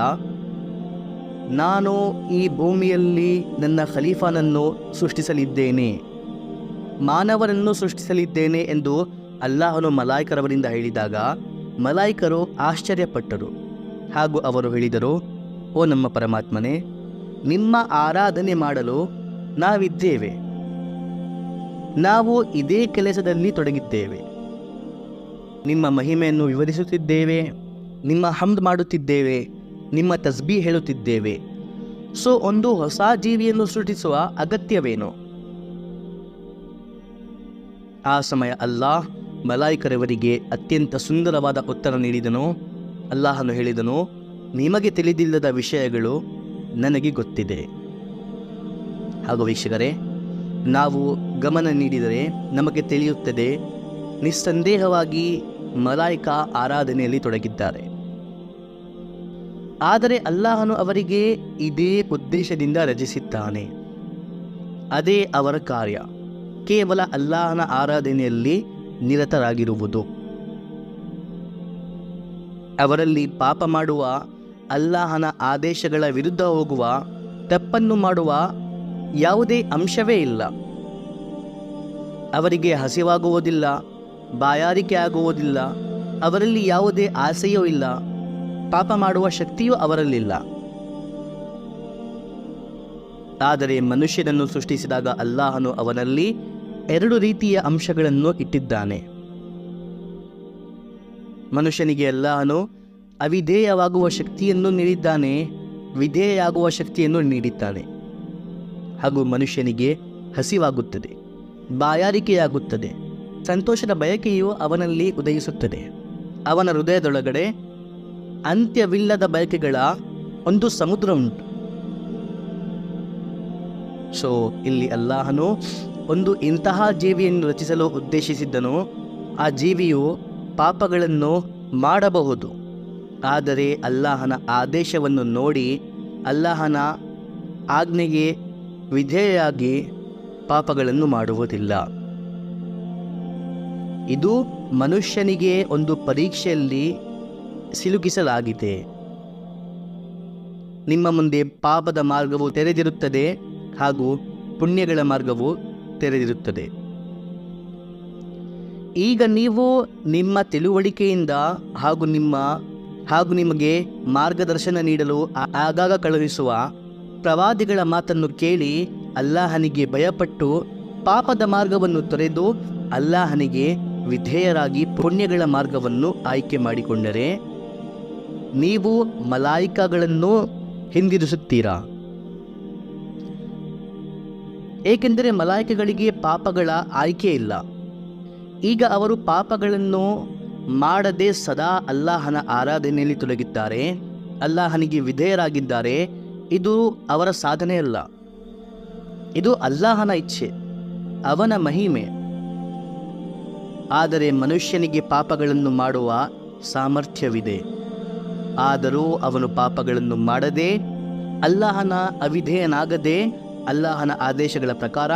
ನಾನು ಈ ಭೂಮಿಯಲ್ಲಿ ನನ್ನ ಖಲೀಫಾನನ್ನು ಸೃಷ್ಟಿಸಲಿದ್ದೇನೆ, ಮಾನವರನ್ನು ಸೃಷ್ಟಿಸಲಿದ್ದೇನೆ ಎಂದು ಅಲ್ಲಾಹನು ಮಲಾಯಿಕರವರಿಂದ ಹೇಳಿದಾಗ ಮಲಾಯಿಕರು ಆಶ್ಚರ್ಯಪಟ್ಟರು. ಹಾಗೂ ಅವರು ಹೇಳಿದರು, ಓ ನಮ್ಮ ಪರಮಾತ್ಮನೇ, ನಿಮ್ಮ ಆರಾಧನೆ ಮಾಡಲು ನಾವಿದ್ದೇವೆ, ನಾವು ಇದೇ ಕೆಲಸದಲ್ಲಿ ತೊಡಗಿದ್ದೇವೆ, ನಿಮ್ಮ ಮಹಿಮೆಯನ್ನು ವಿವರಿಸುತ್ತಿದ್ದೇವೆ, ನಿಮ್ಮ ಹಮ್ದ್ ಮಾಡುತ್ತಿದ್ದೇವೆ, ನಿಮ್ಮ ತಸ್ಬೀಹ್ ಹೇಳುತ್ತಿದ್ದೇವೆ. ಸೊ ಒಂದು ಹೊಸ ಜೀವಿಯನ್ನು ಸೃಷ್ಟಿಸುವ ಅಗತ್ಯವೇನು? ಆ ಸಮಯ ಅಲ್ಲಾಹ್ ಮಲಾಯಿಕರವರಿಗೆ ಅತ್ಯಂತ ಸುಂದರವಾದ ಉತ್ತರ ನೀಡಿದನು. ಅಲ್ಲಾಹನು ಹೇಳಿದನು, ನಿಮಗೆ ತಿಳಿದಿಲ್ಲದ ವಿಷಯಗಳು ನನಗೆ ಗೊತ್ತಿದೆ. ಹಾಗೂ ವೀಕ್ಷಕರೇ, ನಾವು ಗಮನ ನೀಡಿದರೆ ನಮಗೆ ತಿಳಿಯುತ್ತದೆ, ನಿಸ್ಸಂದೇಹವಾಗಿ ಮಲಾಯಿಕ ಆರಾಧನೆಯಲ್ಲಿ ತೊಡಗಿದ್ದಾರೆ. ಆದರೆ ಅಲ್ಲಾಹನು ಅವರಿಗೆ ಇದೇ ಉದ್ದೇಶದಿಂದ ರಚಿಸಿದ್ದಾನೆ. ಅದೇ ಅವರ ಕಾರ್ಯ, ಕೇವಲ ಅಲ್ಲಾಹನ ಆರಾಧನೆಯಲ್ಲಿ ನಿರತರಾಗಿರುವುದು. ಅವರಲ್ಲಿ ಪಾಪ ಮಾಡುವ, ಅಲ್ಲಾಹನ ಆದೇಶಗಳ ವಿರುದ್ಧ ಹೋಗುವ, ತಪ್ಪನ್ನು ಮಾಡುವ ಯಾವುದೇ ಅಂಶವೇ ಇಲ್ಲ. ಅವರಿಗೆ ಹಸಿವಾಗುವುದಿಲ್ಲ, ಬಾಯಾರಿಕೆ ಆಗುವುದಿಲ್ಲ, ಅವರಲ್ಲಿ ಯಾವುದೇ ಆಸೆಯೂ ಇಲ್ಲ, ಪಾಪ ಮಾಡುವ ಶಕ್ತಿಯೂ ಅವರಲ್ಲಿಲ್ಲ. ಆದರೆ ಮನುಷ್ಯನನ್ನು ಸೃಷ್ಟಿಸಿದಾಗ ಅಲ್ಲಾಹನು ಅವನಲ್ಲಿ ಎರಡು ರೀತಿಯ ಅಂಶಗಳನ್ನು ಇಟ್ಟಿದ್ದಾನೆ. ಮನುಷ್ಯನಿಗೆ ಅಲ್ಲಾಹನು ಅವಿಧೇಯವಾಗುವ ಶಕ್ತಿಯನ್ನು ನೀಡಿದ್ದಾನೆ, ವಿಧೇಯವಾಗುವ ಶಕ್ತಿಯನ್ನು ನೀಡಿದ್ದಾನೆ. ಹಾಗೂ ಮನುಷ್ಯನಿಗೆ ಹಸಿವಾಗುತ್ತದೆ, ಬಾಯಾರಿಕೆಯಾಗುತ್ತದೆ, ಸಂತೋಷದ ಬಯಕೆಯು ಅವನಲ್ಲಿ ಉದಯಿಸುತ್ತದೆ. ಅವನ ಹೃದಯದೊಳಗಡೆ ಅಂತ್ಯವಿಲ್ಲದ ಬಯಕೆಗಳ ಒಂದು ಸಮುದ್ರ ಉಂಟು. ಸೊ ಇಲ್ಲಿ ಅಲ್ಲಾಹನು ಒಂದು ಇಂತಹ ಜೀವಿಯನ್ನು ರಚಿಸಲು ಉದ್ದೇಶಿಸಿದ್ದನು. ಆ ಜೀವಿಯು ಪಾಪಗಳನ್ನು ಮಾಡಬಹುದು, ಆದರೆ ಅಲ್ಲಾಹನ ಆದೇಶವನ್ನು ನೋಡಿ ಅಲ್ಲಾಹನ ಆಜ್ಞೆಗೆ ವಿಧೇಯರಾಗಿ ಪಾಪಗಳನ್ನು ಮಾಡುವುದಿಲ್ಲ. ಇದು ಮನುಷ್ಯನಿಗೆ ಒಂದು ಪರೀಕ್ಷೆಯಲ್ಲಿ ಸಿಲುಕಿಸಲಾಗಿದೆ. ನಿಮ್ಮ ಮುಂದೆ ಪಾಪದ ಮಾರ್ಗವು ತೆರೆದಿರುತ್ತದೆ ಹಾಗೂ ಪುಣ್ಯಗಳ ಮಾರ್ಗವು ತೆರೆದಿರುತ್ತದೆ. ಈಗ ನೀವು ನಿಮ್ಮ ತಿಳುವಳಿಕೆಯಿಂದ ಹಾಗೂ ನಿಮಗೆ ಮಾರ್ಗದರ್ಶನ ನೀಡಲು ಆಗಾಗ ಕಳುಹಿಸುವ ಪ್ರವಾದಿಗಳ ಮಾತನ್ನು ಕೇಳಿ ಅಲ್ಲಾಹನಿಗೆ ಭಯಪಟ್ಟು ಪಾಪದ ಮಾರ್ಗವನ್ನು ತೊರೆದು ಅಲ್ಲಾಹನಿಗೆ ವಿಧೇಯರಾಗಿ ಪುಣ್ಯಗಳ ಮಾರ್ಗವನ್ನು ಆಯ್ಕೆ ಮಾಡಿಕೊಂಡರೆ ನೀವು ಮಲಾಯಿಕಗಳನ್ನು ಹಿಂದಿರುಸುತ್ತೀರಾ? ಏಕೆಂದರೆ ಮಲಾಯಿಕಗಳಿಗೆ ಪಾಪಗಳ ಆಯ್ಕೆ ಇಲ್ಲ. ಈಗ ಅವರು ಪಾಪಗಳನ್ನು ಮಾಡದೆ ಸದಾ ಅಲ್ಲಾಹನ ಆರಾಧನೆಯಲ್ಲಿ ತೊಡಗಿದ್ದಾರೆ, ಅಲ್ಲಾಹನಿಗೆ ವಿಧೇಯರಾಗಿದ್ದಾರೆ. ಇದು ಅವರ ಸಾಧನೆಯಲ್ಲ, ಇದು ಅಲ್ಲಾಹನ ಇಚ್ಛೆ, ಅವನ ಮಹಿಮೆ. ಆದರೆ ಮನುಷ್ಯನಿಗೆ ಪಾಪಗಳನ್ನು ಮಾಡುವ ಸಾಮರ್ಥ್ಯವಿದೆ. ಆದರೂ ಅವನು ಪಾಪಗಳನ್ನು ಮಾಡದೆ, ಅಲ್ಲಾಹನ ಅವಿಧೇಯನಾಗದೆ, ಅಲ್ಲಾಹನ ಆದೇಶಗಳ ಪ್ರಕಾರ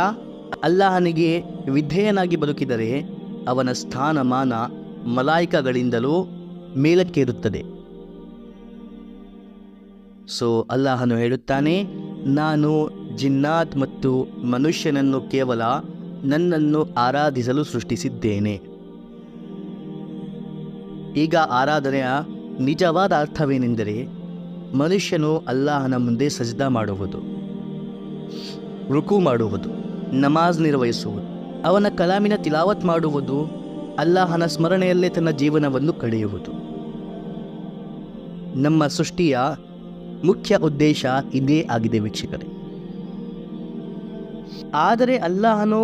ಅಲ್ಲಾಹನಿಗೆ ವಿಧೇಯನಾಗಿ ಬದುಕಿದರೆ ಅವನ ಸ್ಥಾನಮಾನ ಮಲಾಯಿಕಗಳಿಂದಲೂ ಮೇಲಕ್ಕೇರುತ್ತದೆ. ಸೊ ಅಲ್ಲಾಹನು ಹೇಳುತ್ತಾನೆ, ನಾನು ಜಿನ್ನಾತ್ ಮತ್ತು ಮನುಷ್ಯನನ್ನು ಕೇವಲ ನನ್ನನ್ನು ಆರಾಧಿಸಲು ಸೃಷ್ಟಿಸಿದ್ದೇನೆ. ಈಗ ಆರಾಧನೆಯ ನಿಜವಾದ ಅರ್ಥವೇನೆಂದರೆ ಮನುಷ್ಯನು ಅಲ್ಲಾಹನ ಮುಂದೆ ಸಜ್ದಾ ಮಾಡುವುದು, ರುಕು ಮಾಡುವುದು, ನಮಾಜ್ ನಿರ್ವಹಿಸುವುದು, ಅವನ ಕಲಾಮಿನ ತಿಲಾವತ್ ಮಾಡುವುದು, ಅಲ್ಲಾಹನ ಸ್ಮರಣೆಯಲ್ಲೇ ತನ್ನ ಜೀವನವನ್ನು ಕಳೆಯುವುದು. ನಮ್ಮ ಸೃಷ್ಟಿಯ ಮುಖ್ಯ ಉದ್ದೇಶ ಇದೇ ಆಗಿದೆ ವೀಕ್ಷಕರೇ. ಆದರೆ ಅಲ್ಲಾಹನು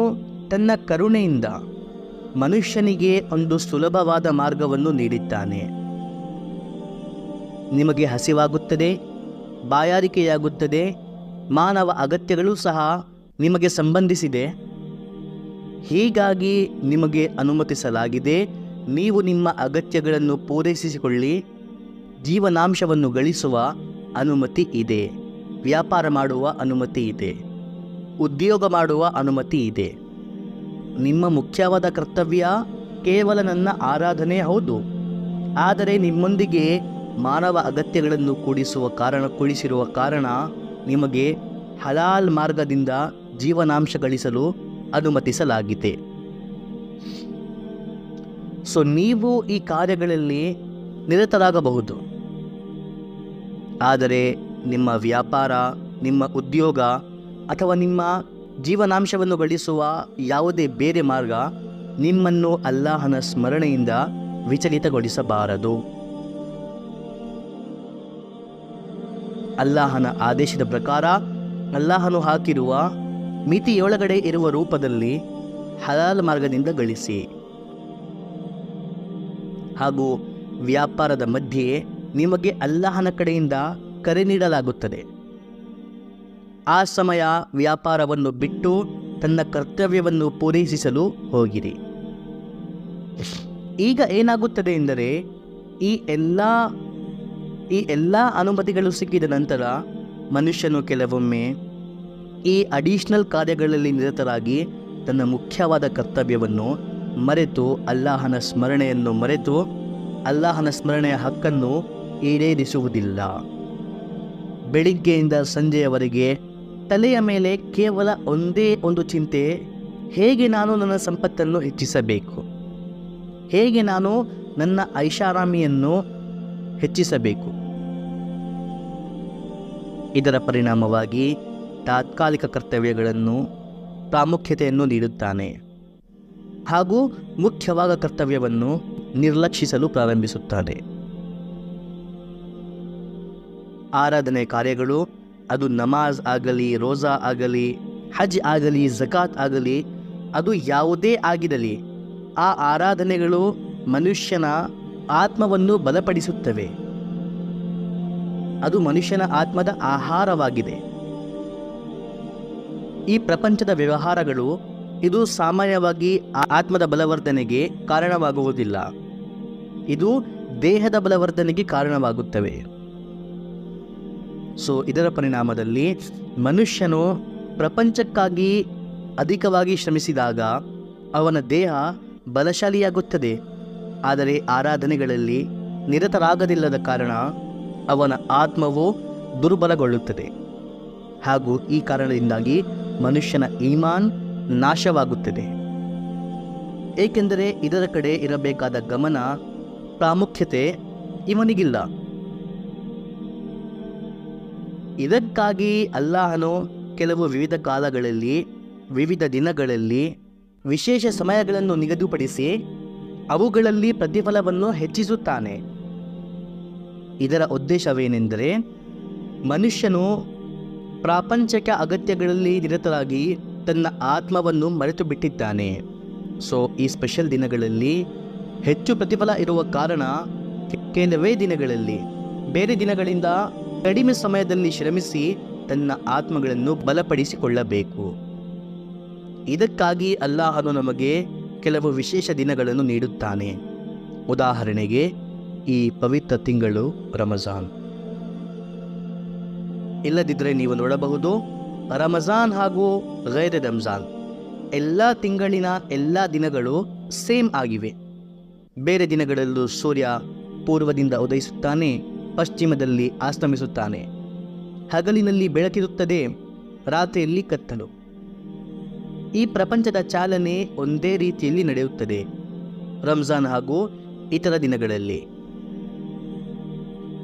ತನ್ನ ಕರುಣೆಯಿಂದ ಮನುಷ್ಯನಿಗೆ ಒಂದು ಸುಲಭವಾದ ಮಾರ್ಗವನ್ನು ನೀಡಿದ್ದಾನೆ. ನಿಮಗೆ ಹಸಿವಾಗುತ್ತದೆ, ಬಾಯಾರಿಕೆಯಾಗುತ್ತದೆ, ಮಾನವ ಅಗತ್ಯಗಳು ಸಹ ನಿಮಗೆ ಸಂಬಂಧಿಸಿದೆ. ಹೀಗಾಗಿ ನಿಮಗೆ ಅನುಮತಿಸಲಾಗಿದೆ, ನೀವು ನಿಮ್ಮ ಅಗತ್ಯಗಳನ್ನು ಪೂರೈಸಿಕೊಳ್ಳಿ. ಜೀವನಾಂಶವನ್ನು ಗಳಿಸುವ ಅನುಮತಿ ಇದೆ, ವ್ಯಾಪಾರ ಮಾಡುವ ಅನುಮತಿ ಇದೆ, ಉದ್ಯೋಗ ಮಾಡುವ ಅನುಮತಿ ಇದೆ. ನಿಮ್ಮ ಮುಖ್ಯವಾದ ಕರ್ತವ್ಯ ಕೇವಲ ನನ್ನ ಆರಾಧನೆ ಹೌದು, ಆದರೆ ನಿಮ್ಮೊಂದಿಗೆ ಮಾನವ ಅಗತ್ಯಗಳನ್ನು ಕೂಡಿಸಿರುವ ಕಾರಣ ನಿಮಗೆ ಹಲಾಲ್ ಮಾರ್ಗದಿಂದ ಜೀವನಾಂಶ ಗಳಿಸಲು ಅನುಮತಿಸಲಾಗಿದೆ. ಸೊ ನೀವು ಈ ಕಾರ್ಯಗಳಲ್ಲಿ ನಿರತರಾಗಬಹುದು, ಆದರೆ ನಿಮ್ಮ ವ್ಯಾಪಾರ, ನಿಮ್ಮ ಉದ್ಯೋಗ ಅಥವಾ ನಿಮ್ಮ ಜೀವನಾಂಶವನ್ನು ಗಳಿಸುವ ಯಾವುದೇ ಬೇರೆ ಮಾರ್ಗ ನಿಮ್ಮನ್ನು ಅಲ್ಲಾಹನ ಸ್ಮರಣೆಯಿಂದ ವಿಚಲಿತಗೊಳಿಸಬಾರದು. ಅಲ್ಲಾಹನ ಆದೇಶದ ಪ್ರಕಾರ ಅಲ್ಲಾಹನು ಹಾಕಿರುವ ಮಿತಿಯೊಳಗಡೆ ಇರುವ ರೂಪದಲ್ಲಿ ಹಲಾಲ್ ಮಾರ್ಗದಿಂದ ಗಳಿಸಿ. ಹಾಗೂ ವ್ಯಾಪಾರದ ಮಧ್ಯೆ ನಿಮಗೆ ಅಲ್ಲಾಹನ ಕಡೆಯಿಂದ ಕರೆ ನೀಡಲಾಗುತ್ತದೆ. ಆ ಸಮಯ ವ್ಯಾಪಾರವನ್ನು ಬಿಟ್ಟು ತನ್ನ ಕರ್ತವ್ಯವನ್ನು ಪೂರೈಸಲು ಹೋಗಿರಿ. ಈಗ ಏನಾಗುತ್ತದೆ ಎಂದರೆ ಈ ಎಲ್ಲ ಅನುಮತಿಗಳು ಸಿಕ್ಕಿದ ನಂತರ ಮನುಷ್ಯನು ಕೆಲವೊಮ್ಮೆ ಈ ಅಡಿಷನಲ್ ಕಾರ್ಯಗಳಲ್ಲಿ ನಿರತರಾಗಿ ತನ್ನ ಮುಖ್ಯವಾದ ಕರ್ತವ್ಯವನ್ನು ಮರೆತು ಅಲ್ಲಾಹನ ಸ್ಮರಣೆಯನ್ನು ಮರೆತು ಅಲ್ಲಾಹನ ಸ್ಮರಣೆಯ ಹಕ್ಕನ್ನು ಈಡೇರಿಸುವುದಿಲ್ಲ. ಬೆಳಿಗ್ಗೆಯಿಂದ ಸಂಜೆಯವರೆಗೆ ತಲೆಯ ಮೇಲೆ ಕೇವಲ ಒಂದೇ ಒಂದು ಚಿಂತೆ, ಹೇಗೆ ನಾನು ನನ್ನ ಸಂಪತ್ತನ್ನು ಹೆಚ್ಚಿಸಬೇಕು, ಹೇಗೆ ನಾನು ನನ್ನ ಐಷಾರಾಮಿಯನ್ನು ಹೆಚ್ಚಿಸಬೇಕು. ಇದರ ಪರಿಣಾಮವಾಗಿ ತಾತ್ಕಾಲಿಕ ಕರ್ತವ್ಯಗಳನ್ನು ಪ್ರಾಮುಖ್ಯತೆಯನ್ನು ನೀಡುತ್ತಾನೆ ಹಾಗೂ ಮುಖ್ಯವಾದ ಕರ್ತವ್ಯವನ್ನು ನಿರ್ಲಕ್ಷಿಸಲು ಪ್ರಾರಂಭಿಸುತ್ತಾನೆ. ಆರಾಧನೆ ಕಾರ್ಯಗಳು, ಅದು ನಮಾಜ್ ಆಗಲಿ, ರೋಜಾ ಆಗಲಿ, ಹಜ್ ಆಗಲಿ, ಝಕಾತ್ ಆಗಲಿ, ಅದು ಯಾವುದೇ ಆಗಿರಲಿ, ಆ ಆರಾಧನೆಗಳು ಮನುಷ್ಯನ ಆತ್ಮವನ್ನು ಬಲಪಡಿಸುತ್ತವೆ. ಅದು ಮನುಷ್ಯನ ಆತ್ಮದ ಆಹಾರವಾಗಿದೆ. ಈ ಪ್ರಪಂಚದ ವ್ಯವಹಾರಗಳು ಇದು ಸಾಮಾನ್ಯವಾಗಿ ಆತ್ಮದ ಬಲವರ್ಧನೆಗೆ ಕಾರಣವಾಗುವುದಿಲ್ಲ. ಇದು ದೇಹದ ಬಲವರ್ಧನೆಗೆ ಕಾರಣವಾಗುತ್ತವೆ. ಸೊ ಇದರ ಪರಿಣಾಮದಲ್ಲಿ ಮನುಷ್ಯನು ಪ್ರಪಂಚಕ್ಕಾಗಿ ಅಧಿಕವಾಗಿ ಶ್ರಮಿಸಿದಾಗ ಅವನ ದೇಹ ಬಲಶಾಲಿಯಾಗುತ್ತದೆ. ಆದರೆ ಆರಾಧನೆಗಳಲ್ಲಿ ನಿರತರಾಗದಿಲ್ಲದ ಕಾರಣ ಅವನ ಆತ್ಮವು ದುರ್ಬಲಗೊಳ್ಳುತ್ತದೆ. ಹಾಗೂ ಈ ಕಾರಣದಿಂದಾಗಿ ಮನುಷ್ಯನ ಈಮಾನ್ ನಾಶವಾಗುತ್ತದೆ. ಏಕೆಂದರೆ ಇದರ ಕಡೆ ಇರಬೇಕಾದ ಗಮನ, ಪ್ರಾಮುಖ್ಯತೆ ಇವನಿಗಿಲ್ಲ. ಇದಕ್ಕಾಗಿ ಅಲ್ಲಾಹನು ಕೆಲವು ವಿವಿಧ ಕಾಲಗಳಲ್ಲಿ, ವಿವಿಧ ದಿನಗಳಲ್ಲಿ ವಿಶೇಷ ಸಮಯಗಳನ್ನು ನಿಗದಿಪಡಿಸಿ ಅವುಗಳಲ್ಲಿ ಪ್ರತಿಫಲವನ್ನು ಹೆಚ್ಚಿಸುತ್ತಾನೆ. ಇದರ ಉದ್ದೇಶವೇನೆಂದರೆ ಮನುಷ್ಯನು ಪ್ರಾಪಂಚಿಕ ಅಗತ್ಯಗಳಲ್ಲಿ ನಿರತರಾಗಿ ತನ್ನ ಆತ್ಮವನ್ನು ಮರೆತು ಬಿಟ್ಟಿದ್ದಾನೆ. ಸೊ ಈ ಸ್ಪೆಷಲ್ ದಿನಗಳಲ್ಲಿ ಹೆಚ್ಚು ಪ್ರತಿಫಲ ಇರುವ ಕಾರಣ ಕೆಲವೇ ದಿನಗಳಲ್ಲಿ ಬೇರೆ ದಿನಗಳಿಂದ ಕಡಿಮೆ ಸಮಯದಲ್ಲಿ ಶ್ರಮಿಸಿ ತನ್ನ ಆತ್ಮಗಳನ್ನು ಬಲಪಡಿಸಿಕೊಳ್ಳಬೇಕು. ಇದಕ್ಕಾಗಿ ಅಲ್ಲಾಹನು ನಮಗೆ ಕೆಲವು ವಿಶೇಷ ದಿನಗಳನ್ನು ನೀಡುತ್ತಾನೆ. ಉದಾಹರಣೆಗೆ ಈ ಪವಿತ್ರ ತಿಂಗಳು ರಮಜಾನ್. ಇಲ್ಲದಿದ್ದರೆ ನೀವು ನೋಡಬಹುದು, ರಮಜಾನ್ ಹಾಗೂ ಗೈರ್ ರಂಜಾನ್ ಎಲ್ಲ ತಿಂಗಳಿನ ಎಲ್ಲ ದಿನಗಳು ಸೇಮ್ ಆಗಿವೆ. ಬೇರೆ ದಿನಗಳಲ್ಲೂ ಸೂರ್ಯ ಪೂರ್ವದಿಂದ ಉದಯಿಸುತ್ತಾನೆ, ಪಶ್ಚಿಮದಲ್ಲಿ ಅಸ್ತಮಿಸುತ್ತಾನೆ. ಹಗಲಿನಲ್ಲಿ ಬೆಳಕಿರುತ್ತದೆ, ರಾತ್ರಿಯಲ್ಲಿ ಕತ್ತಲು. ಈ ಪ್ರಪಂಚದ ಚಾಲನೆ ಒಂದೇ ರೀತಿಯಲ್ಲಿ ನಡೆಯುತ್ತದೆ ರಂಜಾನ್ ಹಾಗೂ ಇತರ ದಿನಗಳಲ್ಲಿ.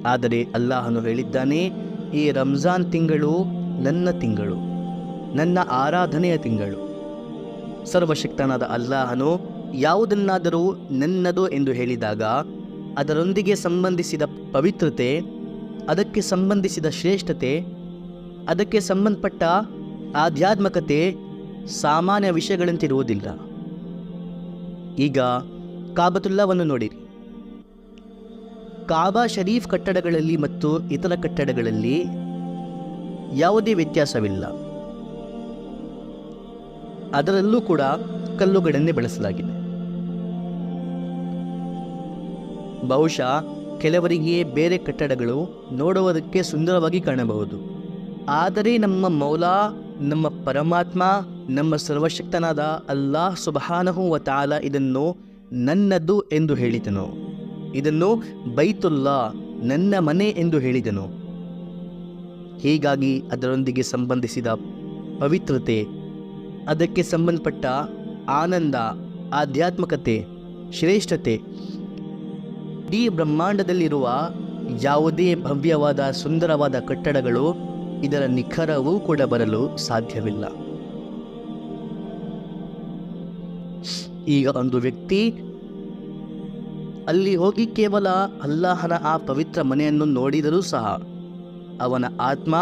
ಆದರೆ ಅಲ್ಲಾಹನು ಹೇಳಿದ್ದಾನೆ, ಈ ರಂಜಾನ್ ತಿಂಗಳು ನನ್ನ ತಿಂಗಳು, ನನ್ನ ಆರಾಧನೆಯ ತಿಂಗಳು. ಸರ್ವಶಕ್ತನಾದ ಅಲ್ಲಾಹನು ಯಾವುದನ್ನಾದರೂ ನನ್ನದು ಎಂದು ಹೇಳಿದಾಗ ಅದರೊಂದಿಗೆ ಸಂಬಂಧಿಸಿದ ಪವಿತ್ರತೆ, ಅದಕ್ಕೆ ಸಂಬಂಧಿಸಿದ ಶ್ರೇಷ್ಠತೆ, ಅದಕ್ಕೆ ಸಂಬಂಧಪಟ್ಟ ಆಧ್ಯಾತ್ಮಿಕತೆ ಸಾಮಾನ್ಯ ವಿಷಯಗಳಂತಿರುವುದಿಲ್ಲ. ಈಗ ಕಾಬತುಲ್ಲಾವನ್ನು ನೋಡಿರಿ. ಕಾಬಾ ಶರೀಫ್ ಕಟ್ಟಡಗಳಲ್ಲಿ ಮತ್ತು ಇತರ ಕಟ್ಟಡಗಳಲ್ಲಿ ಯಾವುದೇ ವ್ಯತ್ಯಾಸವಿಲ್ಲ. ಅದರಲ್ಲೂ ಕೂಡ ಕಲ್ಲುಗಳನ್ನೇ ಬಳಸಲಾಗಿದೆ. ಬಹುಶಃ ಕೆಲವರಿಗೆ ಬೇರೆ ಕಟ್ಟಡಗಳು ನೋಡುವುದಕ್ಕೆ ಸುಂದರವಾಗಿ ಕಾಣಬಹುದು. ಆದರೆ ನಮ್ಮ ಮೌಲಾ, ನಮ್ಮ ಪರಮಾತ್ಮ, ನಮ್ಮ ಸರ್ವಶಕ್ತನಾದ ಅಲ್ಲಾಹ್ ಸುಬ್ಹಾನಹು ವ ತಆಲಾ ಇದನ್ನು ನನ್ನದು ಎಂದು ಹೇಳಿದನು. ಇದನ್ನು ಬೈತುಲ್ಲಾ, ನನ್ನ ಮನೆ ಎಂದು ಹೇಳಿದನು. ಹೀಗಾಗಿ ಅದರೊಂದಿಗೆ ಸಂಬಂಧಿಸಿದ ಪವಿತ್ರತೆ, ಅದಕ್ಕೆ ಸಂಬಂಧಪಟ್ಟ ಆನಂದ, ಆಧ್ಯಾತ್ಮಿಕತೆ, ಶ್ರೇಷ್ಠತೆ, ಇಡೀ ಬ್ರಹ್ಮಾಂಡದಲ್ಲಿರುವ ಯಾವುದೇ ಭವ್ಯವಾದ ಸುಂದರವಾದ ಕಟ್ಟಡಗಳು ಇದರ ನಿಖರವೂ ಕೂಡ ಬರಲು ಸಾಧ್ಯವಿಲ್ಲ. ಈಗ ಒಂದು ವ್ಯಕ್ತಿ ಅಲ್ಲಿ ಹೋಗಿ ಕೇವಲ ಅಲ್ಲಾಹನ ಆ ಪವಿತ್ರ ಮನೆಯನ್ನು ನೋಡಿದರೂ ಸಹ ಅವನ ಆತ್ಮ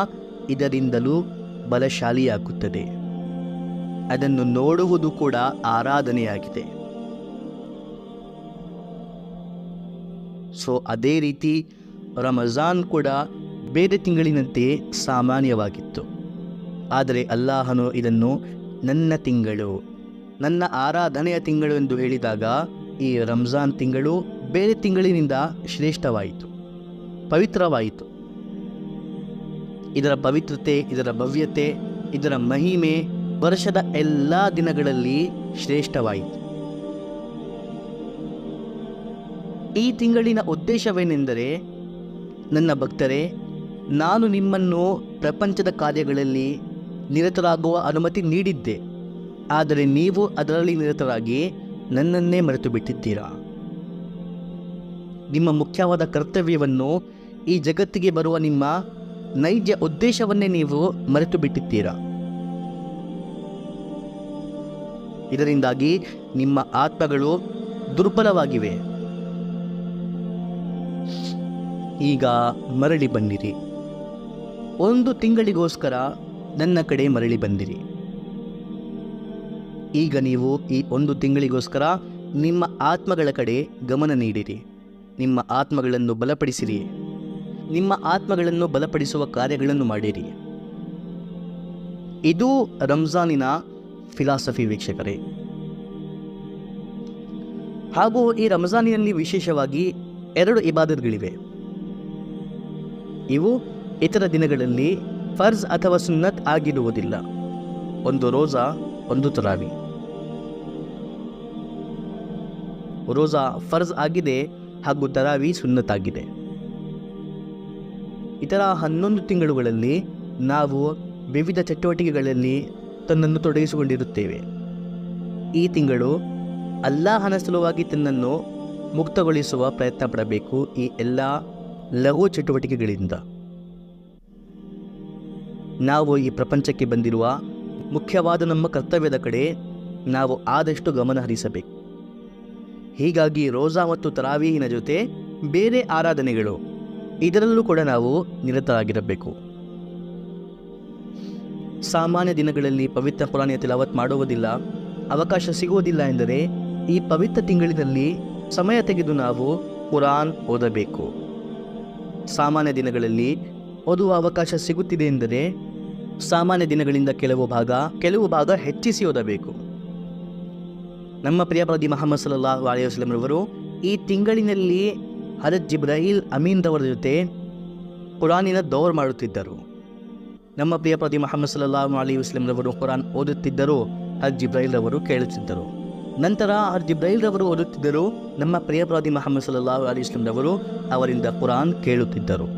ಇದರಿಂದಲೂ ಬಲಶಾಲಿಯಾಗುತ್ತದೆ. ಅದನ್ನು ನೋಡುವುದು ಕೂಡ ಆರಾಧನೆಯಾಗಿದೆ. ಸೊ ಅದೇ ರೀತಿ ರಮಜಾನ್ ಕೂಡ ಬೇರೆ ತಿಂಗಳಿನಂತೆ ಸಾಮಾನ್ಯವಾಗಿತ್ತು. ಆದರೆ ಅಲ್ಲಾಹನು ಇದನ್ನು ನನ್ನ ತಿಂಗಳು, ನನ್ನ ಆರಾಧನೆಯ ತಿಂಗಳು ಎಂದು ಹೇಳಿದಾಗ ಈ ರಂಜಾನ್ ತಿಂಗಳು ಬೇರೆ ತಿಂಗಳಿನಿಂದ ಶ್ರೇಷ್ಠವಾಯಿತು, ಪವಿತ್ರವಾಯಿತು. ಇದರ ಪವಿತ್ರತೆ, ಇದರ ಭವ್ಯತೆ, ಇದರ ಮಹಿಮೆ ವರ್ಷದ ಎಲ್ಲ ದಿನಗಳಲ್ಲಿ ಶ್ರೇಷ್ಠವಾಯಿತು. ಈ ತಿಂಗಳಿನ ಉದ್ದೇಶವೇನೆಂದರೆ, ನನ್ನ ಭಕ್ತರೇ, ನಾನು ನಿಮ್ಮನ್ನು ಪ್ರಪಂಚದ ಕಾರ್ಯಗಳಲ್ಲಿ ನಿರತರಾಗುವ ಅನುಮತಿ ನೀಡಿದ್ದೆ. ಆದರೆ ನೀವು ಅದರಲ್ಲಿ ನಿರತರಾಗಿ ನನ್ನನ್ನೇ ಮರೆತು ಬಿಟ್ಟಿದ್ದೀರಾ. ನಿಮ್ಮ ಮುಖ್ಯವಾದ ಕರ್ತವ್ಯವನ್ನು, ಈ ಜಗತ್ತಿಗೆ ಬರುವ ನಿಮ್ಮ ನೈಜ ಉದ್ದೇಶವನ್ನೇ ನೀವು ಮರೆತು ಬಿಟ್ಟಿದ್ದೀರಾ. ಇದರಿಂದಾಗಿ ನಿಮ್ಮ ಆತ್ಮಗಳು ದುರ್ಬಲವಾಗಿವೆ, ಈಗ ಮರಳಿ ಬನ್ನಿರಿ. 1 ತಿಂಗಳಿಗೋಸ್ಕರ ನನ್ನ ಕಡೆ ಮರಳಿ ಬಂದಿರಿ. ಈಗ ನೀವು ಈ 1 ತಿಂಗಳಿಗೋಸ್ಕರ ನಿಮ್ಮ ಆತ್ಮಗಳ ಕಡೆ ಗಮನ ನೀಡಿರಿ. ನಿಮ್ಮ ಆತ್ಮಗಳನ್ನು ಬಲಪಡಿಸಿರಿ. ನಿಮ್ಮ ಆತ್ಮಗಳನ್ನು ಬಲಪಡಿಸುವ ಕಾರ್ಯಗಳನ್ನು ಮಾಡಿರಿ. ಇದು ರಂಜಾನಿನ ಫಿಲಾಸಫಿ ವೀಕ್ಷಕರೇ. ಹಾಗೂ ಈ ರಂಜಾನಿನಲ್ಲಿ ವಿಶೇಷವಾಗಿ 2 ಇಬಾದತ್ಗಳಿವೆ. ಇವು ಇತರ ದಿನಗಳಲ್ಲಿ ಫರ್ಜ್ ಅಥವಾ ಸುನ್ನತ್ ಆಗಿರುವುದಿಲ್ಲ. ಒಂದು ರೋಜಾ, ಒಂದು ತರಾವಿ. ರೋಜಾ ಫರ್ಜ್ ಆಗಿದೆ ಹಾಗೂ ತರಾವಿ ಸುನ್ನತ್ ಆಗಿದೆ. ಇತರ 11 ತಿಂಗಳುಗಳಲ್ಲಿ ನಾವು ವಿವಿಧ ಚಟುವಟಿಕೆಗಳಲ್ಲಿ ತನ್ನನ್ನು ತೊಡಗಿಸಿಕೊಂಡಿರುತ್ತೇವೆ. ಈ ತಿಂಗಳು ಅಲ್ಲಾಹನ ಸಲುವಾಗಿ ತನ್ನನ್ನು ಮುಕ್ತಗೊಳಿಸುವ ಪ್ರಯತ್ನ ಪಡಬೇಕು ಈ ಎಲ್ಲ ಲಘು ಚಟುವಟಿಕೆಗಳಿಂದ. ನಾವು ಈ ಪ್ರಪಂಚಕ್ಕೆ ಬಂದಿರುವ ಮುಖ್ಯವಾದ ನಮ್ಮ ಕರ್ತವ್ಯದ ಕಡೆ ನಾವು ಆದಷ್ಟು ಗಮನ ಹರಿಸಬೇಕು. ಹೀಗಾಗಿ ರೋಜಾ ಮತ್ತು ತರಾವೀಹಿನ ಜೊತೆ ಬೇರೆ ಆರಾಧನೆಗಳು, ಇದರಲ್ಲೂ ಕೂಡ ನಾವು ನಿರತರಾಗಿರಬೇಕು. ಸಾಮಾನ್ಯ ದಿನಗಳಲ್ಲಿ ಪವಿತ್ರ ಕುರಾನಿನ ತಿಲಾವತ್ ಮಾಡುವುದಿಲ್ಲ, ಅವಕಾಶ ಸಿಗುವುದಿಲ್ಲ ಎಂದರೆ ಈ ಪವಿತ್ರ ತಿಂಗಳಿನಲ್ಲಿ ಸಮಯ ತೆಗೆದು ನಾವು ಕುರಾನ್ ಓದಬೇಕು. ಸಾಮಾನ್ಯ ದಿನಗಳಲ್ಲಿ ಓದುವ ಅವಕಾಶ ಸಿಗುತ್ತಿದೆ ಎಂದರೆ ಸಾಮಾನ್ಯ ದಿನಗಳಿಂದ ಕೆಲವು ಭಾಗ ಹೆಚ್ಚಿಸಿ ಓದಬೇಕು. ನಮ್ಮ ಪ್ರಿಯ ಪ್ರವಾದಿ ಮುಹಮ್ಮದ್ ಸಲ್ಲಲ್ಲಾಹು ಅಲೈಹಿ ವಸಲ್ಲಂ ರವರು ಈ ತಿಂಗಳಿನಲ್ಲಿ ಹಜರತ್ ಜಿಬ್ರಾಯಿಲ್ ಅಮೀನ್ ರವರ ಜೊತೆ ಕುರಾನಿನ ದೌರ್ ಮಾಡುತ್ತಿದ್ದರು. ನಮ್ಮ ಪ್ರಿಯ ಪ್ರವಾದಿ ಮುಹಮ್ಮದ್ ಸಲ್ಲಲ್ಲಾಹು ಅಲೈಹಿ ವಸಲ್ಲಂ ರವರು ಕುರಾನ್ ಓದುತ್ತಿದ್ದರು, ಹಜರತ್ ಜಿಬ್ರಾಯಿಲ್ ರವರು ಕೇಳುತ್ತಿದ್ದರು. ನಂತರ ಹಜರತ್ ಜಿಬ್ರಾಯಿಲ್ ರವರು ಓದುತ್ತಿದ್ದರು, ನಮ್ಮ ಪ್ರಿಯ ಪ್ರವಾದಿ ಮುಹಮ್ಮದ್ ಸಲ್ಲಲ್ಲಾಹು ಅಲೈಹಿ ವಸಲ್ಲಂ ರವರು ಅವರಿಂದ ಕುರಾನ್ ಕೇಳುತ್ತಿದ್ದರು.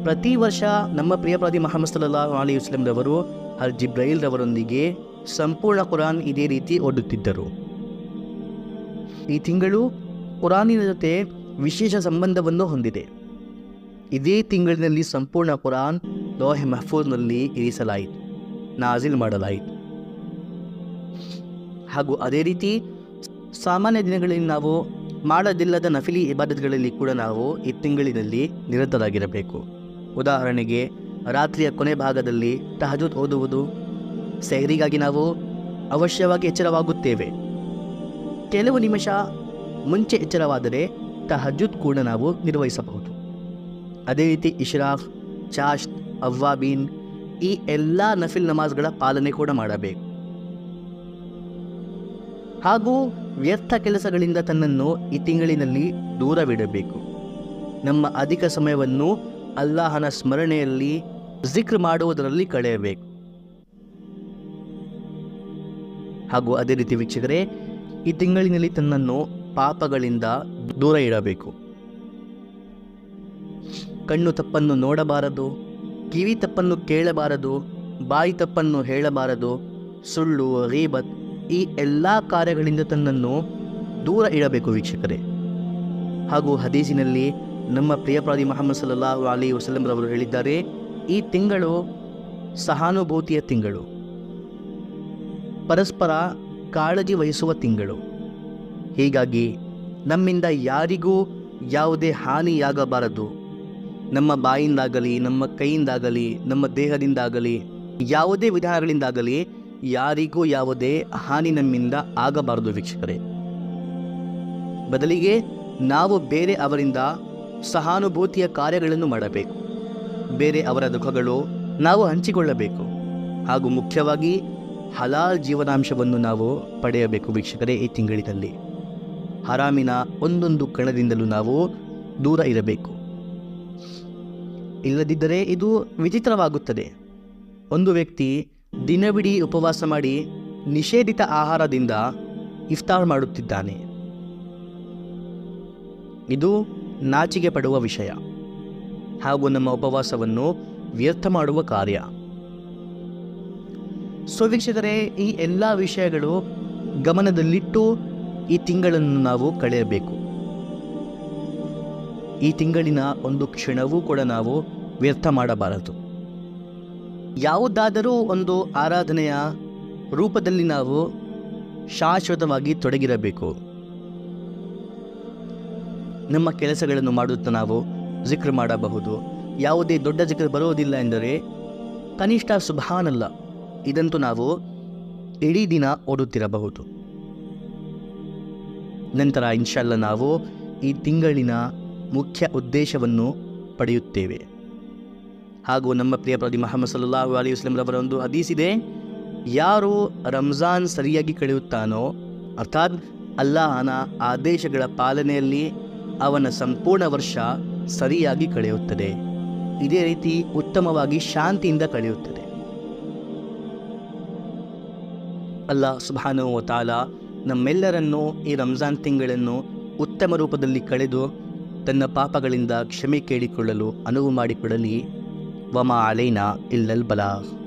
ಪ್ರತಿ ವರ್ಷ ನಮ್ಮ ಪ್ರಿಯ ಪ್ರವಾದಿ ಮುಹಮ್ಮದ್ ಸಲ್ಲಲ್ಲಾಹು ಅಲೈಹಿ ವಸಲ್ಲಂ ರವರು ಹಜರತ್ ಜಿಬ್ರಾಯಿಲ್ ರವರೊಂದಿಗೆ ಸಂಪೂರ್ಣ ಕುರಾನ್ ಇದೇ ರೀತಿ ಓದುತ್ತಿದ್ದರು. ಈ ತಿಂಗಳು ಕುರಾನಿನ ಜೊತೆ ವಿಶೇಷ ಸಂಬಂಧವನ್ನು ಹೊಂದಿದೆ. ಇದೇ ತಿಂಗಳಿನಲ್ಲಿ ಸಂಪೂರ್ಣ ಕುರಾನ್ ಲೋಹೆ ಮಹಫೂಜ್ನಲ್ಲಿ ಇರಿಸಲಾಯಿತು, ನಾಜಿಲ್ ಮಾಡಲಾಯಿತು. ಹಾಗೂ ಅದೇ ರೀತಿ ಸಾಮಾನ್ಯ ದಿನಗಳಲ್ಲಿ ನಾವು ಮಾಡದಿಲ್ಲದ ನಫಿಲಿ ಇಬಾದತ್ಗಳಲ್ಲಿ ಕೂಡ ನಾವು ಈ ತಿಂಗಳಿನಲ್ಲಿ ನಿರತರಾಗಿರಬೇಕು. ಉದಾಹರಣೆಗೆ ರಾತ್ರಿಯ ಕೊನೆ ಭಾಗದಲ್ಲಿ ತಹಜುದ್ ಓದುವುದು. ಸೆಹರಿಗಾಗಿ ನಾವು ಅವಶ್ಯವಾಗಿ ಎಚ್ಚರವಾಗುತ್ತೇವೆ. ಕೆಲವು ನಿಮಿಷ ಮುಂಚೆ ಎಚ್ಚರವಾದರೆ ತಹಜುದ್ ಕೂಡ ನಾವು ನಿರ್ವಹಿಸಬಹುದು. ಅದೇ ರೀತಿ ಇಶ್ರಾಫ್, ಚಾಷ್ತ್, ಅವ್ವಾಬೀನ್ ಈ ಎಲ್ಲ ನಫಿಲ್ ನಮಾಜ್ಗಳ ಪಾಲನೆ ಕೂಡ ಮಾಡಬೇಕು. ಹಾಗೂ ವ್ಯರ್ಥ ಕೆಲಸಗಳಿಂದ ತನ್ನನ್ನು ಈ ತಿಂಗಳಿನಲ್ಲಿ ದೂರವಿಡಬೇಕು. ನಮ್ಮ ಅಧಿಕ ಸಮಯವನ್ನು ಅಲ್ಲಾಹನ ಸ್ಮರಣೆಯಲ್ಲಿ ಜಿಕ್ರ್ ಮಾಡುವುದರಲ್ಲಿ ಕಳೆಯಬೇಕು. ಹಾಗೂ ಅದೇ ರೀತಿ ವೀಕ್ಷಕರೇ, ಈ ತಿಂಗಳಿನಲ್ಲಿ ತನ್ನನ್ನು ಪಾಪಗಳಿಂದ ದೂರ ಇಡಬೇಕು. ಕಣ್ಣು ತಪ್ಪನ್ನು ನೋಡಬಾರದು, ಕಿವಿ ತಪ್ಪನ್ನು ಕೇಳಬಾರದು, ಬಾಯಿ ತಪ್ಪನ್ನು ಹೇಳಬಾರದು, ಸುಳ್ಳು, ಗೀಬತ್ ಈ ಎಲ್ಲ ಕಾರ್ಯಗಳಿಂದ ತನ್ನನ್ನು ದೂರ ಇಡಬೇಕು ವೀಕ್ಷಕರೇ. ಹಾಗೂ ಹದೀಸಿನಲ್ಲಿ ನಮ್ಮ ಪ್ರಿಯ ಪ್ರವಾದಿ ಮುಹಮ್ಮದ್ ಸಲ್ಲಲ್ಲಾಹು ಅಲೈಹಿ ವಸಲ್ಲಂ ರವರು ಹೇಳಿದ್ದಾರೆ, ಈ ತಿಂಗಳು ಸಹಾನುಭೂತಿಯ ತಿಂಗಳು, ಪರಸ್ಪರ ಕಾಳಜಿ ವಹಿಸುವ ತಿಂಗಳು. ಹೀಗಾಗಿ ನಮ್ಮಿಂದ ಯಾರಿಗೂ ಯಾವುದೇ ಹಾನಿಯಾಗಬಾರದು. ನಮ್ಮ ಬಾಯಿಂದಾಗಲಿ, ನಮ್ಮ ಕೈಯಿಂದಾಗಲಿ, ನಮ್ಮ ದೇಹದಿಂದಾಗಲಿ, ಯಾವುದೇ ವಿಧಾನಗಳಿಂದಾಗಲಿ ಯಾರಿಗೂ ಯಾವುದೇ ಹಾನಿ ನಮ್ಮಿಂದ ಆಗಬಾರದು ವೀಕ್ಷಕರೇ. ಬದಲಿಗೆ ನಾವು ಬೇರೆ ಅವರಿಂದ ಸಹಾನುಭೂತಿಯ ಕಾರ್ಯಗಳನ್ನು ಮಾಡಬೇಕು. ಬೇರೆ ಅವರ ದುಃಖಗಳು ನಾವು ಹಂಚಿಕೊಳ್ಳಬೇಕು. ಹಾಗೂ ಮುಖ್ಯವಾಗಿ ಹಲಾಲ್ ಜೀವನಾಂಶವನ್ನು ನಾವು ಪಡೆಯಬೇಕು ವೀಕ್ಷಕರೇ. ಈ ತಿಂಗಳಿನಲ್ಲಿ ಹರಾಮಿನ ಒಂದೊಂದು ಕಣದಿಂದಲೂ ನಾವು ದೂರ ಇರಬೇಕು. ಇಲ್ಲದಿದ್ದರೆ ಇದು ವಿಚಿತ್ರವಾಗುತ್ತದೆ. ಒಂದು ವ್ಯಕ್ತಿ ದಿನವಿಡೀ ಉಪವಾಸ ಮಾಡಿ ನಿಷೇಧಿತ ಆಹಾರದಿಂದ ಇಫ್ತಾರ್ ಮಾಡುತ್ತಿದ್ದಾನೆ. ಇದು ನಾಚಿಕೆ ಪಡುವ ವಿಷಯ ಹಾಗೂ ನಮ್ಮ ಉಪವಾಸವನ್ನು ವ್ಯರ್ಥ ಮಾಡುವ ಕಾರ್ಯ. ಸೊ ವೀಕ್ಷಕರೇ, ಈ ಎಲ್ಲ ವಿಷಯಗಳು ಗಮನದಲ್ಲಿಟ್ಟು ಈ ತಿಂಗಳನ್ನು ನಾವು ಕಳೆಯಬೇಕು. ಈ ತಿಂಗಳಿನ ಒಂದು ಕ್ಷಣವೂ ಕೂಡ ನಾವು ವ್ಯರ್ಥ ಮಾಡಬಾರದು. ಯಾವುದಾದರೂ ಒಂದು ಆರಾಧನೆಯ ರೂಪದಲ್ಲಿ ನಾವು ಶಾಶ್ವತವಾಗಿ ತೊಡಗಿರಬೇಕು. ನಮ್ಮ ಕೆಲಸಗಳನ್ನು ಮಾಡುತ್ತಾ ನಾವು ಜಿಕ್ರ್ ಮಾಡಬಹುದು. ಯಾವುದೇ ದೊಡ್ಡ ಜಿಕ್ರ್ ಬರೋದಿಲ್ಲ ಎಂದರೆ ಕನಿಷ್ಠ ಸುಬ್ಹಾನಲ್ಲ ಇದಂತೂ ನಾವು ಇಡೀ ದಿನ ಓದುತ್ತಿರಬಹುದು. ನಂತರ ಇನ್ಶಾಲ್ಲ ನಾವು ಈ ತಿಂಗಳಿನ ಮುಖ್ಯ ಉದ್ದೇಶವನ್ನು ಪಡೆಯುತ್ತೇವೆ. ಹಾಗೂ ನಮ್ಮ ಪ್ರಿಯ ಪ್ರವಾದಿ ಮುಹಮ್ಮದ್ ಸಲ್ಲಲ್ಲಾಹು ಅಲೈಹಿ ವಸಲ್ಲಂ ರವರ ಒಂದು ಹದೀಸ್ ಇದೆ, ಯಾರು ರಂಜಾನ್ ಸರಿಯಾಗಿ ಕಳೆಯುತ್ತಾನೋ, ಅರ್ಥಾತ್ ಅಲ್ಲಾಹನ ಆದೇಶಗಳ ಪಾಲನೆಯಲ್ಲಿ ಅವನ ಸಂಪೂರ್ಣ ವರ್ಷ ಸರಿಯಾಗಿ ಕಳೆಯುತ್ತದೆ. ಇದೇ ರೀತಿ ಉತ್ತಮವಾಗಿ ಶಾಂತಿಯಿಂದ ಕಳೆಯುತ್ತದೆ. ಅಲ್ಲಾಹ್ ಸುಬ್ಹಾನಹು ವ ತಆಲಾ ನಮ್ಮೆಲ್ಲರನ್ನೂ ಈ ರಂಜಾನ್ ತಿಂಗಳನ್ನು ಉತ್ತಮ ರೂಪದಲ್ಲಿ ಕಳೆದು ತನ್ನ ಪಾಪಗಳಿಂದ ಕ್ಷಮೆ ಕೇಳಿಕೊಳ್ಳಲು ಅನುವು ಮಾಡಿಕೊಡಲಿ. ವಮಾ ಅಲೈನಾ ಇಲ್ಲಲ್ ಬಲಾಗ್.